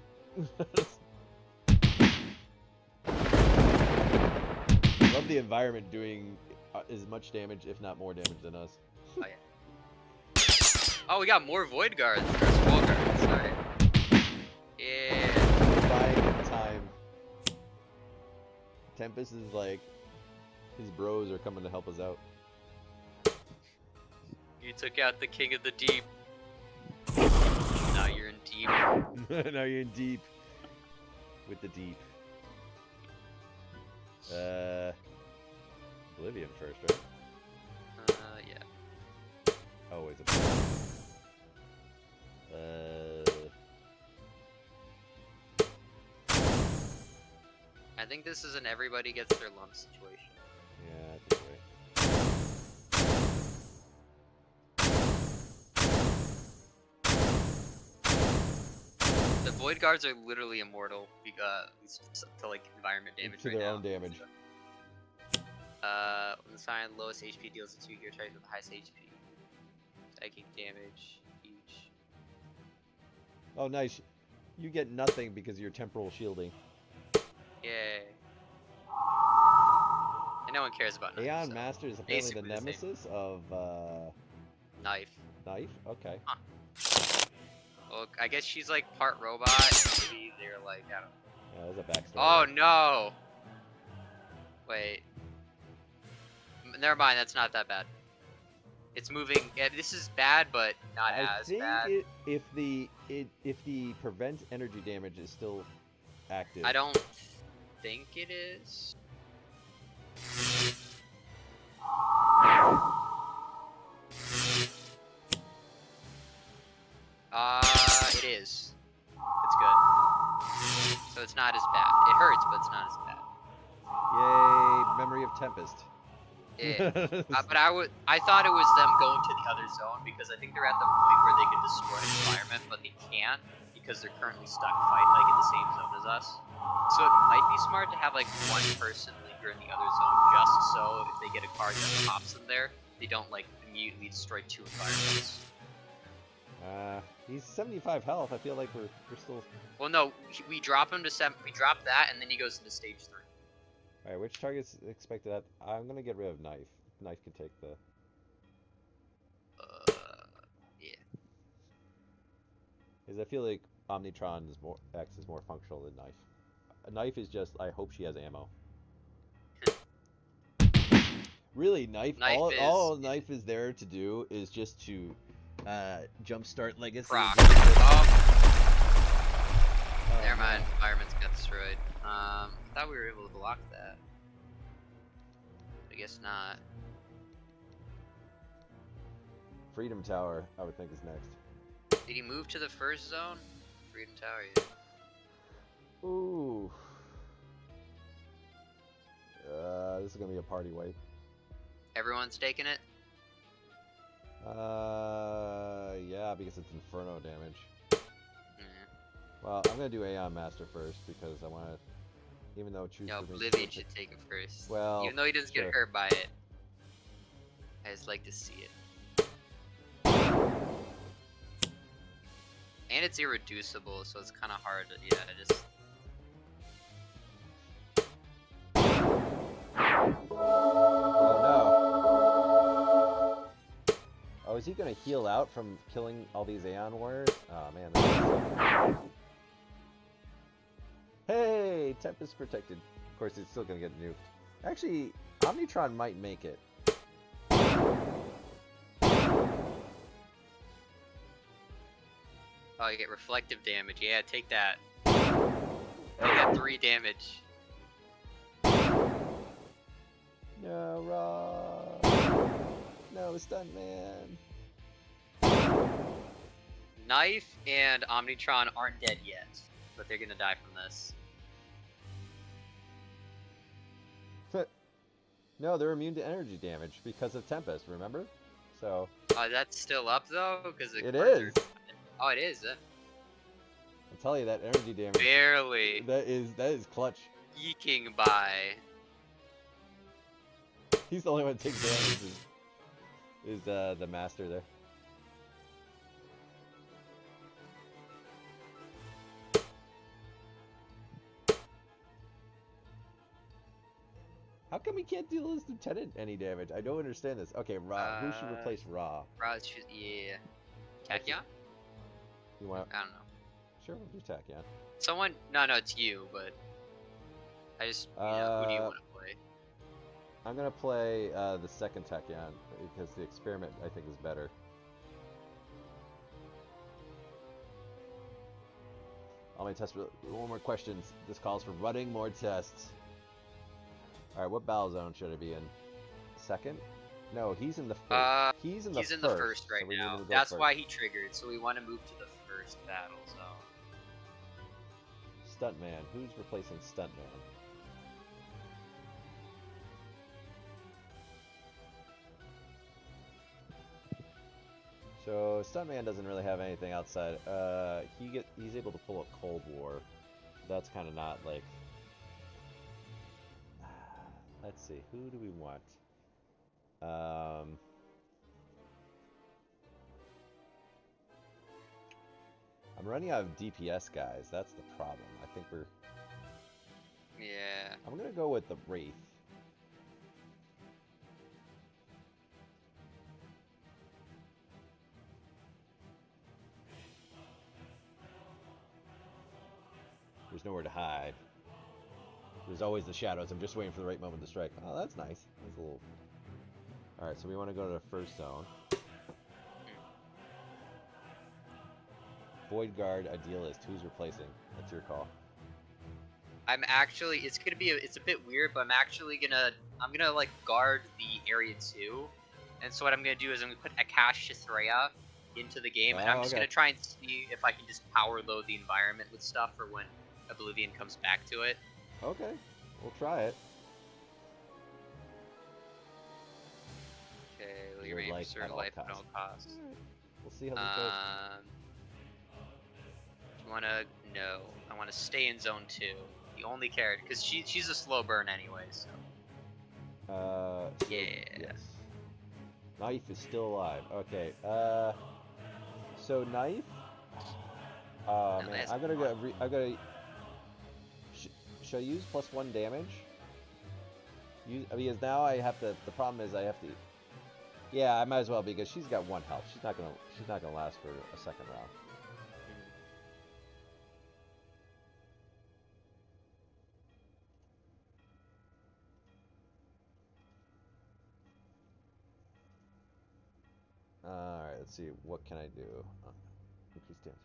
Love the environment doing as much damage, if not more damage than us. Oh, yeah. Oh, we got more Void Guards. Or Skull Guards, sorry. Yeah. We're buying in time. Tempest is like, his bros are coming to help us out. You took out the King of the Deep. Now you're in deep. Now you're in deep. With the deep. Oblivion first, right? Yeah. Always a I think this is an everybody gets their lump situation. Yeah, I think The Void Guards are literally immortal to like environment damage to right their now. own damage. When the sign lowest HP deals to 2 gear charges with the highest HP. Taking damage each. Oh, nice. You get nothing because you're temporal shielding. Yay. no one cares about knife. Aeon so Master is apparently the basically the same. nemesis of Knife. Knife? Okay. Huh. Well, I guess she's like part robot. Maybe they're like, I don't know. Yeah, there's a backstory. Oh there. no! Wait. Never mind, that's not that bad. It's moving. Yeah, this is bad, but not as bad. I think if the prevent energy damage is still active. I don't think it is. It is. It's good. So it's not as bad. It hurts, but it's not as bad. Yay! Memory of Tempest. Yeah. But I thought it was them going to the other zone because I think they're at the point where they can destroy the environment, but they can't because they're currently stuck fighting like in the same zone as us. So it might be smart to have like one person linger in the other zone just so if they get a card that pops them there, they don't like immediately destroy 2 environments. He's 75 health. I feel like we're still. Well, no, we drop him to 7. We drop that, and then he goes into stage 3. All right, which target's expected at? I'm gonna get rid of Knife. Knife can take the. Yeah. Because I feel like Omnitron is acts as more functional than Knife. A Knife is just. I hope she has ammo. Really, Knife all Knife is there to do is just to jumpstart Legacy. Never mind, environments got destroyed. I thought we were able to block that. I guess not. Freedom Tower, I would think, is next. Did he move to the first zone? Freedom Tower, yeah. Ooh. This is gonna be a party wipe. Everyone's taking it? Yeah, because it's Inferno damage. Mm. Well, I'm gonna do Aeon Master first because I want to, even though choose. No, Oblivion should take it first. Well, even though he doesn't get hurt by it, I just like to see it. And it's irreducible, so it's kind of hard to, just... Oh no. Oh, is he gonna heal out from killing all these Aeon Warriors? Oh man. Hey, Tempest protected. Of course, it's still gonna get nuked. Actually, Omnitron might make it. Oh, you get reflective damage. Yeah, take that. You got 3 damage. No, Raw. No, Stuntman. Knife and Omnitron aren't dead yet, but they're gonna die from this. No, they're immune to energy damage because of Tempest, remember? So. That's still up though, because it is. Oh, it is. I'll tell you that energy damage. Barely. That is clutch. Eking by. He's the only one that takes damage. Is the master there? How come we can't deal this lieutenant any damage? I don't understand this. Okay, Ra. Who should replace Ra? Ra should, yeah. Tachyon? You want? I don't know. Sure, we'll do Tachyon. Someone? No, it's you. But I just, who do you want to play? I'm gonna play the second Tachyon because the experiment I think is better. All my tests. One more questions. This calls for running more tests. All right, what battle zone should I be in? Second? No, he's in the first. He's in the first right now. That's why he triggered. So we want to move to the first battle zone. Stuntman. Who's replacing Stuntman? So Stuntman doesn't really have anything outside. He's able to pull up Cold War. That's kind of not like. Let's see, who do we want? I'm running out of DPS guys. That's the problem. I think we're. Yeah. I'm gonna go with the Wraith. There's nowhere to hide. There's always the shadows. I'm just waiting for the right moment to strike. Oh, that's nice. That's a little... Alright, so we want to go to the first zone. Void Guard, Idealist. Who's replacing? That's your call. I'm actually, it's a bit weird, but I'm gonna like guard the area too. And so what I'm gonna do is I'm gonna put Akash Shithreya into the game, and I'm just gonna try and see if I can just power load the environment with stuff for when Oblivion comes back to it. Okay, we'll try it. Okay, your life at all costs. Right. We'll see how this goes. Do you wanna? No, I wanna stay in zone 2. The only character, because she's a slow burn anyway. So. Yeah. Yes. Knife is still alive. Okay. So Knife. Oh man, I'm gonna go. Should I use +1 damage? Because now I have to. The problem is I have to. Yeah, I might as well because she's got 1 health. She's not gonna last for a second round. Alright, let's see. What can I do? Increase damage.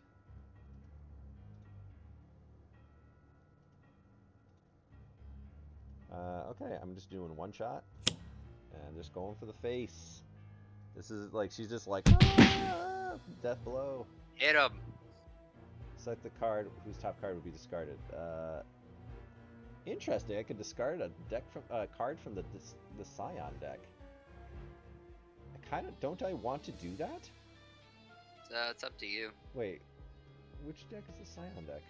Okay, I'm just doing 1 shot. And just going for the face. This is like, she's just like, ah, death blow. Hit him. Select the card whose top card would be discarded. Interesting. I could discard a card from the Scion deck. Don't I want to do that? It's up to you. Wait, which deck is the Scion deck?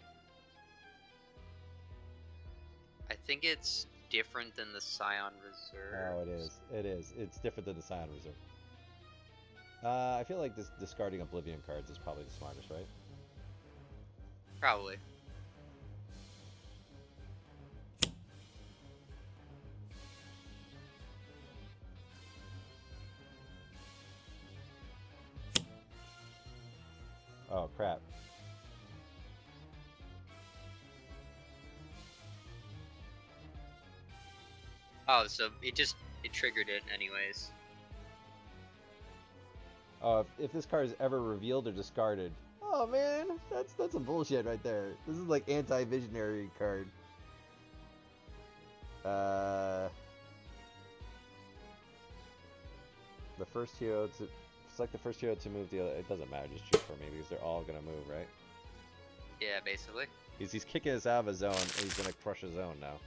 I think it's different than the Scion Reserve. Oh, it is. It is. It's different than the Scion Reserve. I feel like discarding Oblivion cards is probably the smartest, right? Probably. Oh, crap. Oh, so it triggered it anyways. Oh, if this card is ever revealed or discarded. Oh man, that's some bullshit right there. This is like anti-visionary card. The first hero to select the first hero to move the other. It doesn't matter, just choose for me because they're all gonna move, right? Yeah, basically. He's kicking us out of a zone, and he's gonna crush a zone now.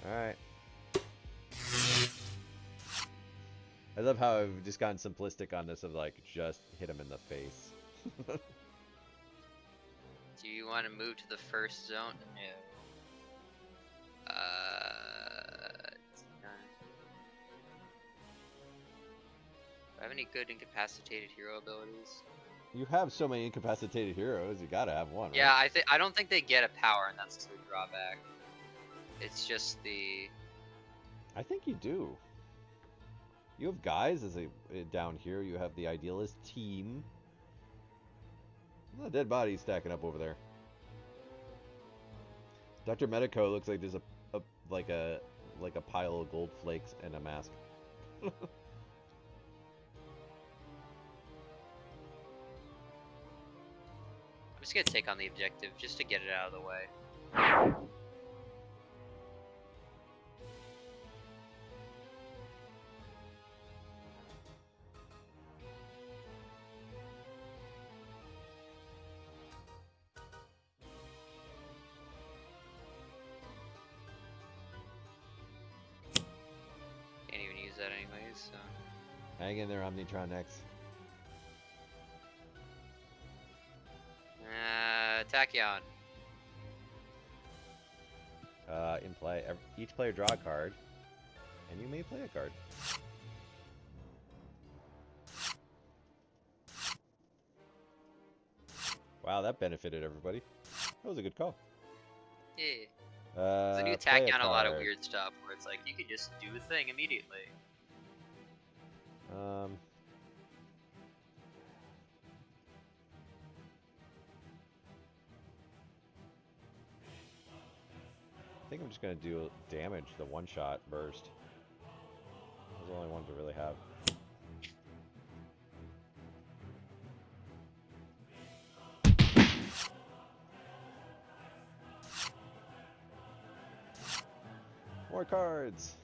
Alright. I love how I've just gotten simplistic on this of like, just hit him in the face. Do you want to move to the first zone? No. Do I have any good incapacitated hero abilities? You have so many incapacitated heroes, you gotta have one, right? Yeah, I don't think they get a power, and that's the drawback. It's just the... I think you do. You have guys as down here. You have the Idealist team. The dead bodies stacking up over there. Dr. Medico looks like there's a pile of gold flakes and a mask. I'm just gonna take on the objective just to get it out of the way. Can't even use that anyways, so... Hang in there, Omnitron X. Tachyon. In play, each player draw a card, and you may play a card. Wow, that benefited everybody. That was a good call. Yeah. There's a new Tachyon, a lot of weird stuff where it's like you can just do a thing immediately. I think I'm just gonna do damage, the one-shot burst. Those are the only ones to really have. More cards!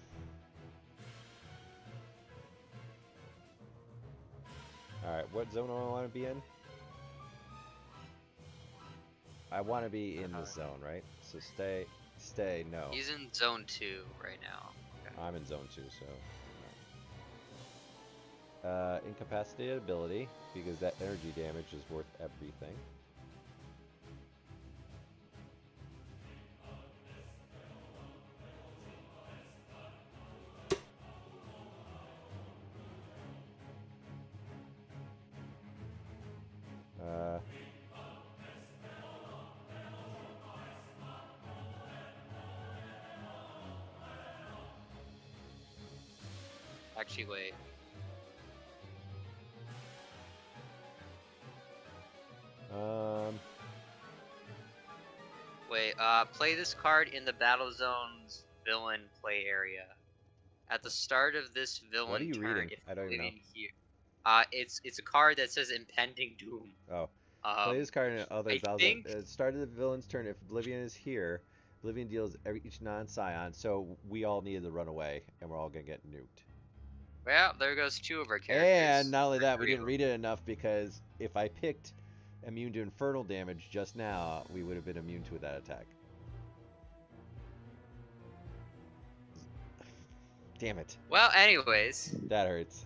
Alright, what zone do I want to be in? I want to be in the zone, right? So stay, no. He's in zone 2 right now. Okay. I'm in zone 2, so... incapacitated ability, because that energy damage is worth everything. Actually, wait. Wait, play this card in the battle zone's villain play area. At the start of this villain what are you turn, reading? if I don't even know. Here, it's a card that says Impending Doom. Oh. Play this card in other battle zone. At the start of the villain's turn, if Oblivion is here, Oblivion deals each non-Scion, so we all needed to run away, and we're all gonna get nuked. Well, there goes 2 of our characters. And not only that, we didn't read it enough, because if I picked immune to infernal damage just now, we would have been immune to that attack. Damn it. Well, anyways. That hurts.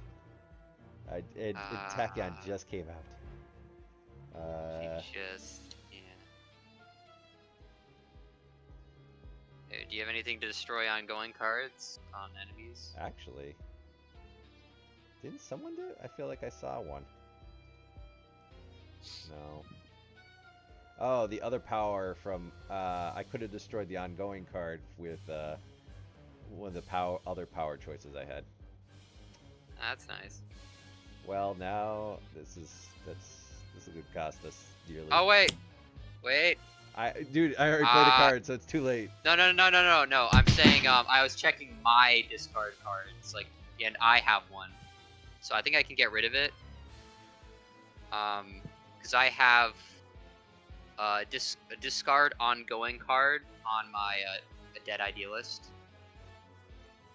Tachyon just came out. Hey, do you have anything to destroy ongoing cards on enemies? Actually, didn't someone do it? I feel like I saw one. No. Oh, the other power from I could have destroyed the ongoing card with one of the other power choices I had. That's nice. Well, now this would cost us dearly. Oh wait. Dude, I already played a card, so it's too late. No. I'm saying I was checking my discard cards, and I have one, so I think I can get rid of it. Because I have a discard ongoing card on my a Dead Idealist.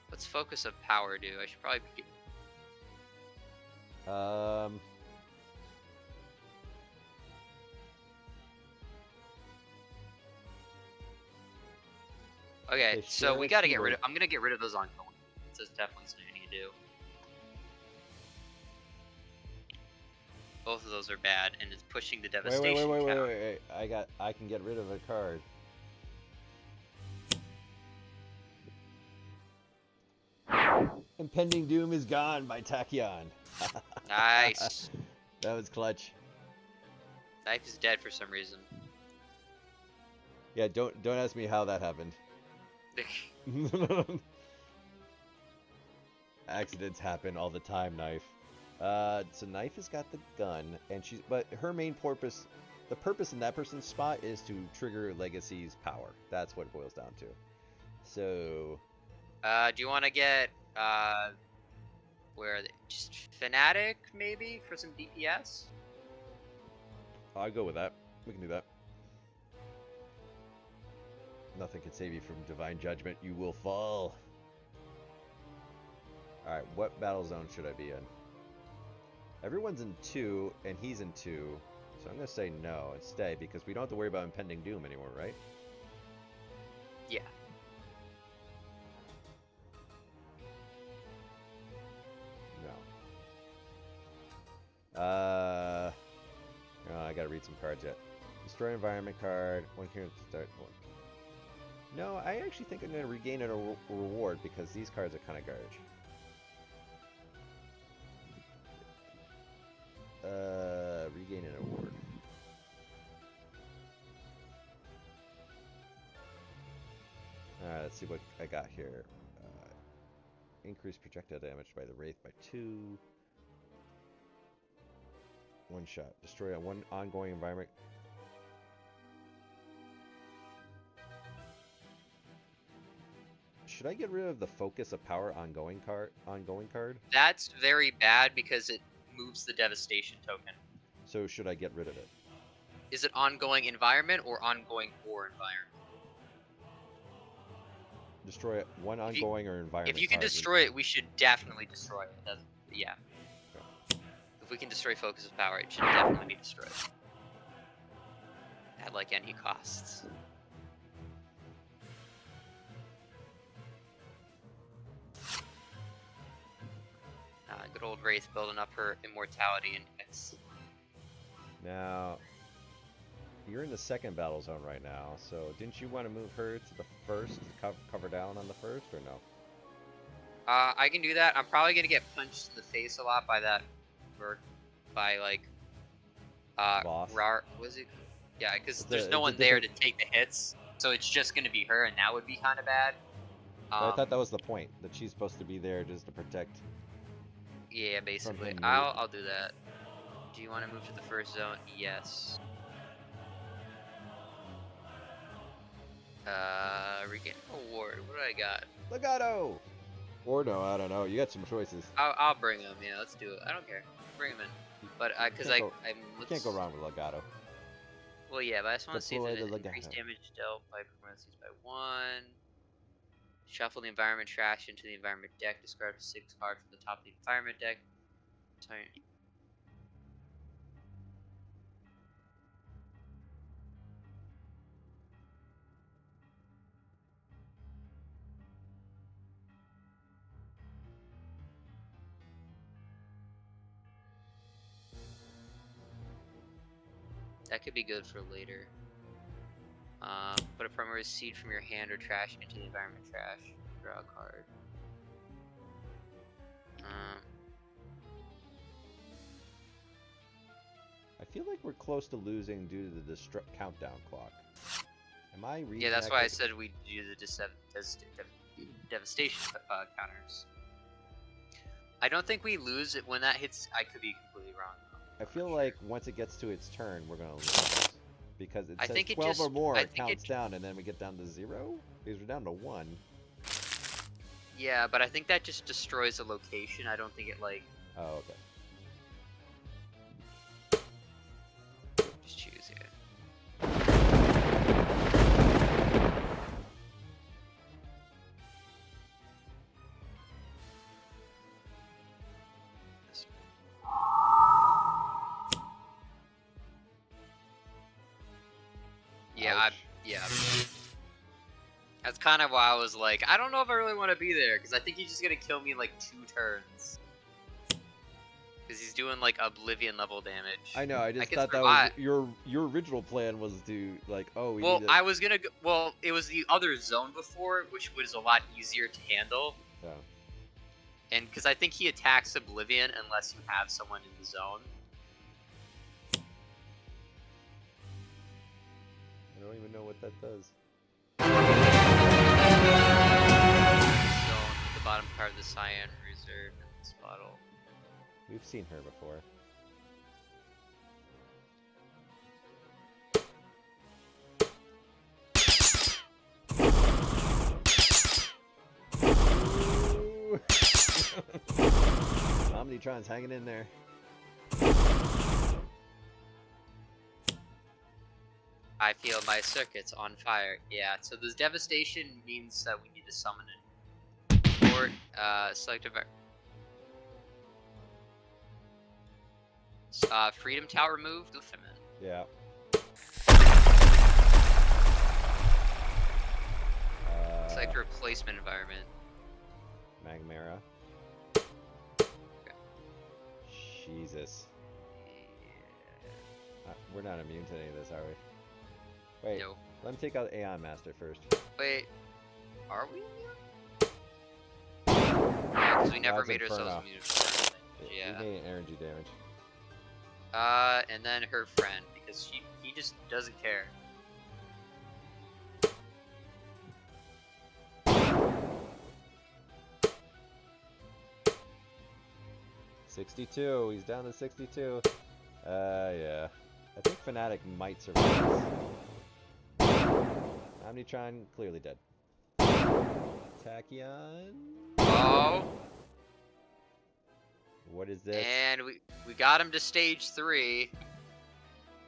What's Focus of Power do? I should probably pick it. Okay, so we gotta get rid of. I'm gonna get rid of those ongoing. It's definitely something I need to do. Both of those are bad, and it's pushing the devastation. Wait. I can get rid of a card. Impending Doom is gone by Tachyon. Nice. That was clutch. Knife is dead for some reason. Yeah, don't ask me how that happened. Accidents happen all the time, Knife. So Knife has got the gun, and but her main purpose, the purpose in that person's spot is to trigger Legacy's power. That's what it boils down to. So, do you want to get where are they? Just Fanatic maybe for some DPS? I'll go with that. We can do that. Nothing can save you from divine judgment. You will fall. Alright, what battle zone should I be in? Everyone's in 2, and he's in 2. So I'm going to say no and stay, because we don't have to worry about impending doom anymore, right? Yeah. No. Oh, I got to read some cards yet. Destroy environment card. One here to start one. No, I actually think I'm going to regain a reward, because these cards are kind of garbage. Regain an award. Alright, let's see what I got here. increase projectile damage by the Wraith by 2. One shot. Destroy a one ongoing environment. Should I get rid of the focus of power ongoing card? That's very bad because it moves the devastation token. So should I get rid of it? Is it ongoing environment or ongoing or environment? Destroy one ongoing or environment. If you can destroy it, we should definitely destroy it. Yeah. Okay. If we can destroy focus of power, it should definitely be destroyed. At like any costs. Good old Wraith building up her immortality index. Now, you're in the second battle zone right now, so didn't you want to move her to the first to cover down on the first, or no? I can do that. I'm probably gonna get punched in the face a lot by that, or by like, Boss. Was it? Yeah, because there's no one there to take the hits, so it's just gonna be her, and that would be kind of bad. I thought that was the point, that she's supposed to be there just to protect. Yeah, basically. I'll do that. Do you want to move to the first zone? Yes. Regain award. What do I got? Legato! Or no, I don't know. You got some choices. I'll bring him. Yeah, let's do it. I don't care. Bring him in. But because you can't go wrong with Legato. Well, yeah, but I just want to see if it increased damage dealt by parentheses by 1. Shuffle the environment trash into the environment deck. Discard 6 cards from the top of the environment deck. Sorry. That could be good for later. Put a primary seed from your hand or trash into the environment trash. Draw a card. I feel like we're close to losing due to the countdown clock. Am I reading? Yeah, that's why I said we do the devastation counters. I don't think we lose it when that hits. I could be completely wrong. I feel like once it gets to its turn, we're gonna lose because it says 12 or more. It counts down, and then we get down to 0 because we're down to 1. Yeah, but I think that just destroys a location. I don't think it like. Oh, okay. Just choose it. Yeah. That's kind of why I was like, I don't know if I really want to be there, because I think he's just gonna kill me in like 2 turns. Because he's doing like Oblivion level damage. I know. I just thought that was your original plan was to like, oh. I was gonna go, well, it was the other zone before, which was a lot easier to handle. Yeah. And because I think he attacks Oblivion unless you have someone in the zone. I don't even know what that does. Zone, the bottom part of the cyan reserve in this bottle. We've seen her before. Omnitron's hanging in there. I feel my circuits on fire. Yeah, so this devastation means that we need to summon it. Or select a Freedom Tower removed. Good for him. Yeah. Select a replacement environment. Magmara. Okay. Jesus. Yeah. We're not immune to any of this, are we? Wait, no. Let me take out Aeon Master first. Wait, are we? Yeah, because we never made ourselves immune to yeah. We made energy damage. And then her friend, because he just doesn't care. 62. He's down to 62. Yeah. I think Fnatic might survive this. Omnitron, clearly dead. Tachyon. Oh. What is this? And we got him to stage 3.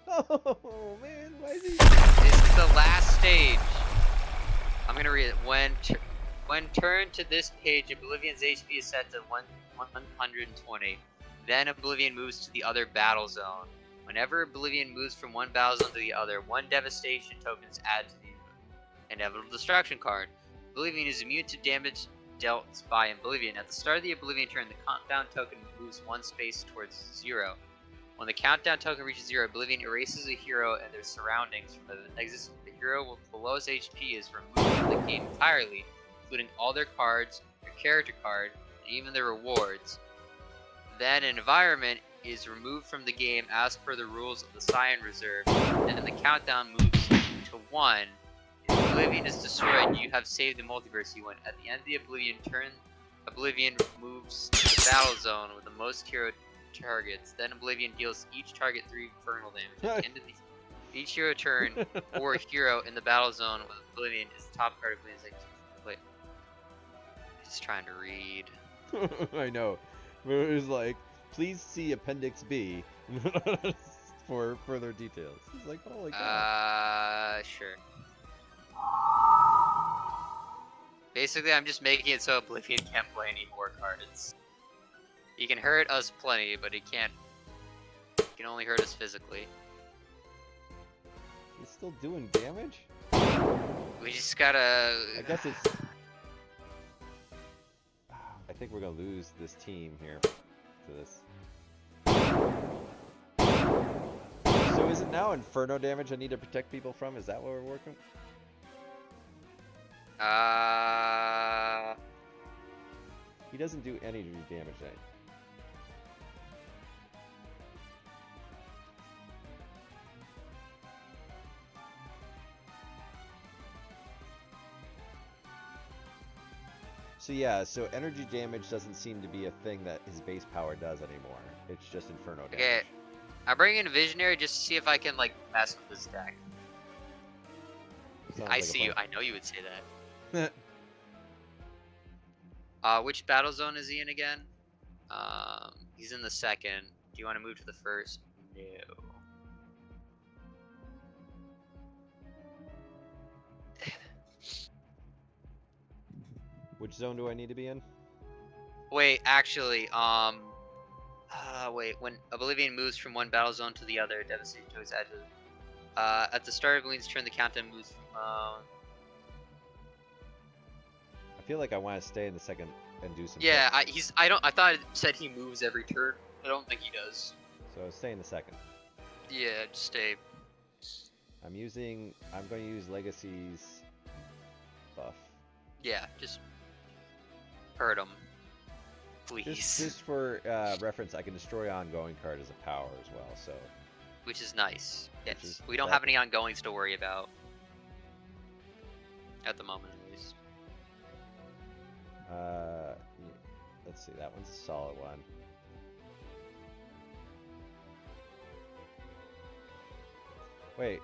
Oh, man. Why is he... This is the last stage. I'm going to read it. When turned to this page, Oblivion's HP is set to 120. Then Oblivion moves to the other battle zone. Whenever Oblivion moves from one battle zone to the other, 1 devastation token is added to the inevitable destruction card. Oblivion is immune to damage dealt by Oblivion. At the start of the Oblivion turn, the countdown token moves 1 space towards 0. When the countdown token reaches 0, Oblivion erases a hero and their surroundings from the existence. The hero with the lowest HP is removed from the game entirely, including all their cards, their character card, and even their rewards. Then an environment is removed from the game as per the rules of the Scion Reserve, and then the countdown moves to 1. If Oblivion is destroyed, you have saved the multiverse you win. At the end of the Oblivion turn, Oblivion moves to the battle zone with the most hero targets. Then Oblivion deals each target 3 infernal damage. At the end of each hero turn or hero in the battle zone with Oblivion is the top card of Oblivion's. Wait. Just trying to read. I know. It was like, please see Appendix B for further details. It's like, holy cow. Sure. Basically, I'm just making it so Oblivion can't play any more cards. He can hurt us plenty, but he can't. He can only hurt us physically. He's still doing damage? We just gotta. I guess it's. I think we're gonna lose this team here to this. So is it now Inferno damage I need to protect people from? Is that what we're working? He doesn't do any damage, right? So yeah, so energy damage doesn't seem to be a thing that his base power does anymore. It's just Inferno damage. Okay, I'm bringing in Visionary just to see if I can like mess with this deck. Sounds I like a see you. fun- I know you would say that. Which battle zone is he in again? He's in the 2nd. Do you want to move to the 1st? No. Which zone do I need to be in? Wait, actually, wait. When Oblivion moves from one battle zone to the other, devastating tokens added. At the start of Oblivion's turn, the countdown moves from. I feel like I want to stay in the 2nd and do some. Yeah, things. I thought it said he moves every turn. I don't think he does. So stay in the 2nd. Yeah, just stay. I'm going to use Legacy's buff. Yeah, just hurt him, please. Just for reference, I can destroy ongoing card as a power as well. So. Which is nice. Yes, we don't that- have any ongoings to worry about at the moment, at least. Let's see. That one's a solid one. Wait.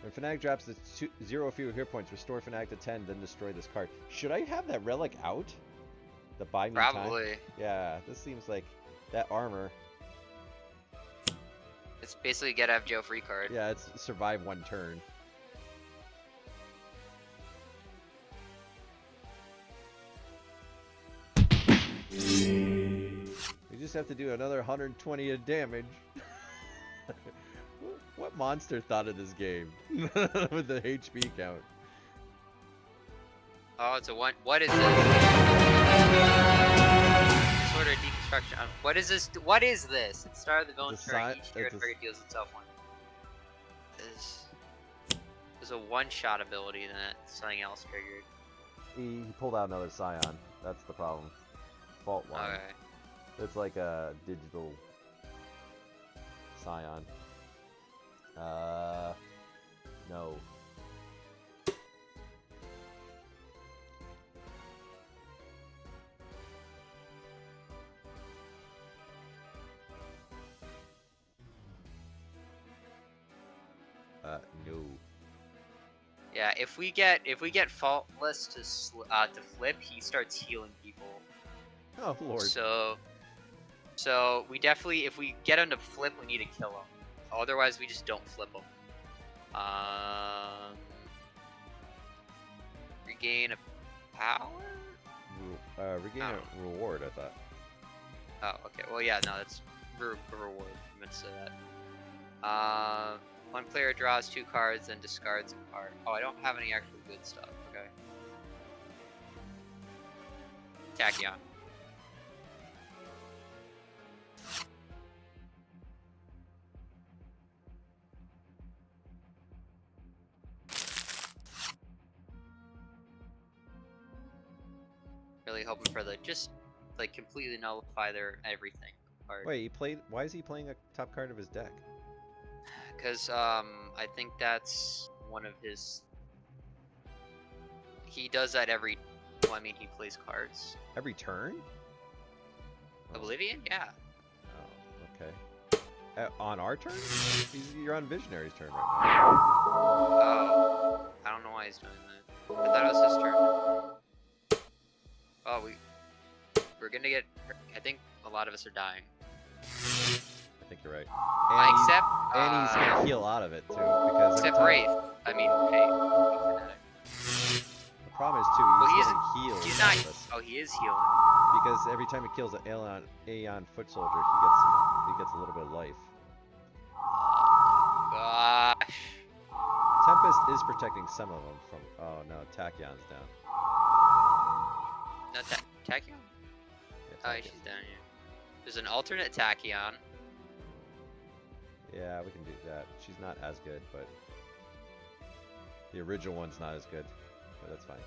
When Fnatic drops the 0 or fewer hit points, restore Fnatic to 10, then destroy this card. Should I have that relic out? The buy me Probably. time? Yeah, this seems like that armor. It's basically get out of jail free card. Yeah, it's survive 1 turn. We just have to do another 120 of damage. What monster thought of this game with the HP count? Oh, it's a 1. What is this? Disorder deconstruction. What is this? What is this? At the start of the villain turn, each hero target deals itself 1. There's a 1-shot ability, then something else triggered. He pulled out another Scion. That's the problem. Fault line. Okay. It's like a digital Scion. No. Yeah, if we get Faultless to flip, he starts healing people. Oh lord. So we definitely, if we get him to flip, we need to kill him. Otherwise, we just don't flip him. Regain a power? Regain a reward, I thought. Oh, okay. Well, yeah, no, that's reward. I meant to say that. One player draws 2 cards and discards a card. Oh, I don't have any actual good stuff. Okay. Tachyon. Really hoping for the just like completely nullify their everything card. Wait, why is he playing a top card of his deck? Because I think that's one of his. He does that every. Well, I mean, he plays cards. Every turn? Oblivion, yeah. Oh, okay. On our turn? You're on Visionary's turn right now. Oh, I don't know why he's doing that. I thought it was his turn. Oh, we're gonna get. I think a lot of us are dying. I think you're right. And he's gonna heal out of it too, because except Wraith. I mean, hey. The problem is too, he's getting healed. He's not. Oh, he is healing. Because every time he kills an Aeon foot soldier, he gets a little bit of life. Gosh. Tempest is protecting some of them from. Oh no, Tachyon's down. No, Tachyon? Yeah, Oh, she's down here. There's an alternate Tachyon. Yeah, we can do that. She's not as good, but the original one's not as good, but that's fine.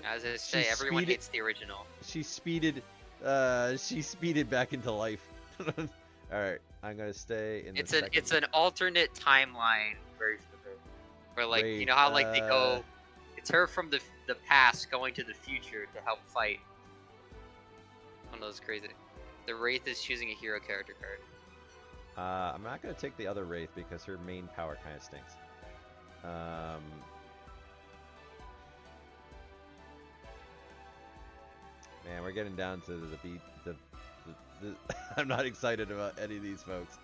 As I say, everyone hates the original. She speeded back into life. All right, I'm gonna stay in. It's an alternate timeline version of it, where like you know how like they go. It's her from the past going to the future to help fight. One of those crazy. The Wraith is choosing a hero character card. I'm not gonna take the other Wraith because her main power kind of stinks. Man, we're getting down to the I'm not excited about any of these folks.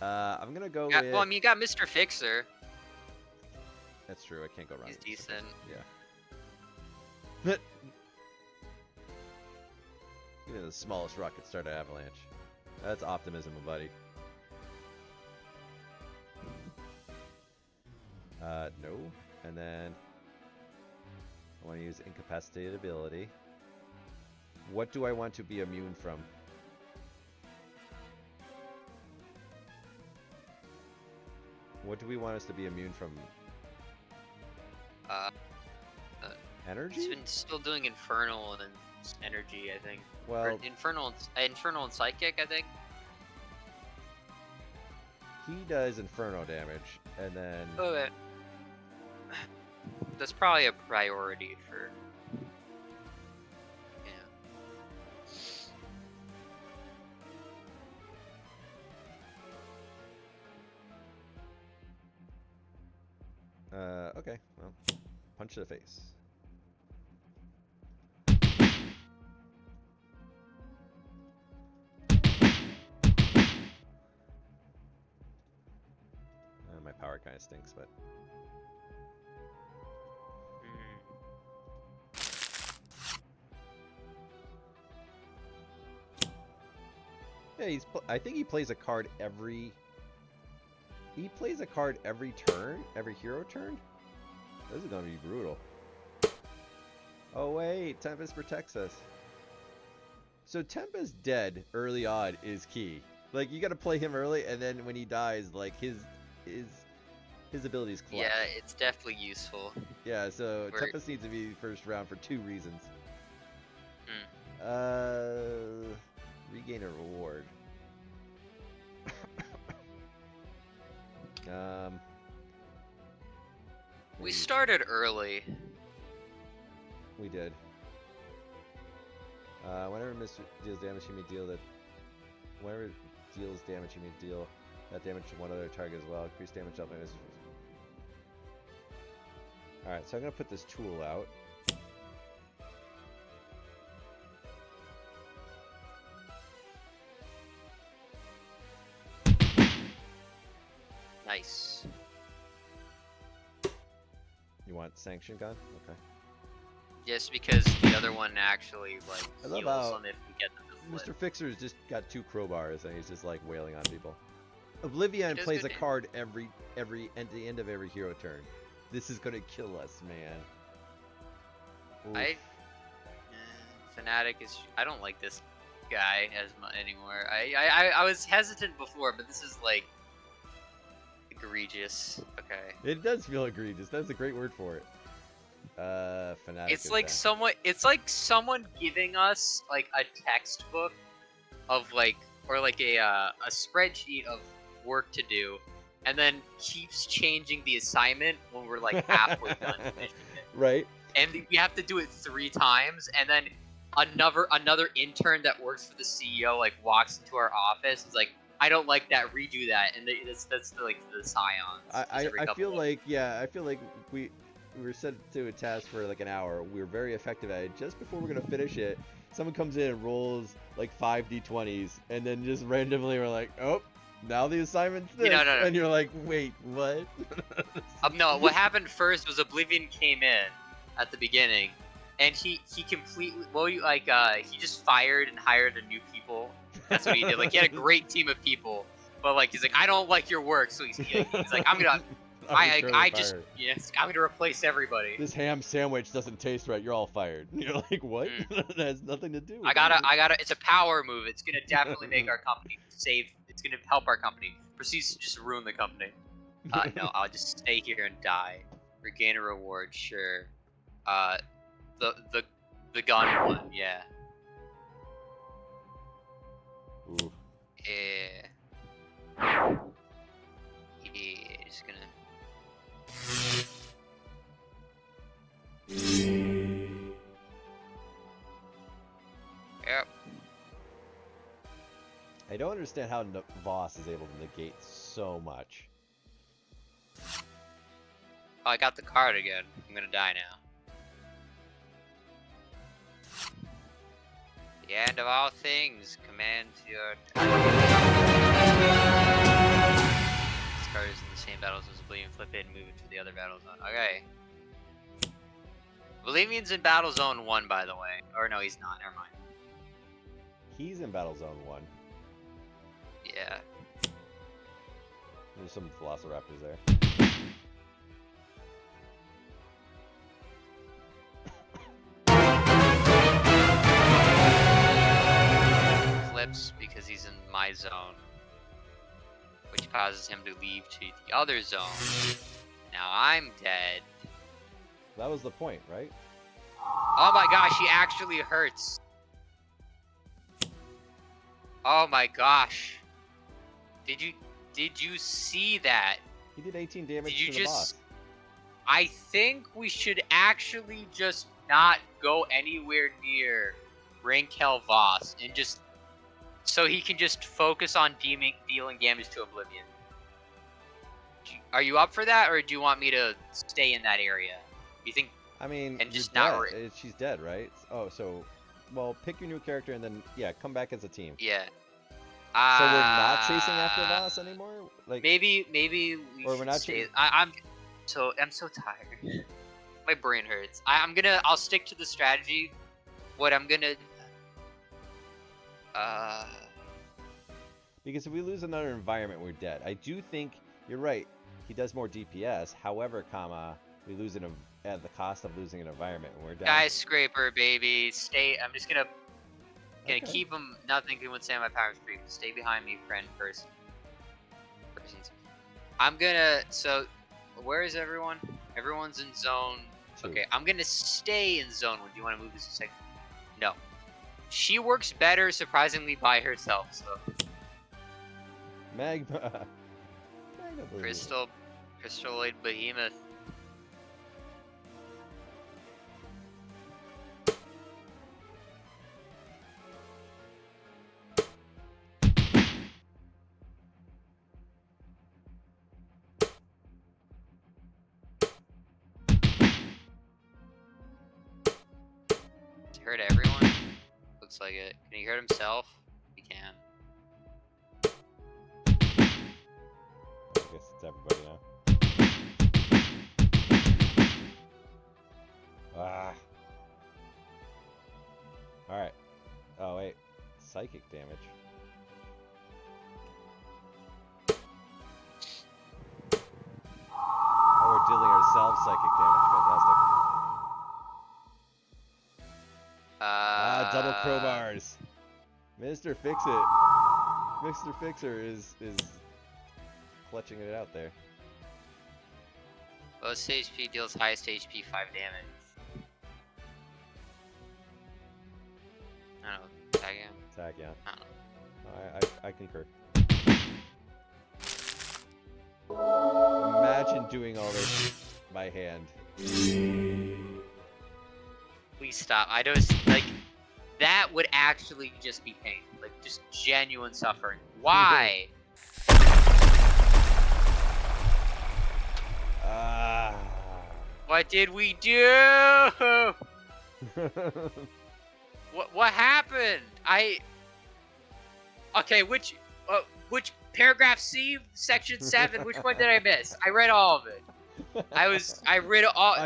I'm gonna go with. Well, I mean, you got Mr. Fixer. That's true. I can't go wrong. He's decent. Yeah. Even the smallest rock could start an avalanche. That's optimism, buddy. No. And then I want to use incapacitated ability. What do I want to be immune from? What do we want us to be immune from? Energy? He's been still doing Infernal and Energy, I think. Well, or Infernal and Psychic, I think. He does Inferno damage, and then. Okay. That's probably a priority for. Okay, well, punch to the face. My power kind of stinks, but. Yeah, I think he plays a card every. He plays a card every turn, every hero turn. This is gonna be brutal. Oh wait, Tempest protects us. So Tempest dead early on is key. Like you gotta play him early, and then when he dies, like his abilities collapse. Yeah, it's definitely useful. Yeah, so Tempest needs to be first round for 2 reasons. Regain a reward. We started early. We did. Whenever Mr. deals damage, you may deal that. Whenever it deals damage, you may deal that damage to one other target as well. Increase damage up. Alright, so I'm going to put this tool out. Nice. You want sanction gun? Okay. Just because the other one actually like I love heals how them if we get them to flip. Mr. Fixer's just got 2 crowbars and he's just like wailing on people. Oblivion It plays a good. card at the end of every hero turn. This is gonna kill us, man. Oof. Fnatic is. I don't like this guy as much anymore. I was hesitant before, but this is like egregious. Okay. It does feel egregious. That's a great word for it. Fnatic. It's like someone giving us like a textbook of like or like a spreadsheet of work to do, and then keeps changing the assignment when we're like halfway done finishing it. Right. And we have to do it 3 times, and then another intern that works for the CEO like walks into our office and is like, I don't like that, redo that, and that's like the scions. I feel like we were sent to a task for like an hour. We were very effective at it. Just before we're gonna finish it, someone comes in and rolls like 5 d20s, and then just randomly we're like, oh, now the assignment's this, No. and you're like, wait, what? No, what happened first was Oblivion came in at the beginning, and he completely he just fired and hired a new people. That's what he did. Like he had a great team of people, but like he's like, I don't like your work, so he's like, I'm gonna. I'm gonna replace everybody. This ham sandwich doesn't taste right. You're all fired. You're like, what? That has nothing to do with it. It's a power move. It's gonna definitely make our company save. It's gonna help our company. Proceeds to just ruin the company. No, I'll just stay here and die. Regain a reward, sure. The gun one, yeah. Ooh. Yeah, just gonna. Yep. I don't understand how Voss is able to negate so much. Oh, I got the card again. I'm gonna die now. The end of all things. Command your. This card is in the same battles as Oblivion. Flip it and move it to the other battle zone. Okay. Oblivion's in battle zone 1, by the way. Or no, he's not. Never mind. He's in Battle Zone 1. Yeah. There's some Velociraptors there. Flips because he's in my zone, which causes him to leave to the other zone. Now I'm dead. That was the point, right? Oh my gosh, he actually hurts. Oh my gosh. Did you see that? He did 18 damage Did you to the boss. I think we should actually just not go anywhere near Rankel Voss and just so he can just focus on dealing damage to Oblivion. Are you up for that, or do you want me to stay in that area? You think? I mean, and just not. She's dead, right? Oh, so, well, pick your new character and then come back as a team. Yeah. So we're not chasing after Voss anymore. Like maybe we or we're not stay. I'm so tired. My brain hurts. I'll stick to the strategy. What I'm gonna. Because if we lose another environment, we're dead. I do think you're right. He does more DPS. However, we lose at the cost of losing an environment, and we're down. Skyscraper, baby. Stay. I'm just gonna keep him. Not thinking when saying my power creep. Stay behind me, friend. Persons. I'm gonna. So, where is everyone? Everyone's in zone. 2. Okay, I'm gonna stay in zone 1. Do you want to move this a second? No. She works better, surprisingly, by herself. So. Magma. Crystalloid Behemoth. hurt everyone? Looks like it. Can he hurt himself? He can. I guess it's everybody now. Ah. Alright. Oh, wait. Psychic damage. Oh, we're dealing ourselves psychic damage. Fantastic. Double crowbars. Mr. Fix-It. Mr. Fixer is clutching it out there. Lowest HP deals highest HP 5 damage. I don't know. Tag him. Tag, yeah. I don't know. I concur. Imagine doing all this by hand. Please stop. I don't like. That would actually just be pain. Like, just genuine suffering. Why? What did we do? What happened? Okay, which paragraph C, section 7? Which one did I miss? I read all of it. I read all.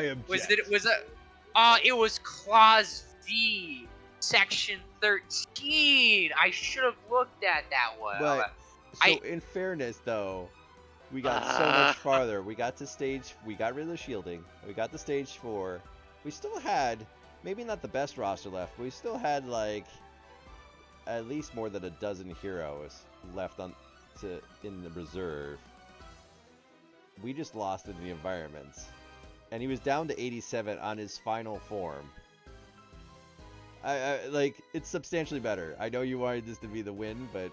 It was clause D, section 13. I should have looked at that one. But in fairness, though, we got so much farther. We got rid of the shielding. We got to stage 4. We still had, maybe not the best roster left, but we still had like at least more than a dozen heroes left in the reserve. We just lost in the environments, and he was down to 87 on his final form. I like, it's substantially better. I know you wanted this to be the win, but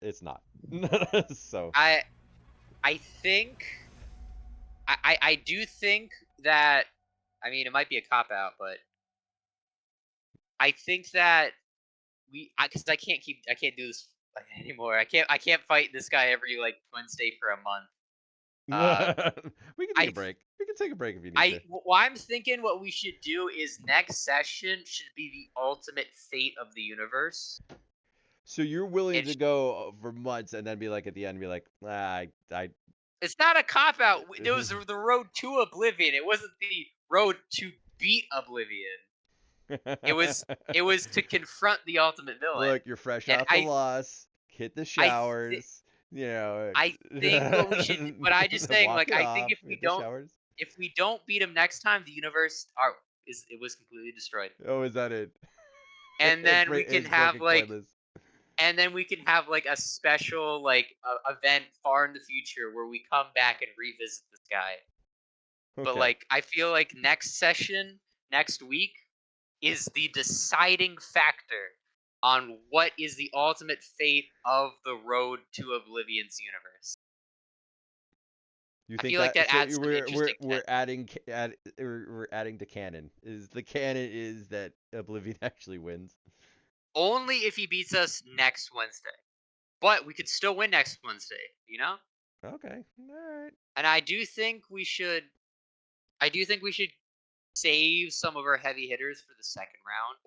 it's not. So I do think that, I mean, it might be a cop out, but I think that because I can't do this anymore. I can't fight this guy every like Wednesday for a month. We can take a break. We can take a break if you need to. Well, I'm thinking what we should do is next session should be the ultimate fate of the universe. So you're willing to go for months and then be like at the end, be like, It's not a cop out. It was the road to Oblivion. It wasn't the road to beat Oblivion. It was to confront the ultimate villain. Look, you're fresh off the loss. Hit the showers. I think what we should. But I just saying, like, I think if we don't beat him next time, the universe it was completely destroyed. Oh, is that it? And then we can have like. And then we can have like a special like event far in the future where we come back and revisit this guy. Okay. But like, I feel like next week is the deciding factor on what is the ultimate fate of the road to Oblivion's universe. You think I feel like that adds we're adding to canon. The canon is that Oblivion actually wins. Only if he beats us next Wednesday. But we could still win next Wednesday, you know? Okay. All right. And I do think we should save some of our heavy hitters for the second round.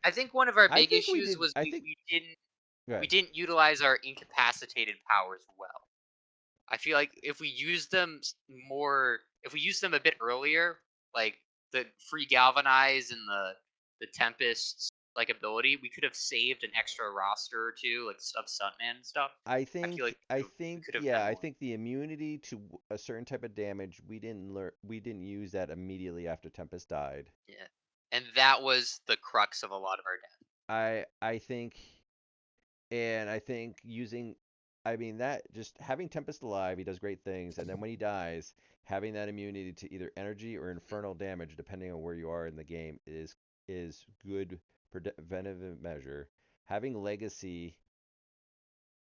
I think one of our big issues was we didn't utilize our incapacitated powers well. I feel like if we used them a bit earlier, like the free galvanize and the Tempest like ability, we could have saved an extra roster or two, like of Stuntman and stuff. I think the immunity to a certain type of damage, we didn't use that immediately after Tempest died. Yeah, and that was the crux of a lot of our death. I think using, that just having Tempest alive, he does great things, and then when he dies, having that immunity to either energy or infernal damage, depending on where you are in the game, is good preventive measure. Having legacy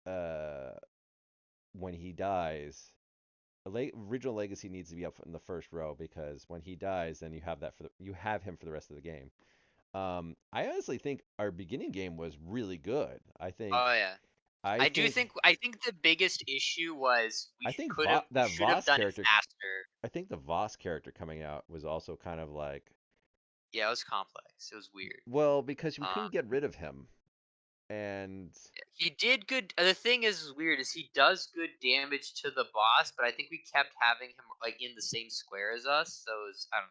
when he dies, original legacy needs to be up in the first row, because when he dies, then you have him for the rest of the game. I honestly think our beginning game was really good. I think I do think the biggest issue was I think we that should have Voss done it character. faster. I think the Voss character coming out was also kind of like, Yeah, it was complex. It was weird. well, because we Um, couldn't get rid of him, and he did good. The thing is weird is he does good damage to the boss, but I think we kept having him like in the same square as us. So it was, I don't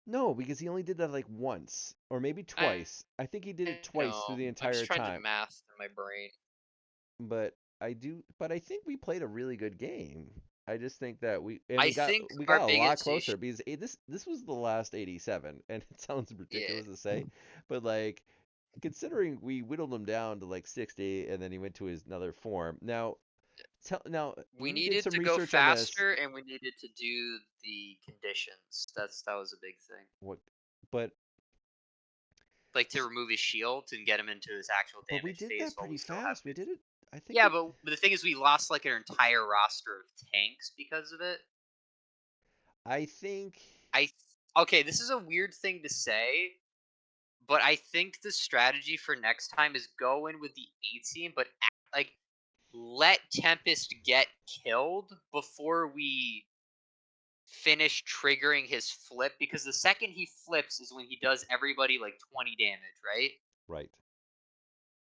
no, because he only did that like once or maybe know. twice. I think he did it I twice through know. the I'm just entire trying to time. math in my brain. But I think we played a really good game. I just think that I think we our got a lot biggest issue. closer because this was the last 87, and it sounds Yeah. ridiculous to say, but like considering we whittled him down to like 60 and then he went to his another form. Now We we did needed some to go research on this. faster, and we needed to do the conditions. That was a big thing. What but Like to remove his shield and get him into his actual but we damage did phase that while we pretty still have fast. We good. did it. I think Yeah, but the thing is, we lost like an entire roster of tanks because of it. I think I okay, this is a weird thing to say, but I think the strategy for next time is go in with the A team, but like let Tempest get killed before we finish triggering his flip, because the second he flips is when he does everybody like 20 damage, right? right.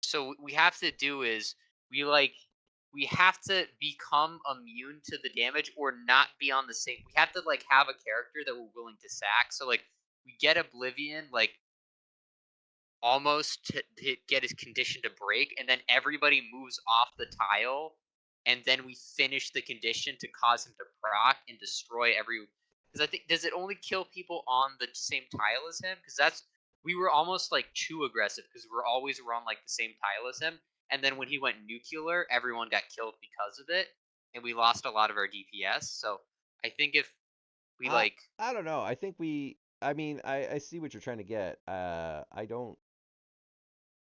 So what we have to do is we have to become immune to the damage or not be on the same. We have to like have a character that we're willing to sack. So like we get Oblivion like almost to get his condition to break, and then everybody moves off the tile, and then we finish the condition to cause him to proc and destroy every. Because I think, does it only kill people on the same tile as him? Because that's, we were almost like too aggressive because we're always around like the same tile as him, and then when he went nuclear, everyone got killed because of it, and we lost a lot of our DPS. So I think if we I like, I don't know. I think I mean, I see what you're trying to get. I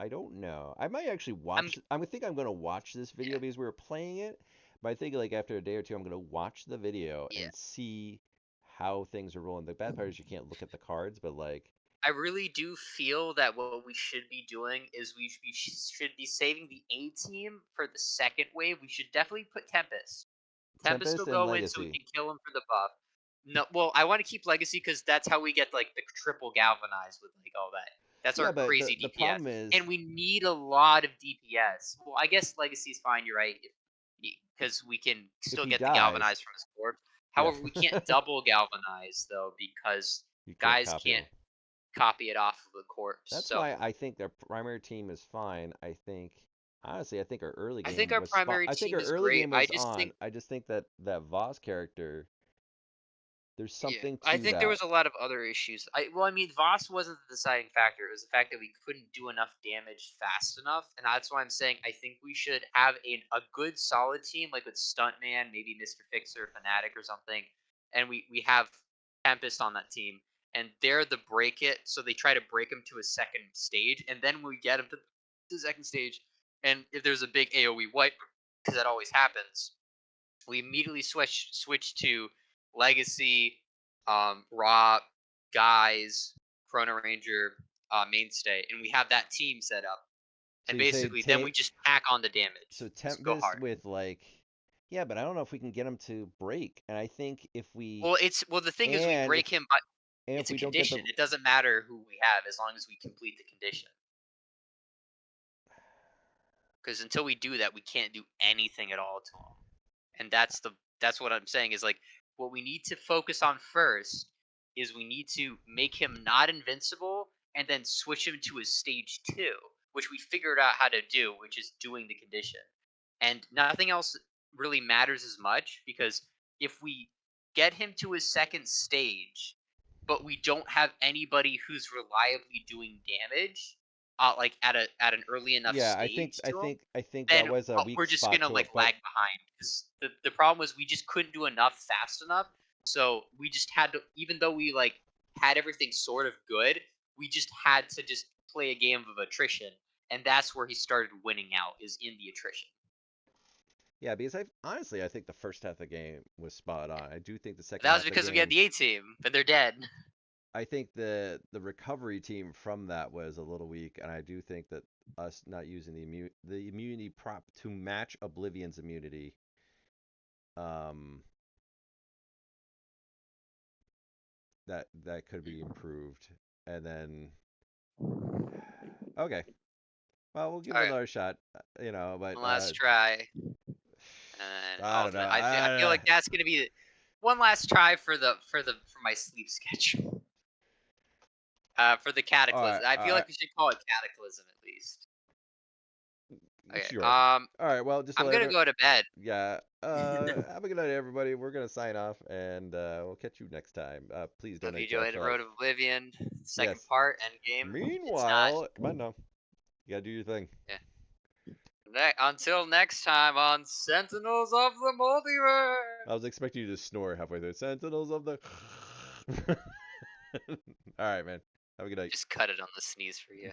don't know. I might actually I'm watch. I think I'm gonna watch this video yeah because we were playing it. But I think like after a day or two, I'm gonna watch the video yeah and see how things are rolling. The bad part is you can't look at the cards, but like I really do feel that what we should be doing is should be saving the A team for the second wave. We should definitely put Tempest. Tempest will Tempest and go in so we Legacy. can kill him for the buff. No, well, I want to keep Legacy because that's how we get like the triple galvanize with like all that. That's our Yeah, but crazy the DPS, problem is, and we need a lot of DPS. Well, I guess Legacy is fine. You're right, because we can if still he get the dies, galvanize from his corpse. yeah, However, we can't double galvanize though because you can't guys copy can't him. copy it off of the corpse. That's So why I think their primary team is fine. I think honestly, I think our early I think game our was spot. primary I think team our is early great. game I was just on. think, I just think that Voss character, there's yeah, something I to think there that. was a lot of other issues. I mean, Voss wasn't the deciding factor. It was the fact that we couldn't do enough damage fast enough, and that's why I'm saying I think we should have a good solid team, like with Stuntman, maybe Mister Fixer, Fnatic, or something, and we have Tempest on that team, and they're the break it. So they try to break him to a second stage, and then we get him to the second stage, and if there's a big AOE wipe, because that always happens, we immediately switch to Legacy, Raw, Guys, Chrono Ranger, Mainstay, and we have that team set up. So And you say basically, then we just pack on the damage. Just go Tempest hard. with like, yeah, but I don't know if we can get him to break. And I think if we Well, the thing is, we and break him, but if it's a we don't get the condition. It doesn't matter who we have as long as we complete the condition. Because until we do that, we can't do anything at all to him. And that's what I'm saying is like what we need to focus on first is we need to make him not invincible and then switch him to his stage 2, which we figured out how to do, which is doing the condition. And nothing else really matters as much because if we get him to his second stage but we don't have anybody who's reliably doing damage like at an early enough yeah, stage to him, I think that then was a weak we're just spot gonna to like it. But lag behind because the problem was we just couldn't do enough fast enough. So we just had to, even though we like had everything sort of good, we just had to just play a game of attrition, and that's where he started winning out is in the attrition. yeah, because I think the first half of the game was spot on. I do think the second That was half of the because we had game, the A team, but they're dead. I think the recovery team from that was a little weak, and I do think that us not using the immunity prop to match Oblivion's immunity, that could be improved. And then okay, well we'll give it Okay, another shot, you know. But one last try. And I don't know. I feel like that's gonna be one last try for my sleep schedule. For the All cataclysm, right, I all feel right, like we should call it cataclysm at least. Okay. sure. All right, well, just to I'm let gonna go to bed. yeah. Have a good night, everybody. We're gonna sign off, and we'll catch you next time. Please Hope you donate to enjoyed Afterlife. Road of Oblivion, second Yes. part, end game. It's not. Meanwhile, come on now. You gotta do your thing. Yeah. Until next time on Sentinels of the Multiverse. I was expecting you to snore halfway through. Sentinels of the. All right, man. Have a good night. Just cut it on the sneeze for you.